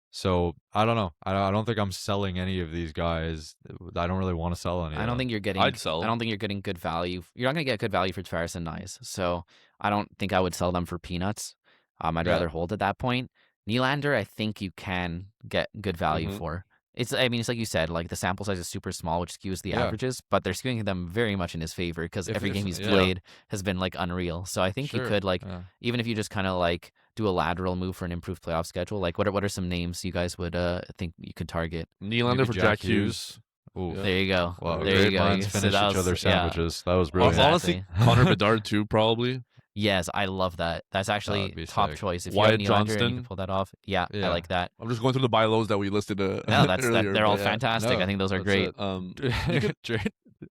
So I don't know. I don't think I'm selling any of these guys. I don't really want to sell any. I don't think you're getting. I'd sell. I don't think you're getting good value. You're not going to get good value for Tavares and Nyes. So I don't think I would sell them for peanuts. I'd rather hold at that point. Nylander, I think you can get good value for. It's like you said, like the sample size is super small, which skews the averages, but they're skewing them very much in his favor because every game he's played has been like unreal. So I think you could even if you just kind of like do a lateral move for an improved playoff schedule, like what are some names you guys would think you could target? Nylander for Jack Hughes. Ooh. There you go. Wow, there you go. Minds finish each other's sandwiches. That was brilliant. Honestly, Connor Bedard too, probably. Yes, I love that. That's actually top choice. If Wyatt you have Nylander Johnston, and you can pull that off, I like that. I'm just going through the buy lows that we listed. Earlier, they're all fantastic. I think those are great.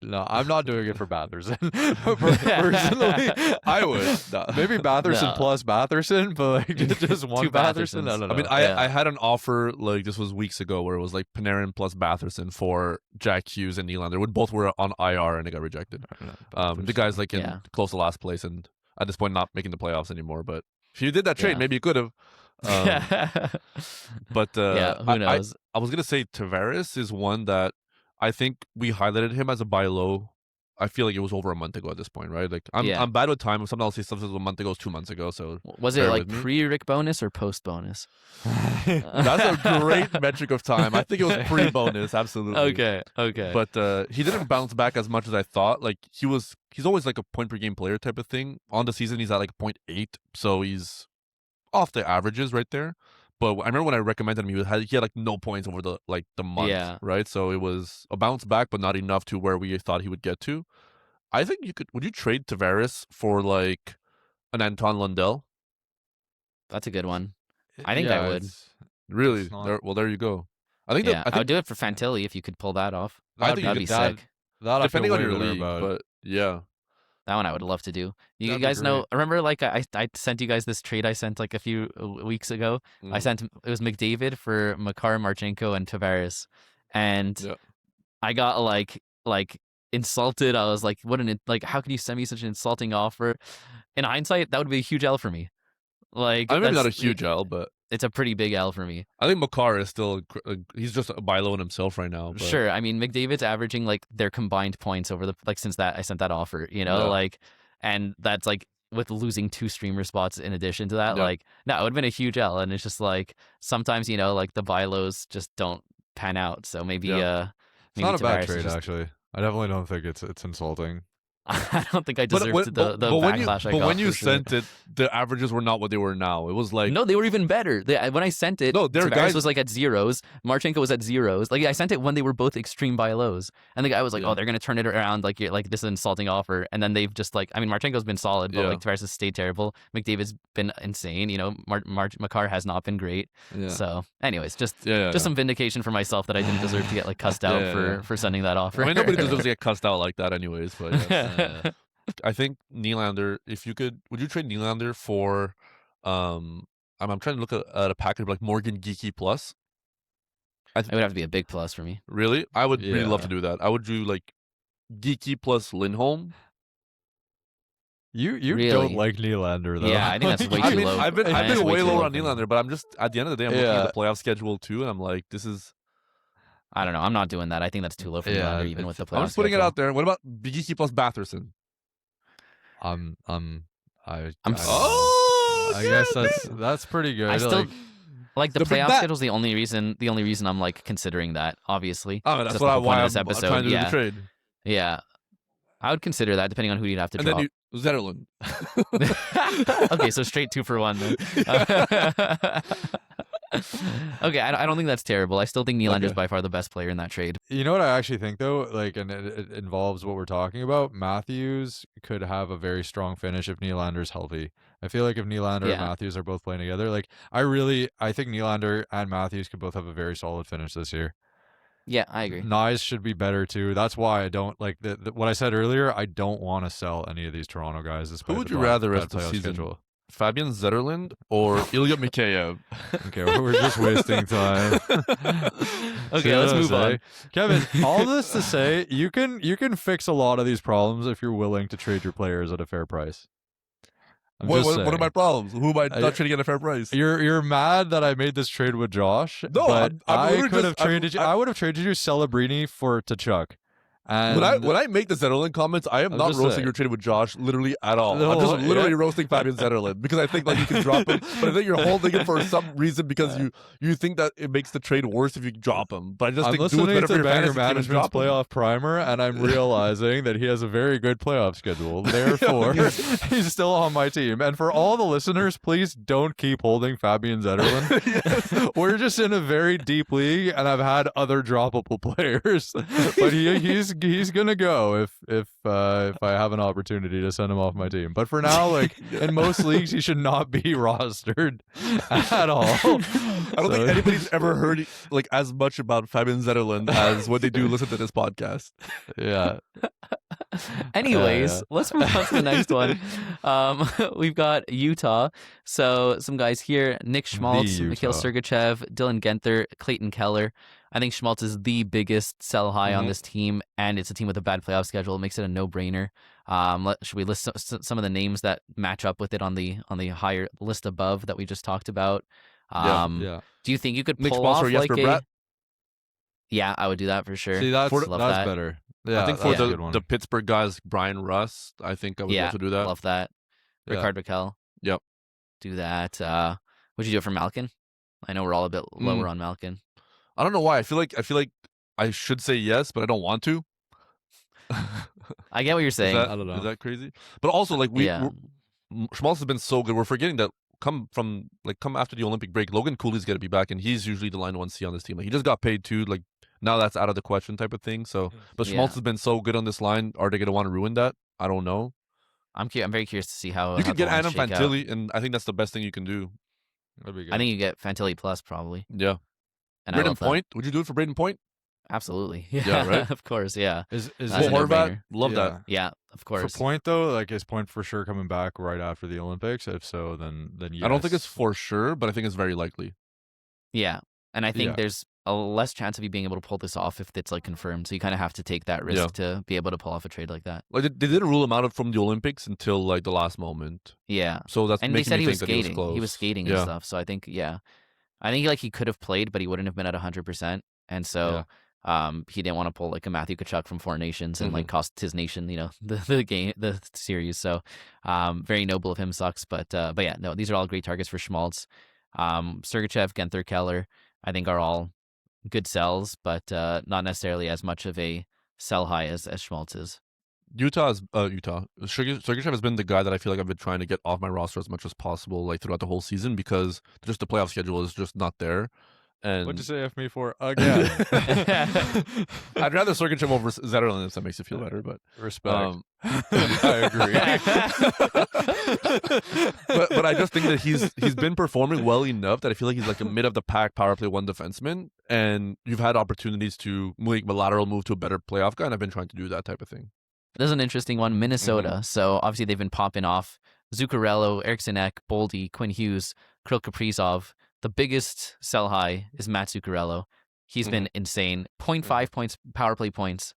No, I'm not doing it for Batherson. Personally, I would. No. Maybe Batherson plus Batherson, but like just one Batherson. No. I mean, I had an offer like this was weeks ago where it was like Panarin plus Batherson for Jack Hughes and Nylander. Both were on IR and they got rejected. The guy's like in close to last place and at this point not making the playoffs anymore. But if you did that trade, maybe you could have. But who knows? I was gonna say Tavares is one that I think we highlighted him as a buy low. I feel like it was over a month ago at this point, right? Like I'm bad with time. If someone else says stuff was a month ago, it was 2 months ago. So was it like pre-Rick bonus or post-bonus? That's a great metric of time. I think it was pre-bonus, absolutely. Okay. But he didn't bounce back as much as I thought. Like he's always like a point per game player type of thing. On the season, he's at like 0.8, so he's off the averages right there. But I remember when I recommended him, he had like no points over the month, Yeah. right? So it was a bounce back, but not enough to where we thought he would get to. I think you could. Would you trade Tavares for like an Anton Lundell? That's a good one. I think I would. Really? It's not- There you go. I think Yeah, I I would think do it for Fantilli if you could pull that off. I think That'd be sick. That I feel depending on way your better league, about. but yeah. That one I would love to do. You That'd be guys know? great. Remember, like I sent you guys this trade I sent like a few weeks ago. I Mhm. sent it was McDavid for Makar, Marchenko, and Tavares, and Yeah. I got like insulted. I was like, "What an how can you send me such an insulting offer?" In hindsight, that would be a huge L for me. Like, I mean, maybe not a that's- huge L, but It's a pretty big L for me. I think Makar is still he's just a buy low in himself right now. But Sure. I mean, McDavid's averaging like their combined points over the since that I sent that offer, Yeah. and that's like with losing 2 streamer spots in addition to that, Yeah. no, it would have been a huge L. And it's just like sometimes, like the buy lows just don't pan out. So maybe, Yeah. It's not a bad Tavares is trade, just- actually. I definitely don't think it's insulting. I don't think I But deserved the when you backlash I got. when you for sure. sent it, the averages were not what they were now. It was like No, they were even better. When I sent it, No, there are Tavares guys- was like at zeros. Marchenko was at zeros. Like I sent it when they were both extreme buy lows, and the guy was like, Yeah. "Oh, they're gonna turn it around. Like this is an insulting offer." And then they've just Marchenko's been solid, but Yeah. like Tavares has stayed terrible. McDavid's been insane. Makar has not been great. yeah. So, anyways, just Yeah. some vindication for myself that I didn't deserve to get like cussed out for sending that offer. I mean, nobody deserves to get cussed out like that, anyways. But yes. Yeah. I think Nylander. If you could, would you trade Nylander for? I'm trying to look at a package like Morgan Geeky Plus. It would have to be a big plus for me. Really, I would really love Yeah. to do that. I would do like Geeky plus Lindholm. You Really? don't like Nylander, though. Yeah, I think that's way I too mean, low. I've been That's way too lower low on for me. Nylander, but I'm just at the end of the day, I'm looking Yeah. at the playoff schedule too, and I'm like, this is. I don't know. I'm not doing that. I think that's too low for Yeah, Nylander, even with the playoff I'm just putting it schedule. out there. What about Geeky plus Batherson? I'm Oh, I guess shit, that's pretty good. I still like the The big playoff bet. schedule's the only reason I'm like considering that. Obviously, Oh, that's That's what the I whole point why of I'm this episode. trying to do Yeah. the trade. yeah, I would consider that depending on who you'd have to And drop. then you Zetterlund. Okay, so straight 2 for 1 then. Okay, I don't think that's terrible. I still think Nylander's Okay. by far the best player in that trade. You know what I actually think, though, like, and it involves what we're talking about. Matthews could have a very strong finish if Nylander's healthy. I feel like if Nylander Yeah. and Matthews are both playing together, like, I think Nylander and Matthews could both have a very solid finish this year. Yeah, I agree. Nyes should be better too. That's why I don't like what I said earlier. I don't want to sell any of these Toronto guys. Despite would the you bad- rather bad rest of the playoff season? schedule. Fabian Zetterlund or Ilya Mikheyev? Okay, we're just wasting time. Okay, let's move on. Kevin, all this to say, you can fix a lot of these problems if you're willing to trade your players at a fair price. I'm What just are my saying. problems? Who am I I- not trading at a fair price? You're mad that I made this trade with Josh. No, but I'm I literally could have just- I'm- traded you. I would have traded you Celebrini for Tkachuk. And When I make the Zetterlund comments, I am I'm not just roasting saying. your trade with Josh literally at all. No, I'm just literally yeah. roasting Fabian Zetterlund because I think like you can drop him, but I think you're holding him for some reason because you think that it makes the trade worse if you drop him. But I just I'm think do listening what's better for to your Banger fantasy team and Management's drop him. playoff primer, and I'm realizing that he has a very good playoff schedule. Therefore, he's still on my team. And for all the listeners, please don't keep holding Fabian Zetterlund. Yes. We're just in a very deep league, and I've had other droppable players, but he's gonna go if I have an opportunity to send him off my team. But for now, like in most leagues, he should not be rostered at all. I don't think anybody's ever heard like as much about Fabian Zetterlund as when they do listen to this podcast. Yeah. Anyways, Yeah. let's move on to the next one. We've got Utah. So some guys here: Nick Schmaltz, Mikhail Utah. Sergachev, Dylan Genther, Clayton Keller. I think Schmaltz is the biggest sell high on Mhm. this team, and it's a team with a bad playoff schedule. It makes it a no-brainer. Should we list some of the names that match up with it on the higher list above that we just talked about? Yeah. Do you think you could Nick pull Schmaltz off or like Jesper a? Bratt? Yeah, I would do that for sure. See, that's For- Love that's that. better. Yeah, I think that's for a good one. the Pittsburgh guys, Brian Rust, I think I would Yeah, love to do that. Love that. Yeah. Ricard Raquel. Yep. Do that. Would you do it for Malkin? I know we're all a bit lower on Malkin. I don't know why. I feel like I should say yes, but I don't want to. I get what you're saying. Is that, I don't know. Is that crazy? But also, like Yeah. Schmaltz has been so good. We're forgetting that come after the Olympic break, Logan Cooley's got to be back, and he's usually the line 1C on this team. Like, he just got paid too. Like, now that's out of the question type of thing. So, but Schmaltz has been so good on this line. Are they going to want to ruin that? I don't know. I'm very curious to see how you could get Adam Fantilli, Fantilli, and I think that's the best thing you can do. That'd be good. I think you get Fantilli plus probably. Yeah. And Braden Point? Would you do it for Braden Point? Absolutely. Yeah, right? Of course, yeah. Is That's a Horvat? no-brainer. Love that. Yeah, of course. For Point though, like is Point for sure coming back right after the Olympics? If so, then yes. I don't think it's for sure, but I think it's very likely. Yeah, and I think there's a less chance of you being able to pull this off if it's like confirmed. So you kind of have to take that risk to be able to pull off a trade like that. Like, they didn't rule him out from the Olympics until like the last moment. Yeah. So that's and they making said me he was think that skating. he was skating and stuff. So I think I think like he could have played, but he wouldn't have been at 100%. And so he didn't want to pull like a Matthew Tkachuk from Four Nations and like cost his nation, the series. So very noble of him. Sucks, but yeah, no, these are all great targets for Schmaltz. Sergachev, Genther, Keller, I think are all good sells, but not necessarily as much of a sell high as Schmaltz is. Utah. Sergachev has been the guy that I feel like I've been trying to get off my roster as much as possible, like throughout the whole season, because just the playoff schedule is just not there. And what'd you say F me for again? I'd rather Sergachev over Zetterlund if that makes you feel better, but respect. I agree. but I just think that he's been performing well enough that I feel like he's like a mid of the pack power play one defenseman, and you've had opportunities to make a lateral move to a better playoff guy, and I've been trying to do that type of thing. There's an interesting one, Minnesota. So obviously they've been popping off Zuccarello, Eriksson Ek, Boldy, Quinn Hughes, Kirill Kaprizov. The biggest sell high is Matt Zuccarello. He's been insane. 0.5 points, power play points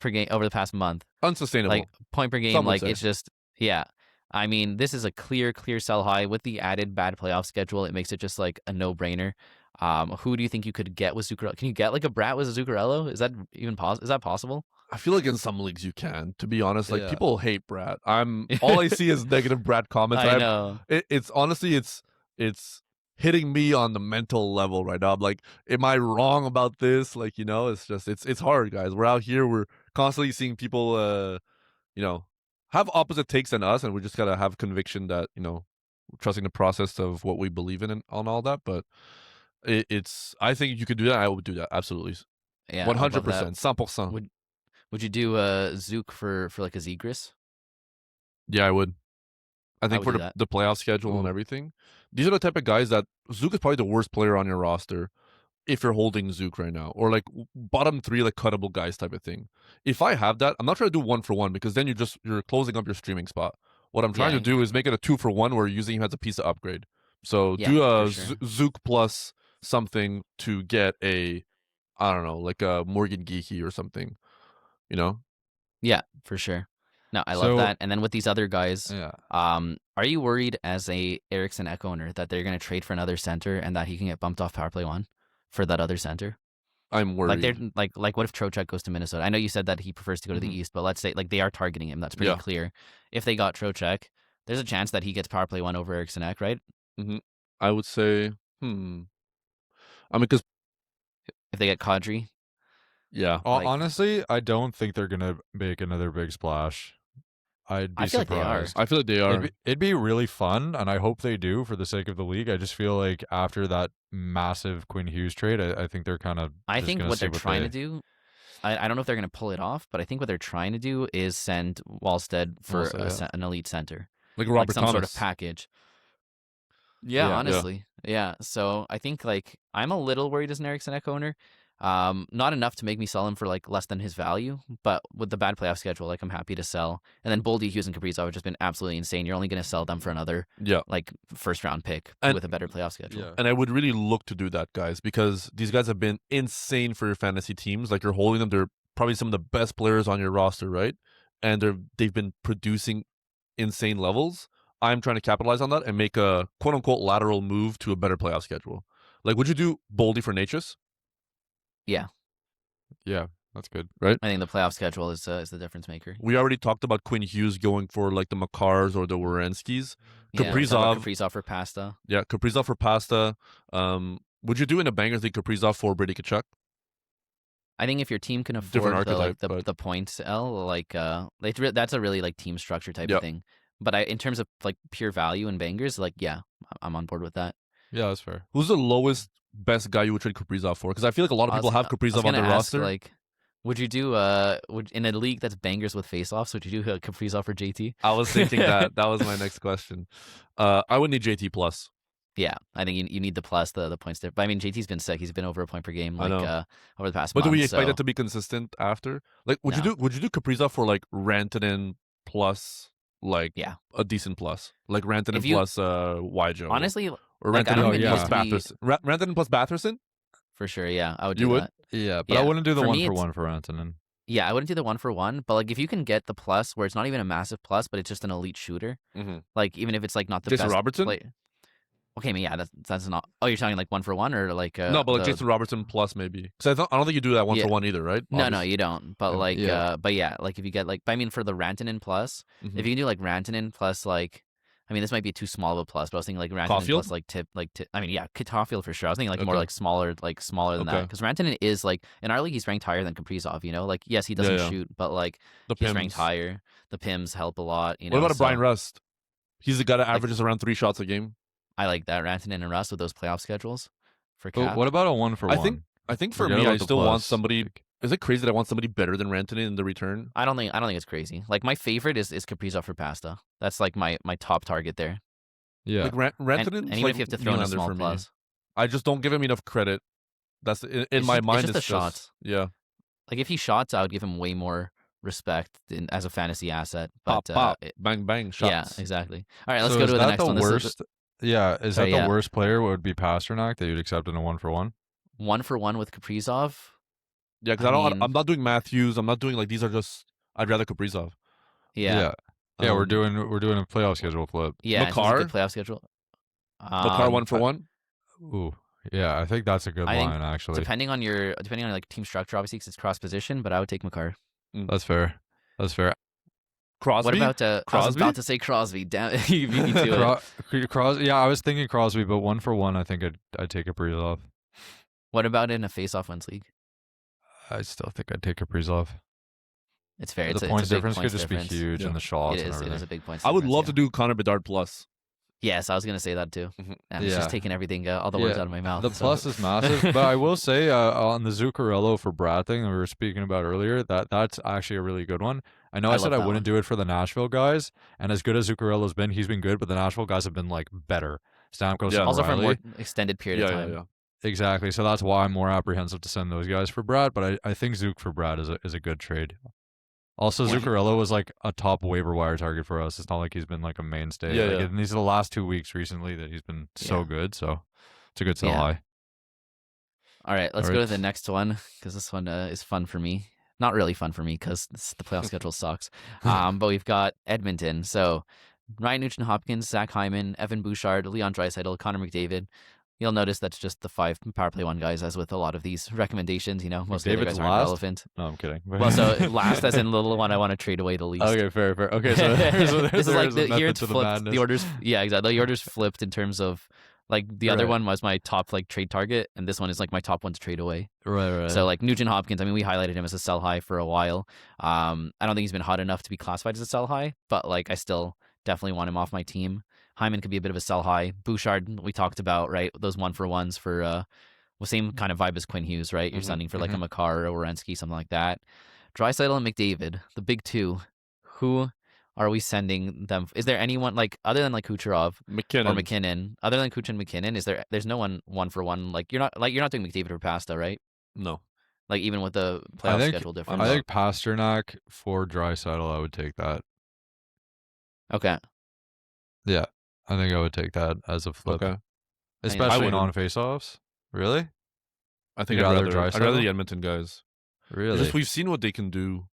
per game over the past month. Unsustainable. Like point per game, like it's just, I mean, this is a clear sell high. With the added bad playoff schedule, it makes it just like a no-brainer. Who do you think you could get with Zuccarello? Can you get like a Bratt with a Zuccarello? Is that even possible? Is that possible? I feel like in some leagues you can, to be honest. Like people hate Bratt. All I see is negative Bratt comments. I know. It's honestly, it's hitting me on the mental level right now. I'm like, am I wrong about this? Like, it's just, it's hard, guys. We're out here. We're constantly seeing people, have opposite takes than us. And we just got to have conviction that, trusting the process of what we believe in and on all that. But I think you could do that. I would do that. Absolutely. Yeah. 100%. 100%. Would you do Zook for like a Zegras? Yeah, I would. I think for the playoff schedule and everything. These are the type of guys that Zook is probably the worst player on your roster if you're holding Zook right now. Or like bottom 3 like cuttable guys type of thing. If I have that, I'm not trying to do 1-for-1 because then you're closing up your streaming spot. What I'm trying to do is make it a 2-for-1 where you're using him as a piece of upgrade. So do a Zook plus something to get a, I don't know, like a Morgan Geekie or something. Yeah, for sure. No, I love that. And then with these other guys, are you worried as a Eriksson Ek owner that they're going to trade for another center and that he can get bumped off power play 1 for that other center? I'm worried. Like what if Trocheck goes to Minnesota? I know you said that he prefers to go to the East, but let's say like they are targeting him. That's pretty clear. If they got Trocheck, there's a chance that he gets power play 1 over Eriksson Ek, right? I would say, I mean, because if they get Kadri. Yeah. Honestly, I don't think they're gonna make another big splash. I'd be surprised. I feel like they are. It'd be really fun, and I hope they do for the sake of the league. I just feel like after that massive Quinn Hughes trade, I think they're kind of. I think what they're trying to do. I don't know if they're going to pull it off, but I think what they're trying to do is send Wallstead for an elite center, like Robert some Thomas. sort of package. Yeah, honestly, yeah. So I think like I'm a little worried as an Eriksson Ek owner. Not enough to make me sell him for like less than his value, but with the bad playoff schedule, like I'm happy to sell. And then Boldy, Hughes, and Kaprizov have just been absolutely insane. You're only going to sell them for another like first round pick with a better playoff schedule. Yeah. And I would really look to do that, guys, because these guys have been insane for your fantasy teams. Like you're holding them, they're probably some of the best players on your roster, right? And they've been producing insane levels. I'm trying to capitalize on that and make a quote unquote lateral move to a better playoff schedule. Like, would you do Boldy for Natchez? Yeah, that's good, right? I think the playoff schedule is the difference maker. We already talked about Quinn Hughes going for like the Makars or the Werenskis. Kaprizov for Pasta. Yeah, Kaprizov for Pasta. Would you do in a bangers league Kaprizov for Brady Tkachuk? I think if your team can afford the points, that's a really like team structure type of thing. But in terms of like pure value and bangers, like I'm on board with that. Yeah, that's fair. Who's the lowest best guy you would trade Kaprizov for? Because I feel like a lot of people have Kaprizov on their roster. Like, would you do in a league that's bangers with faceoffs? Would you do Kaprizov for JT? I was thinking that. That was my next question. I would need JT plus. Yeah, I think you need the plus, the points there. But I mean, JT's been sick. He's been over a point per game like over the past month. But do we expect it to be consistent after? Like, would you do Kaprizov for like Rantanen plus like a decent plus, like Rantanen plus Wyjo? Honestly, or Rantanen plus Batherson. Rantanen plus Batherson? For sure, yeah, I would do that. Yeah, but I wouldn't do the 1-for-1 for Rantanen. Yeah, I wouldn't do the 1-for-1, but like if you can get the plus where it's not even a massive plus, but it's just an elite shooter, like even if it's like not the Jason best Robertson? Okay, I mean, yeah, that's not. Oh, you're talking like 1-for-1 or like no, but like Jason Robertson plus maybe. Because I don't think you do that 1-for-1 either, right? Obviously. No, you don't. But like, but yeah, like if you get like, I mean, for the Rantanen plus, if you can do like Rantanen plus like, I mean, this might be too small of a plus, but I was thinking like Rantanen Caulfield? plus like tip. I mean, yeah, Caulfield for sure. I was thinking like more like smaller than that because Rantanen is like in our league he's ranked higher than Kaprizov. You know, like yes he doesn't shoot, but like he's ranked higher. The Pims help a lot. You know. What about Brian Rust? He's the guy that averages around 3 shots a game. I like that Rantanen and Rust with those playoff schedules. For Cap. What about a 1-for-1? I think for me, I still want somebody. Is it crazy that I want somebody better than Rantanen in the return? I don't think it's crazy. Like my favorite is Kaprizov for Pasta. That's like my top target there. Yeah, like Rantanen. And even if you have to throw in a small plus, I just don't give him enough credit. That's in my mind. It's just the shots. Yeah, like if he shots, I would give him way more respect as a fantasy asset. But pop, bang, bang, shots. Yeah, exactly. All right, let's go to the next one. Worst? Is that the worst player? Would be Pasternak that you'd accept in a 1-for-1? 1-for-1 with Kaprizov. Yeah, because I'm not doing Matthews. I'm not doing like these are just. I'd rather Kaprizov. Yeah. We're doing a playoff schedule flip. Yeah, Makar? Good playoff schedule. Makar 1-for-1. Ooh, yeah, I think that's a good line actually. Depending on like team structure, obviously, because it's cross position, but I would take Makar. That's fair. Crosby? What about Crosby? I was about to say Crosby. Damn, you beat me to it. Crosby. Yeah, I was thinking Crosby, but 1-for-1, I think I'd take Kaprizov. What about in a face-off wins league? I still think I'd take Kaprizov. It's fair. The points difference could just be huge in the shots. It and is a big point. I would love to do Connor Bedard plus. Yes, I was going to say that too. I'm just taking everything, all the words out of my mouth. The plus is massive, but I will say on the Zuccarello for Bratt thing that we were speaking about earlier, that's actually a really good one. I know I said I wouldn't do it for the Nashville guys, and as good as Zuccarello's been, he's been good, but the Nashville guys have been like better. Stamkos, also for a O'Reilly. more extended period of time. Yeah. Exactly. So that's why I'm more apprehensive to send those guys for Bratt, but I think Zook for Bratt is a good trade. Also, Zuccarello was like a top waiver wire target for us. It's not like he's been like a mainstay. And these are the last 2 weeks recently that he's been so good. So it's a good sell high. All right, let's go to the next one because this one is fun for me. Not really fun for me because the playoff schedule sucks. But we've got Edmonton. So Ryan Nugent-Hopkins, Zach Hyman, Evan Bouchard, Leon Draisaitl, Connor McDavid. You'll notice that's just the 5 power play 1 guys, as with a lot of these recommendations. You know, most of the other guys aren't relevant. No, I'm kidding. Well, so last as in the little one I want to trade away the least. Okay, fair. Okay, so this is like here it's flipped. The orders, exactly. The orders flipped in terms of like the other one was my top like trade target, and this one is like my top one to trade away. Right. So like Nugent Hopkins, I mean, we highlighted him as a sell high for a while. I don't think he's been hot enough to be classified as a sell high, but like I still definitely want him off my team. Hyman could be a bit of a sell high. Bouchard, we talked about, right? Those 1-for-1s for same kind of vibe as Quinn Hughes, right? You're sending for like a Makar or Werenski, something like that. Draisaitl and McDavid, the big 2. Who are we sending them? Is there anyone like other than like Kucherov or McKinnon? Other than Kuch and McKinnon, there's no one 1-for-1? Like you're not doing McDavid or Pasta, right? No. Like even with the playoff schedule difference. I think Pasternak for Draisaitl, I would take that. Okay. Yeah. I think I would take that as a flip. Okay. Especially on face-offs. Really? I think I'd rather the Edmonton guys. Really? We've seen what they can do.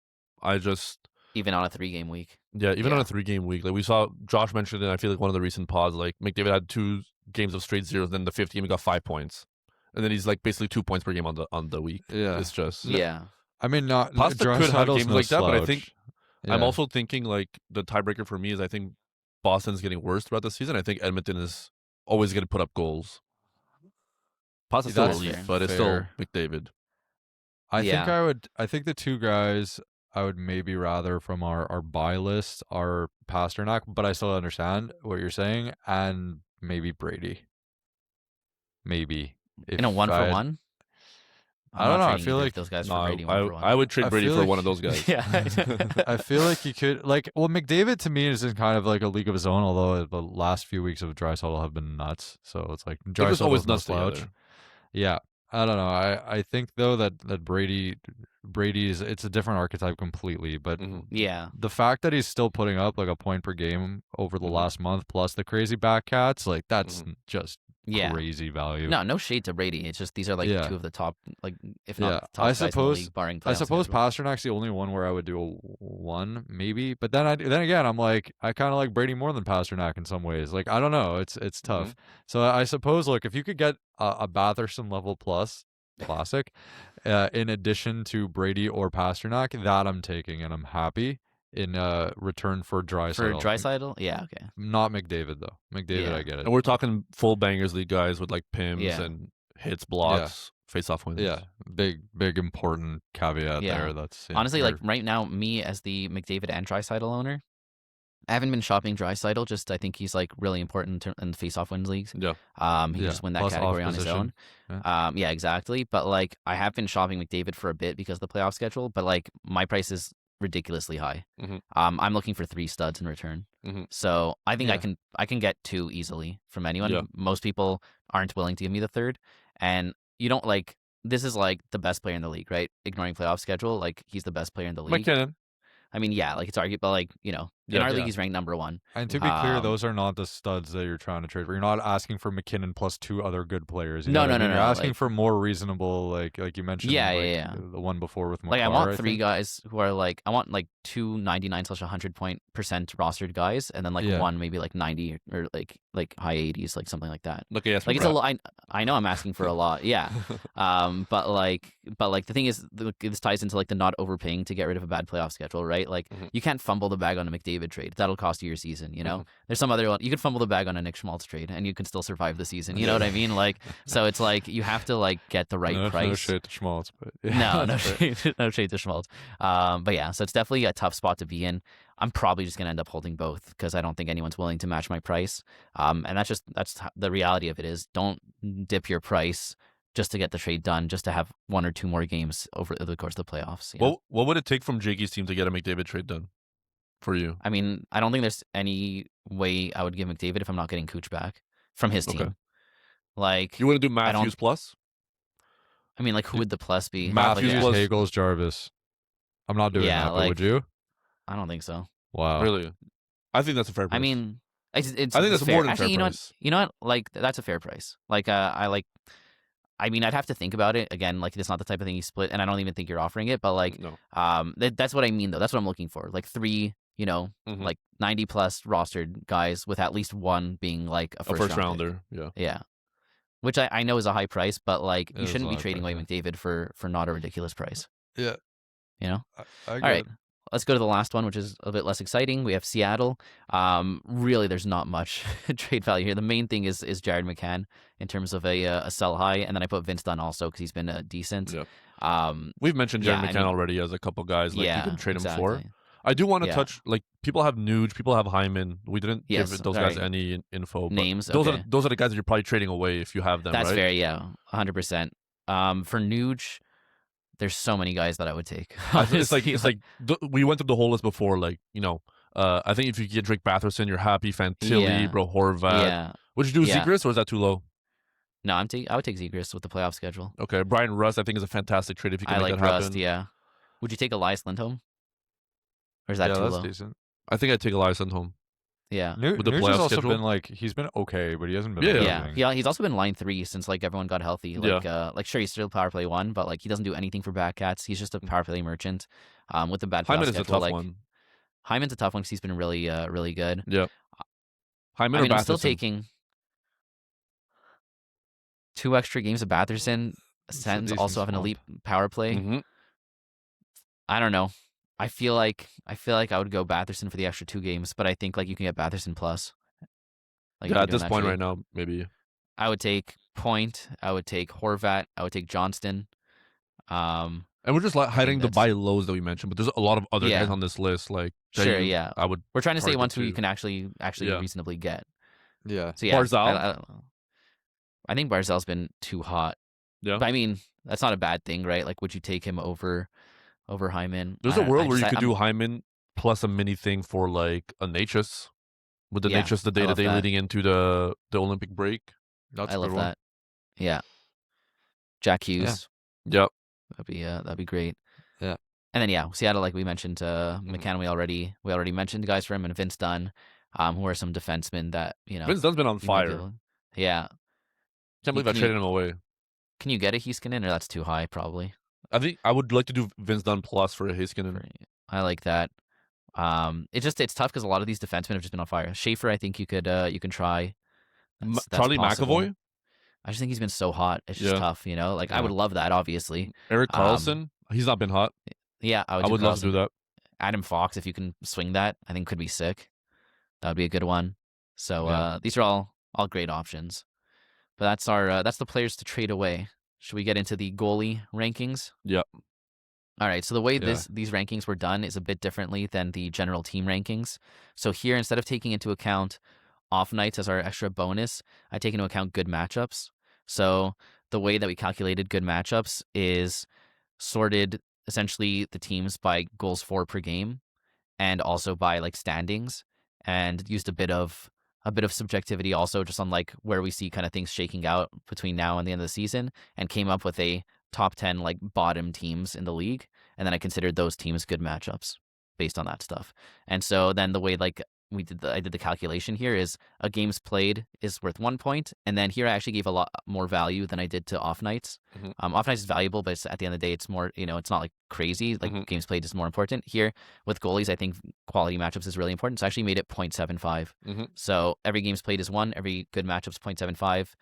Even on a 3-game week. Yeah, even on a 3-game week. Like we saw Josh mentioned it, I feel like one of the recent pods, like McDavid had 2 games of straight zeros, then the 5th game he got 5 points. And then he's like basically 2 points per game on the week. Yeah. It's just I mean not Pasta could have games like that, but I think Yeah. I'm also thinking like the tiebreaker for me is I think Boston's getting worse throughout the season. I think Edmonton is always going to put up goals. Pasta's still elite, but it's still McDavid. I think the 2 guys I would maybe rather from our buy list our Pasternak, but I still understand what you're saying, and maybe Brady. Maybe In a one for one. I don't know. I feel like those guys for No, Brady one for one. I would trade Brady feel for like- one of those guys. Yeah. I feel like you could McDavid to me is in kind of like a league of his own. Although the last few weeks of Draisaitl have been nuts, so it's like They're just always Draisaitl's no nuts slouch. together. Yeah, I don't know. I think though that Brady's it's a different archetype completely, but Mhm. Yeah. the fact that he's still putting up like a point per game over the Mhm. last month plus the crazy back cats, like that's Mhm. just Yeah. crazy value. No shade to Brady. It's just these are like Yeah. two of the top, like if not Yeah, the top I guys in the suppose- league, barring I playoff suppose schedule. Pasternak's the only one where I would do a one, maybe. But then again, I'm like, I kind of like Brady more than Pasternak in some ways. Like, I don't know, it's tough. So I suppose, look, if you could get a Batherson level plus classic, in addition to Brady or Pasternak, that I'm taking and I'm happy in return for For Draisaitl. Draisaitl, yeah, okay. Not McDavid though. McDavid, Yeah. I get it. And we're talking full bangers league guys with like pims Yeah. and hits, blocks, face-off wins. Yeah, big important caveat Yeah. there. That's Honestly, or- like right now, me as the McDavid and Draisaitl owner, I haven't been shopping Draisaitl. Just I think he's like really important in face-off wins leagues. Yeah. He can Yeah, just win that plus category off on his own. position. Yeah, exactly. But like I have been shopping McDavid for a bit because of the playoff schedule. But like my price is ridiculously high. Mhm. I'm looking for 3 studs in return. Mhm. So I think Yeah. I can get 2 easily from anyone. Yeah. Most people aren't willing to give me the third, and you don't like. This is like the best player in the league, right? Ignoring playoff schedule, like he's the best player in the league. McKinnon. I mean, yeah, like it's arguable, but like in Yeah. our league Yeah. he's ranked number 1. And to be clear, Um, those are not the studs that you're trying to trade for. You're not asking for McKinnon plus 2 other good players. You No, know what I no, mean? no, You're no, asking like- for more reasonable, like you mentioned. Yeah, like, yeah. The one before with McCarr, Like I want 3 think. guys who are like I want like 2 99/100 % rostered guys, and then like Yeah. one maybe like 90 or like high 80s, like something like that. Look at Jesper Like it's a Bratt. lot. I know I'm asking for a lot, yeah. But like the thing is, this ties into like the not overpaying to get rid of a bad playoff schedule, right? Like Mhm. you can't fumble the bag on a McDavid trade. That'll cost you your season. You know, Mhm. there's some other one you could fumble the bag on a Nick Schmaltz trade, and you can still survive the season. You know what I mean? Like so, it's like you have to like get the right No price. shade to Schmaltz, but No, no that's fair. shade, no shade to Schmaltz. But yeah, so it's definitely a tough spot to be in. I'm probably just gonna end up holding both because I don't think anyone's willing to match my price. And that's the reality of it is don't dip your price just to get the trade done, just to have 1 or 2 more games over the course of the playoffs. You know? What would it take from Jakey's team to get a McDavid trade done for you? I mean, I don't think there's any way I would give McDavid if I'm not getting Cooch back from his team. Okay. Like, You want to do don't- Matthews plus? I mean, like, who would the plus be? Matthews Like, plus- Hagels, Jarvis. I'm not doing Yeah, that, but like- would you? I don't think so. Wow. Really? I think that's a fair price. I mean, it's I think that's fair. more than Actually, fair you know price. what? You know what? Like that's a fair price. Like I mean, I'd have to think about it again. Like it's not the type of thing you split, and I don't even think you're offering it. But like, no. that's what I mean though. That's what I'm looking for. Like 3, Mhm. like 90 plus rostered guys with at least one being like a A first, first round pick. rounder. Yeah. Yeah. Which I know is a high price, but like It you is a shouldn't be high trading price, away McDavid for not a ridiculous price. Yeah. You know? I All right. Let's go to the last one, which is a bit less exciting. We have Seattle. Really, there's not much trade value here. The main thing is Jared McCann in terms of a sell high, and then I put Vince Dunn also because he's been decent. Yeah. We've mentioned Jared Yeah, I McCann mean- already as a couple guys like you yeah, can trade exactly. him for. I do want to Yeah. touch like people have Nuge, people have Hyman. We didn't Yes, give those guys sorry. any info. But Names, Those okay. are those are the guys that you're probably trading away if you have them. That's right? fair, yeah, 100%. For Nuge, there's so many guys that I would take. It's like honestly. we went through the whole list before. Like I think if you get Drake Batherson, you're happy. Fantilli, Yeah. Bro Horvat. yeah. Would you do Yeah. Zegras or is that too low? No, I would take Zegras with the playoff schedule. Okay, Brian Rust, I think is a fantastic trade if you can I make like that happen. Rust, yeah. Would you take Elias Lindholm? Or is that yeah, too that's low? decent. I think I'd take Elias home. Yeah. With the Nuge playoff has also schedule? been like he's been okay, but he hasn't been Yeah. amazing. Yeah, he's also been line 3 since like everyone got healthy. Like sure he's still power play 1, but like he doesn't do anything for back cats. He's just a power play merchant. With the bad playoff Hyman is a schedule, tough like one. Hyman's a tough one because he's been really really good. Yeah. Hyman I mean, or I'm still Batherson? taking 2 extra games of Batherson. It's a Sens decent also have an swamp. elite power play. Mhm. I don't know. I feel like I would go Batherson for the extra 2 games, but I think like you can get Batherson plus. Like if Yeah, you're at doing this that point trade. right now, maybe. I would take Point. I would take Horvat. I would take Johnston. And we're just like hiding the that's- buy lows that we mentioned, but there's a lot of other Yeah. guys on this list. Like that Sure, yeah. I would. We're trying to say target ones who you too. can actually Yeah. reasonably get. Yeah. So yeah, Barzal? I think Barzal's been too hot. Yeah. But I mean, that's not a bad thing, right? Like, would you take him over Hyman? There's a world where you could do Hyman plus a mini thing for like a Natchez, with the Natchez the day-to-day leading into the Olympic break. That's I a love good one. that. Yeah. Jack Hughes. Yep. That'd be great. Yeah. And then Seattle, like we mentioned, McCann. We already mentioned guys for him, and Vince Dunn, who are some defensemen that Vince Dunn's been on fire. Yeah. Can't believe I traded him away. Can you get a Heiskanen, or that's too high? Probably. I think I would like to do Vince Dunn plus for a Heiskanen. I like that. It's tough because a lot of these defensemen have just been on fire. Schaefer, I think you can try. That's Charlie possible. McAvoy. I just think he's been so hot. It's just tough, Like I would love that, obviously. Eric Carlson. He's not been hot. Yeah, I would love to do that. Adam Fox, if you can swing that, I think could be sick. That would be a good one. So these are all great options. But that's the players to trade away. Should we get into the goalie rankings? Yep. All right. So the way these rankings were done is a bit differently than the general team rankings. So here, instead of taking into account off nights as our extra bonus, I take into account good matchups. So the way that we calculated good matchups is sorted essentially the teams by goals for per game, and also by like standings, and used a bit of subjectivity also just on like where we see kind of things shaking out between now and the end of the season, and came up with a top 10 like bottom teams in the league, and then I considered those teams good matchups based on that stuff. And so then the way like I did the calculation here is a games played is worth 1 point, and then here I actually gave a lot more value than I did to off nights. Off nights is valuable, but at the end of the day, it's more, it's not like crazy. Like games played is more important. Here with goalies, I think quality matchups is really important. So I actually made it 0.75. So every games played is 1, every good matchup's 0.75.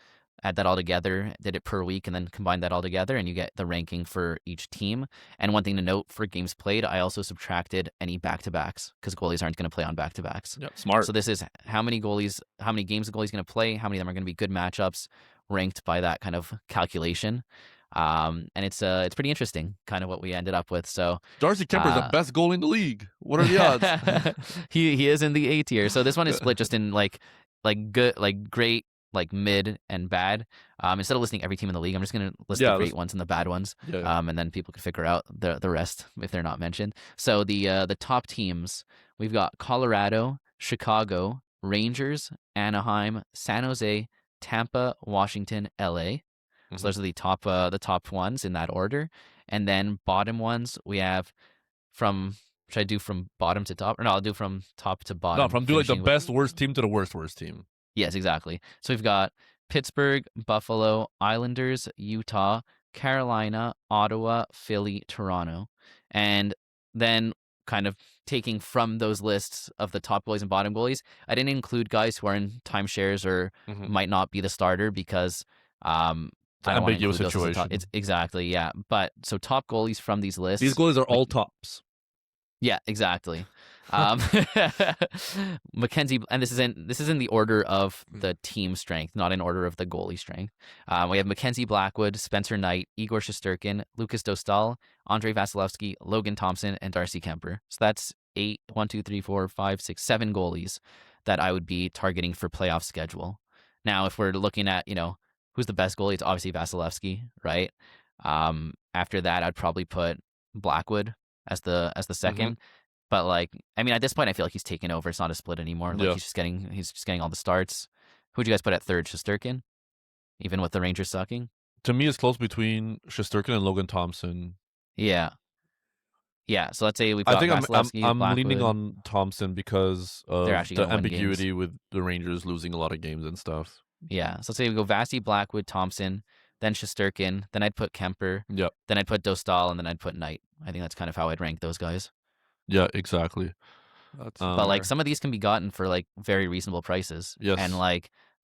Add that all together, did it per week, and then combine that all together, and you get the ranking for each team. And one thing to note for games played, I also subtracted any back-to-backs, because goalies aren't going to play on back-to-backs. Yep, smart. So this is how many games the goalie's going to play, how many of them are going to be good matchups, ranked by that kind of calculation. And it's pretty interesting, kind of what we ended up with. So Darcy Kuemper is the best goalie in the league. What are the odds? He is in the A tier. So this one is split just in like good, like great, like mid and bad. Instead of listing every team in the league, I'm just going to list the great ones and the bad ones. And then people can figure out the rest if they're not mentioned. So the top teams, we've got Colorado, Chicago, Rangers, Anaheim, San Jose, Tampa, Washington, LA. So those are the top ones in that order. And then bottom ones, we have should I do from bottom to top? Or no, I'll do from top to bottom. No, from do like the best worst team to the worst team. Yes, exactly. So we've got Pittsburgh, Buffalo, Islanders, Utah, Carolina, Ottawa, Philly, Toronto. And then kind of taking from those lists of the top goalies and bottom goalies, I didn't include guys who are in timeshares or might not be the starter because ambiguous situation. It's exactly, yeah. But so top goalies from these lists. These goalies are all tops. Yeah, exactly. Mackenzie, and this is in the order of the team strength, not in order of the goalie strength. We have Mackenzie Blackwood, Spencer Knight, Igor Shesterkin, Lucas Dostal, Andrei Vasilevsky, Logan Thompson, and Darcy Kuemper. So that's 7 goalies that I would be targeting for playoff schedule. Now, if we're looking at, who's the best goalie, it's obviously Vasilevsky, right? After that, I'd probably put Blackwood as the second. But at this point I feel like he's taken over. It's not a split anymore. He's just getting all the starts. Who'd you guys put at third? Shesterkin? Even with the Rangers sucking? To me, it's close between Shesterkin and Logan Thompson. Yeah. Yeah, so let's say we've got Vasilevsky, I'm Blackwood. leaning on Thompson because of They're actually the gonna win ambiguity games. with the Rangers losing a lot of games and stuff. Yeah, so let's say we go Vasi, Blackwood, Thompson, then Shesterkin, then I'd put Kuemper, Yep. then I'd put Dostal, and then I'd put Knight. I think that's kind of how I'd rank those guys. Yeah, exactly. But some of these can be gotten for very reasonable prices. Yes. And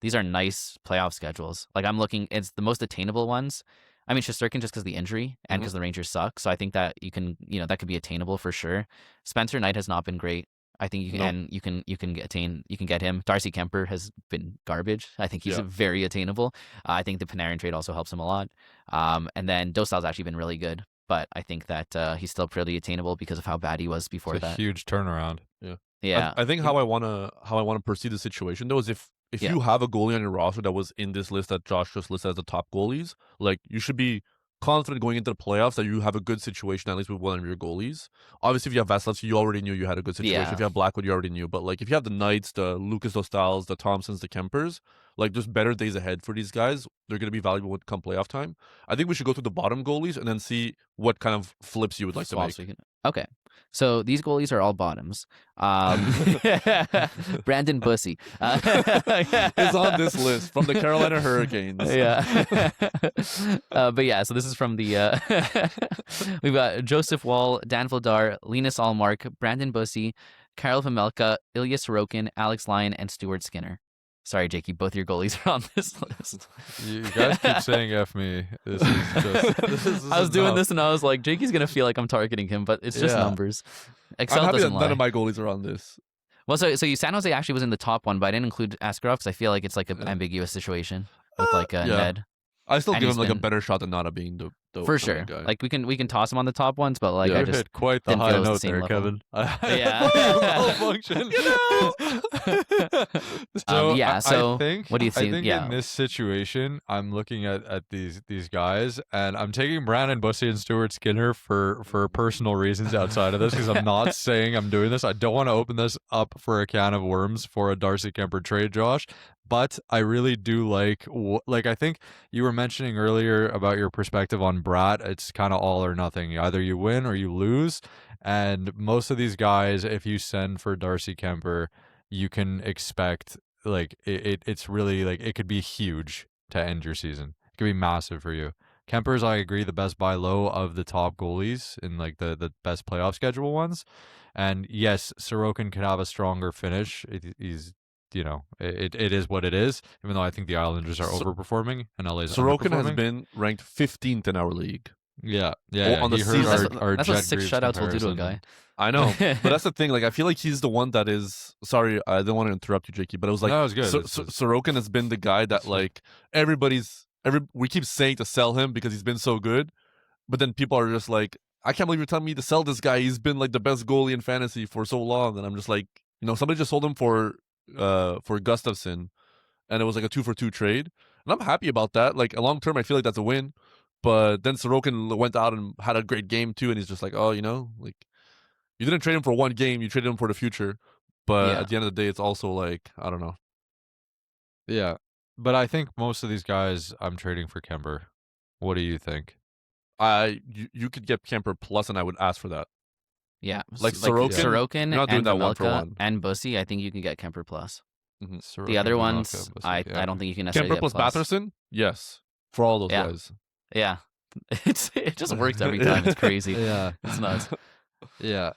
these are nice playoff schedules. I'm looking, it's the most attainable ones. I mean, Shesterkin just because of the injury and because the Rangers suck. So I think that you can, that could be attainable for sure. Spencer Knight has not been great. I think you can get him. Darcy Kuemper has been garbage. I think he's very attainable. I think the Panarin trade also helps him a lot. And then Dostal's actually been really good. but I think that he's still pretty attainable because of how bad he was before It's a that. huge turnaround. Yeah, I think how I wanna perceive the situation though is if Yeah. you have a goalie on your roster that was in this list that Josh just listed as the top goalies, like you should be confident going into the playoffs that you have a good situation at least with one of your goalies. Obviously, if you have Vasilevsky, you already knew you had a good situation. Yeah. If you have Blackwood, you already knew. But like if you have the Knights, the Lucas Dostals, the Thompsons, the Kempers, like there's better days ahead for these guys. They're gonna be valuable when come playoff time. I think we should go through the bottom goalies and then see what kind of flips you would like to make. Swaps we can- Okay, so these goalies are all bottoms. Brandon Bussy Is on this list from the Carolina Hurricanes. Yeah. But yeah, so this is from the we've got Joseph Wall, Dan Vladar, Linus Allmark, Brandon Bussy, Karel Vejmelka, Ilya Sorokin, Alex Lyon, and Stuart Skinner. Sorry, Jakey, both your goalies are on this list. You guys keep saying F me. This is just. This I was doing enough. this and I was like, Jakey's gonna feel like I'm targeting him, but it's just Yeah. numbers. I'm Excel happy that doesn't lie. none of my goalies are on this. Well, so San Jose actually was in the top one, but I didn't include Askarov because I feel like it's like an Yeah. ambiguous situation with like yeah. Ned. I still And give he's him like a been- better shot than Nada being the For the sure. main guy. Like we can toss him on the top ones, but like Yeah. I You just hit quite the didn't high feel it was the note same there, level. Kevin. Yeah. Malfunction. So yeah, so I think, what do you I think? think Yeah. in this situation, I'm looking at these guys, and I'm taking Brandon Bussy and Stuart Skinner for personal reasons outside of this, because I'm not saying I'm doing this. I don't want to open this up for a can of worms for a Darcy Kuemper trade, Josh. But I really do like I think you were mentioning earlier about your perspective on Bratt. It's kind of all or nothing. Either you win or you lose. And most of these guys, if you send for Darcy Kuemper, you can expect like it's really like it could be huge to end your season. It could be massive for you. Kemper's, I agree, the best buy low of the top goalies in like the best playoff schedule ones. And yes, Sorokin could have a stronger finish. He's it is what it is, even though I think the Islanders are overperforming and LA's Sorokin has underperforming. been ranked 15th in our league. Yeah. on the You season. heard our That's what Jet 6 Greaves shutouts will do to a comparison. guy. I know, but that's the thing. Like, I feel like he's the one that is. Sorry, I don't want to interrupt you, Jakey, but it was like No, it was good. Sorokin has been the guy that like we keep saying to sell him because he's been so good, but then people are just like, I can't believe you're telling me to sell this guy. He's been like the best goalie in fantasy for so long, and I'm just like, somebody just sold him for Gustafsson, and it was like a 2-for-2 trade, and I'm happy about that. Like, long term, I feel like that's a win. But then Sorokin went out and had a great game too, and he's just like, oh, like you didn't trade him for one game, you traded him for the future. But Yeah. at the end of the day, it's also like, I don't know. Yeah. But I think most of these guys I'm trading for Kuemper. What do you think? You could get Kuemper plus, and I would ask for that. Yeah. Like Sorokin, Sorokin you're not doing and that one for Vejmelka one. and Bussy, I think you can get Kemper plus. The Sorokin, other Vejmelka, ones, Bussy, I yeah. don't think you can necessarily Kuemper get plus plus. Batherson, yes, for all those Yeah. guys. Yeah. It just works every time. It's crazy. Yeah. It's nuts. Yeah.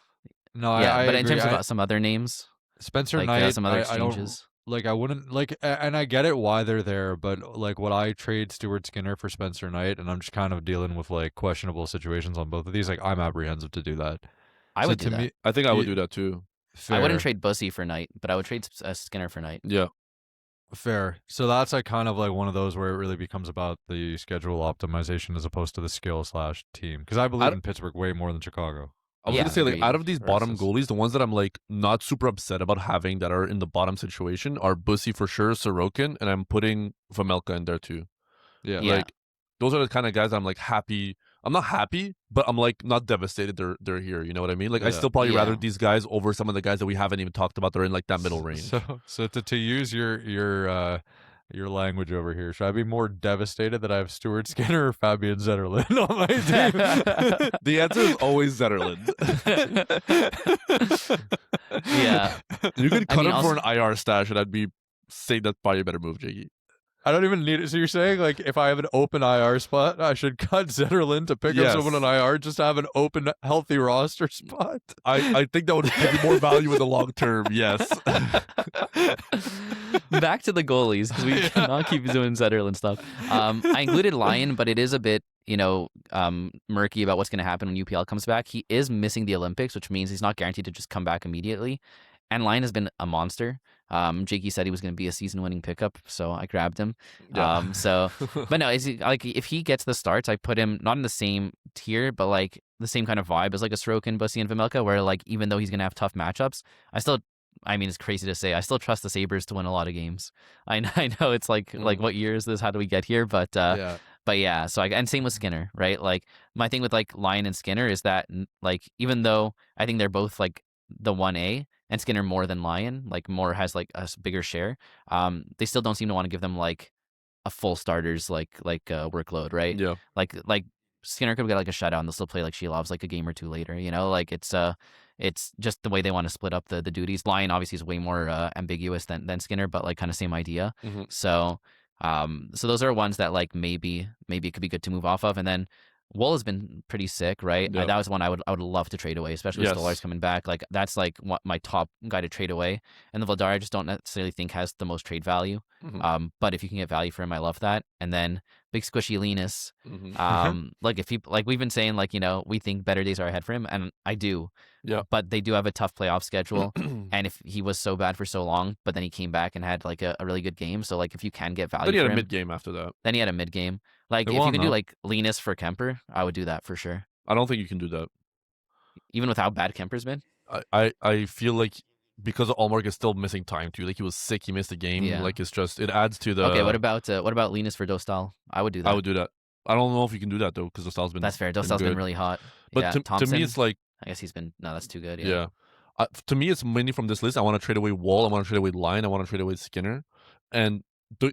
No, Yeah, I but in agree. terms of some other names, Spencer like Knight, some other I don't exchanges. like. I wouldn't like, and I get it why they're there, but like, would I trade Stuart Skinner for Spencer Knight? And I'm just kind of dealing with like questionable situations on both of these. Like, I'm apprehensive to do that. I So would to do that. me, I think I would You- do that too. fair, I wouldn't trade Bussy for Knight, but I would trade Skinner for Knight. Yeah, fair. So that's like kind of like one of those where it really becomes about the schedule optimization as opposed to the skill / team. Because I believe in Pittsburgh way more than Chicago. I was Yeah, gonna say, like, agreed. out of these bottom Versus- goalies, the ones that I'm like not super upset about having that are in the bottom situation are Bussy for sure, Sorokin, and I'm putting Vejmelka in there too. Yeah. Yeah. Like, those are the kind of guys I'm like happy. I'm not happy, but I'm like not devastated they're here. You know what I mean? Like, I Yeah. still probably Yeah. rather these guys over some of the guys that we haven't even talked about. They're in like that middle range. So to use your language over here, should I be more devastated that I have Stuart Skinner or Fabian Zetterlund on my team? The answer is always Zetterlund. Yeah. You could I cut mean, him for also- an IR stash, and I'd be saying that's probably a better move, Jakey. I don't even need it. So you're saying like if I have an open IR spot, I should cut Zetterlund to pick Yes. up someone on IR just to have an open, healthy roster spot? I think that would give you more value in the long term. Yes. Back to the goalies because we cannot keep doing Zetterlund stuff. I included Lyon, but it is a bit, murky about what's going to happen when UPL comes back. He is missing the Olympics, which means he's not guaranteed to just come back immediately. And Lyon has been a monster. Jakey said he was going to be a season-winning pickup, so I grabbed him. Yeah. But no, like if he gets the starts, I put him not in the same tier, but like the same kind of vibe as like a Sorokin, Bussy, and Vejmelka, where like even though he's going to have tough matchups, I mean, it's crazy to say, I still trust the Sabres to win a lot of games. I know it's like what year is this? How do we get here? But yeah, so and same with Skinner, right? Like my thing with like Lyon and Skinner is that like even though I think they're both like the 1A and Skinner more than Lyon, like more has like a bigger share, they still don't seem to want to give them like a full starters workload, right? Yeah. Like Skinner could get like a shutout and they'll still play like Shelov's like a game or two later, you know? Like it's just the way they want to split up the duties. Lyon obviously is way more ambiguous than Skinner, but like kind of same idea. Mm-hmm. So those are ones that like maybe it could be good to move off of. And then Wool has been pretty sick, right? Yeah. That was one I would love to trade away, especially with Yes. Stolarz coming back. Like that's like my top guy to trade away. And the Vladar I just don't necessarily think has the most trade value. Mhm. But if you can get value for him, I love that. And then big squishy Linus. Mhm. Like if people like we've been saying, like, you know, we think better days are ahead for him, and I do. Yeah. But they do have a tough playoff schedule. And if he was so bad for so long, but then he came back and had like a really good game. So like if you can get value Then he for had a him, mid game after that. then he had a mid game. Like They if you won, can do though. like Linus for Kemper, I would do that for sure. I don't think you can do that. Even with how bad Kemper's been. I feel like because Allmark is still missing time too. Like he was sick, he missed a game. Yeah. Like it's just it adds to the. Okay, what about Linus for Dostal? I would do that. I would do that. I don't know if you can do that though because the style's been. That's fair. Dostal's been good. really hot. But yeah, to Thompson, me, it's like I guess he's been that's too good. yeah. To me, it's mainly from this list. I want to trade away Wall. I want to trade away Line. I want to trade away Skinner, and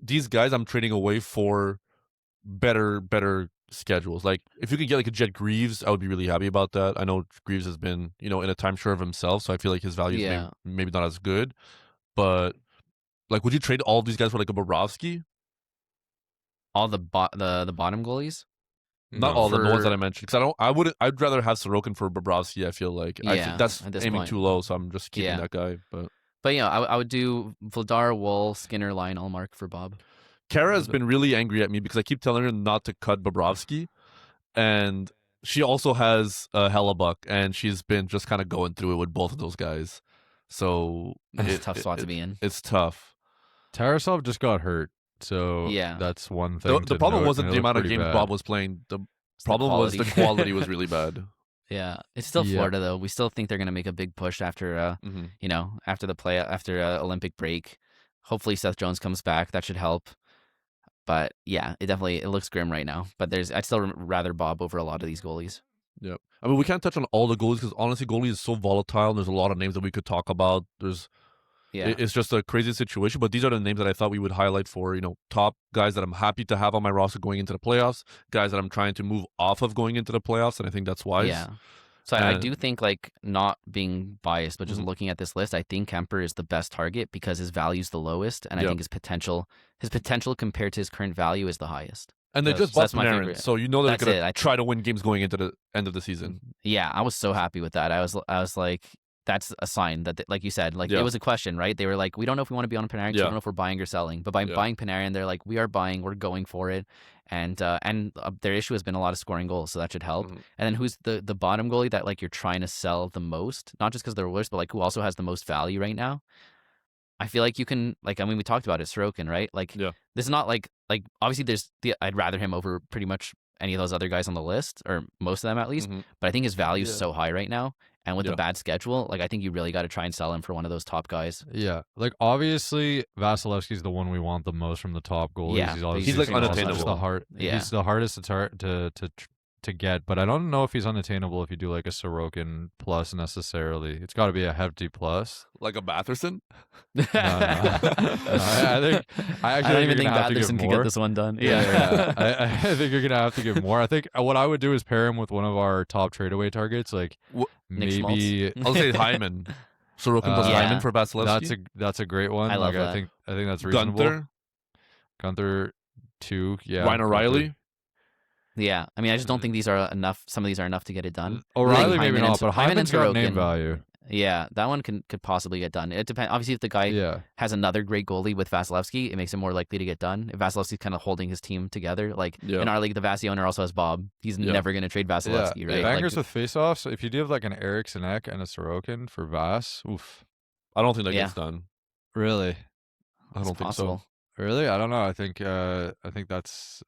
these guys I'm trading away for better schedules. Like if you could get like a Jet Greaves, I would be really happy about that. I know Greaves has been in a timeshare of himself, so I feel like his value is Yeah. maybe not as good. But like, would you trade all of these guys for like a Bobrovsky? All the bottom goalies. Not No. all the ones For- that I mentioned, because I'd rather have Sorokin for Bobrovsky. I feel like Yeah, that's at this aiming point. too low, so I'm just keeping Yeah. that guy. But yeah, I would do Vladar, Wool, Skinner, Line, Allmark for Bob. Kara has been really angry at me because I keep telling her not to cut Bobrovsky, and she also has Hellebuck, and she's been just kind of going through it with both of those guys. So It's a tough spot to be in. It's tough. Tarasov just got hurt, so Yeah. that's one thing. The to problem note, wasn't and the it amount of looked games pretty Bob bad. was playing. The It's problem was the quality. quality was really bad. Yeah, it's still Yeah. Florida though. We still think they're gonna make a big push after Mhm. after the after Olympic break. Hopefully Seth Jones comes back. That should help. But yeah, it looks grim right now. But I'd still rather Bob over a lot of these goalies. Yep. I mean, we can't touch on all the goalies because honestly, goalie is so volatile. And there's a lot of names that we could talk about. Yeah, It's just a crazy situation. But these are the names that I thought we would highlight for top guys that I'm happy to have on my roster going into the playoffs. Guys that I'm trying to move off of going into the playoffs, and I think that's wise. yeah. So I And- do think, like, not being biased, but just Mhm. looking at this list, I think Kemper is the best target because his value's the lowest, and I Yeah. think his potential compared to his current value is the highest. And they Yes, just so bought that's my Panarin, favorite. so they're That's gonna it. try to win games going into the end of the season. Yeah, I was so happy with that. I was like, that's a sign that, like you said, like Yeah. it was a question, right? They were like, we don't know if we want to be on Panarin. 'Cause We Yeah. don't know if we're buying or selling. But by Yeah. buying Panarin, they're like, we are buying. We're going for it. And their issue has been a lot of scoring goals, so that should help. Mhm. And then who's the bottom goalie that like you're trying to sell the most? Not just because they're worse, but like who also has the most value right now? I feel like you can, like, I mean, we talked about it, Sorokin, right? Like, Yeah. this is not like obviously I'd rather him over pretty much any of those other guys on the list, or most of them at least. Mhm. But I think his value is Yeah. so high right now, and with Yeah. the bad schedule, like I think you really got to try and sell him for one of those top guys. Yeah, like obviously Vasilevsky's the one we want the most from the top goalies. Yeah, he's obviously He's, like, also just unattainable. the hard. Yeah. He's the hardest to get, but I don't know if he's unattainable if you do like a Sorokin plus necessarily. It's got to be a hefty plus. Like a Batherson. No, I think I actually don't even think you're gonna have to give Batherson could more. get this one done. Yeah. I think you're gonna have to give more. I think what I would do is pair him with one of our top tradeaway targets, like Nick maybe. I'll say Hyman. Sorokin plus Yeah. Hyman for Vasilevsky. That's a great one. I love like, that. I think that's reasonable. Gunther, Gunther 2, yeah. Ryan O'Reilly. Yeah, I mean, I just don't think these are enough. Some of these are enough to get it done. O'Reilly I think maybe Hyman not, and- but Hyman and Hyman's got name Sorokin- value. Yeah, that one could possibly get done. It depends. Obviously, if the guy Yeah. has another great goalie with Vasilevsky, it makes it more likely to get done. If Vasilevsky's kind of holding his team together, like Yeah. in our league, the Vasi owner also has Bob. He's Yeah. never going to trade Vasilevsky, right? Bangers Like, with face-offs. If you do have like an Eric Sinek and a Sorokin for Vas, oof. I don't think that Yeah. gets done. Really? I It's don't think possible. so. Really? I don't know. I think that's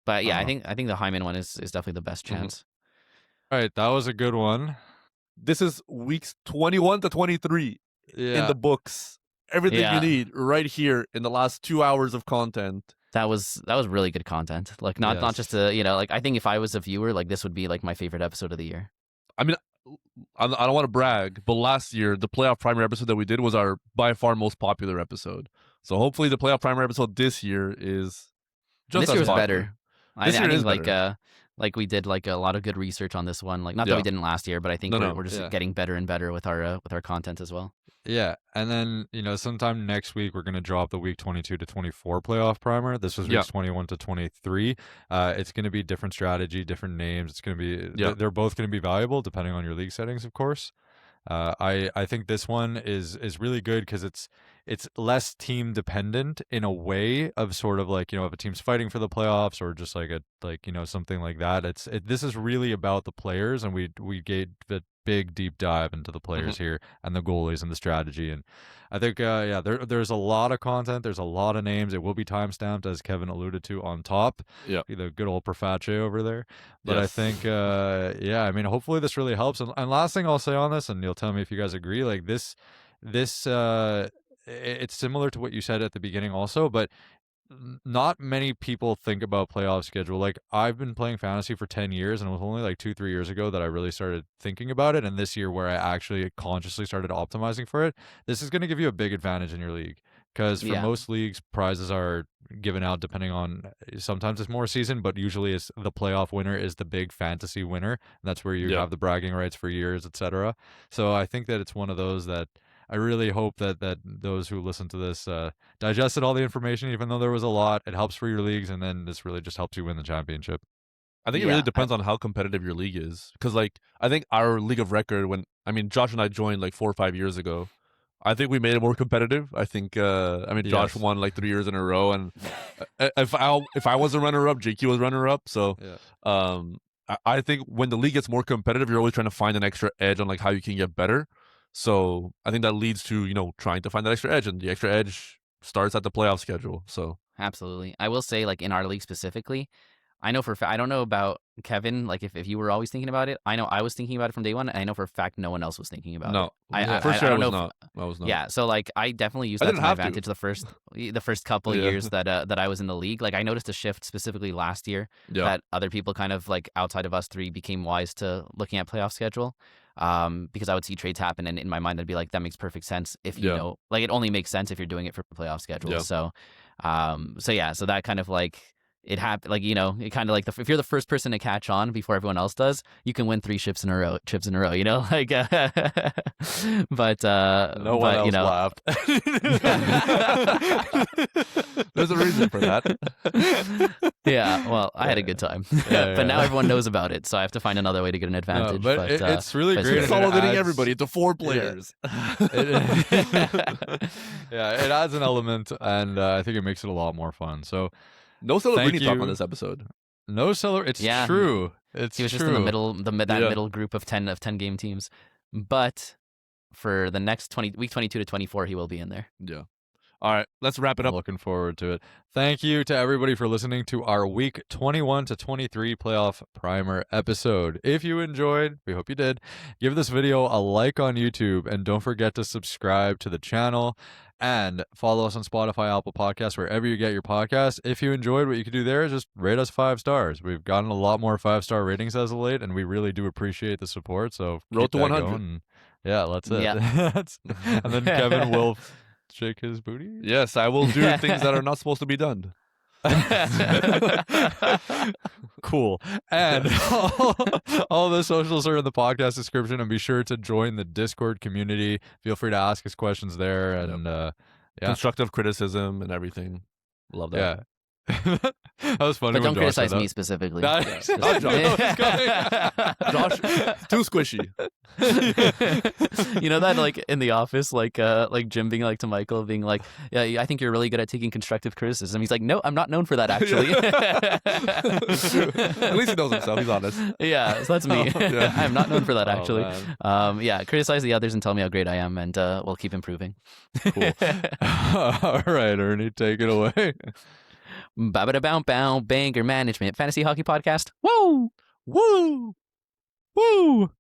But yeah, I I don't know. think the Hyman one is definitely the best Mhm. chance. All right, that was a good one. This is weeks 21 to 23 in Yeah. the books. Everything Yeah. you need right here in the last 2 hours of content. That was really good content. Like not Yes. just a, like I think if I was a viewer, like this would be like my favorite episode of the year. I mean, I don't want to brag, but last year the playoff primary episode that we did was our by far most popular episode. So hopefully the playoff primary episode this year is just This as year was popular. better. This I year think is better. like we did like a lot of good research on this one. Like not that Yeah. we didn't last year, but I think No, we're just Yeah. getting better and better with our content as well. Yeah, and then sometime next week we're gonna drop the week 22 to 24 playoff primer. This was Yeah. weeks 21 to 23. It's gonna be different strategy, different names. It's gonna be Yeah. they're both gonna be valuable depending on your league settings, of course. I think this one is really good because it's less team dependent in a way of sort of like if a team's fighting for the playoffs or just like something like that. This is really about the players, and we gave a big deep dive into the players here and the goalies and the strategy. And I think there's a lot of content. There's a lot of names. It will be timestamped, as Kevin alluded to, on top. Yeah. The good old Proface over there. But I Yes. think, I mean, hopefully this really helps. And last thing I'll say on this, and you'll tell me if you guys agree, like this, it's similar to what you said at the beginning also, but not many people think about playoff schedule. Like I've been playing fantasy for 10 years, and it was only like 2-3 years ago that I really started thinking about it. And this year where I actually consciously started optimizing for it, this is going to give you a big advantage in your league. Because for most leagues, prizes are given out depending on, sometimes it's more season, but usually it's the playoff winner is the big fantasy winner. And that's where you have the bragging rights for years, etc. So I think that it's one of those that I really hope that those who listen to this digested all the information, even though there was a lot. It helps for your leagues, and then this really just helps you win the championship. I think it really depends on how competitive your league is. Because, like, I think our league of record, Josh and I joined like 4 or 5 years ago. I think we made it more competitive. I think, Josh won like 3 years in a row, and if I was a runner-up, JQ was runner-up. So, I think when the league gets more competitive, you're always trying to find an extra edge on like how you can get better. So I think that leads to trying to find that extra edge, and the extra edge starts at the playoff schedule. So absolutely, I will say like in our league specifically, I know I don't know about Kevin, like if you were always thinking about it. I know I was thinking about it from day one, and I know for a fact no one else was thinking about it. I was not. Yeah, so like I definitely used that to my advantage the first couple of years that I was in the league. Like I noticed a shift specifically last year that other people kind of like outside of us three became wise to looking at playoff schedule. Because I would see trades happen, and in my mind I'd be like, that makes perfect sense if you know, like it only makes sense if you're doing it for playoff schedule. So that kind of like it happened, like it kind of like if you're the first person to catch on before everyone else does, you can win 3 chips in a row, like but no one else laughed. There's a reason for that. Yeah, well, I had a good time, but now everyone knows about it, so I have to find another way to get an advantage. But it's really great. Consolidating everybody to 4 players. It adds an element, and I think it makes it a lot more fun. So. No Celebrini talk on this episode. No It's true. He was just in the middle, middle group of 10 game teams. But for the next week 22 to 24, he will be in there. Yeah. All right, let's wrap it up. Looking forward to it. Thank you to everybody for listening to our week 21 to 23 playoff primer episode. If you enjoyed, we hope you did, give this video a like on YouTube, and don't forget to subscribe to the channel. And follow us on Spotify, Apple Podcasts, wherever you get your podcasts. If you enjoyed, what you could do there is just rate us 5 stars. We've gotten a lot more 5-star ratings as of late, and we really do appreciate the support. So road to 100. That's it. Yeah. And then Kevin will shake his booty. Yes, I will do things that are not supposed to be done. Cool. And all the socials are in the podcast description, and be sure to join the Discord community. Feel free to ask us questions there, and constructive criticism and everything. Love that. Yeah. That was funny. But when don't Josh criticize said me that. specifically. Not Josh, too squishy. You know that like in the office, like Jim being like to Michael, being like, yeah, I think you're really good at taking constructive criticism. He's like, no, I'm not known for that actually. At least he knows himself. He's honest. Yeah, so that's me. Yeah. I'm not known for that actually. man. Yeah, criticize the others and tell me how great I am, and we'll keep improving. Cool. All right, Ernie, take it away. Ba-ba-da-bow-bow, Banger Management Fantasy Hockey Podcast. Woo! Woo! Woo!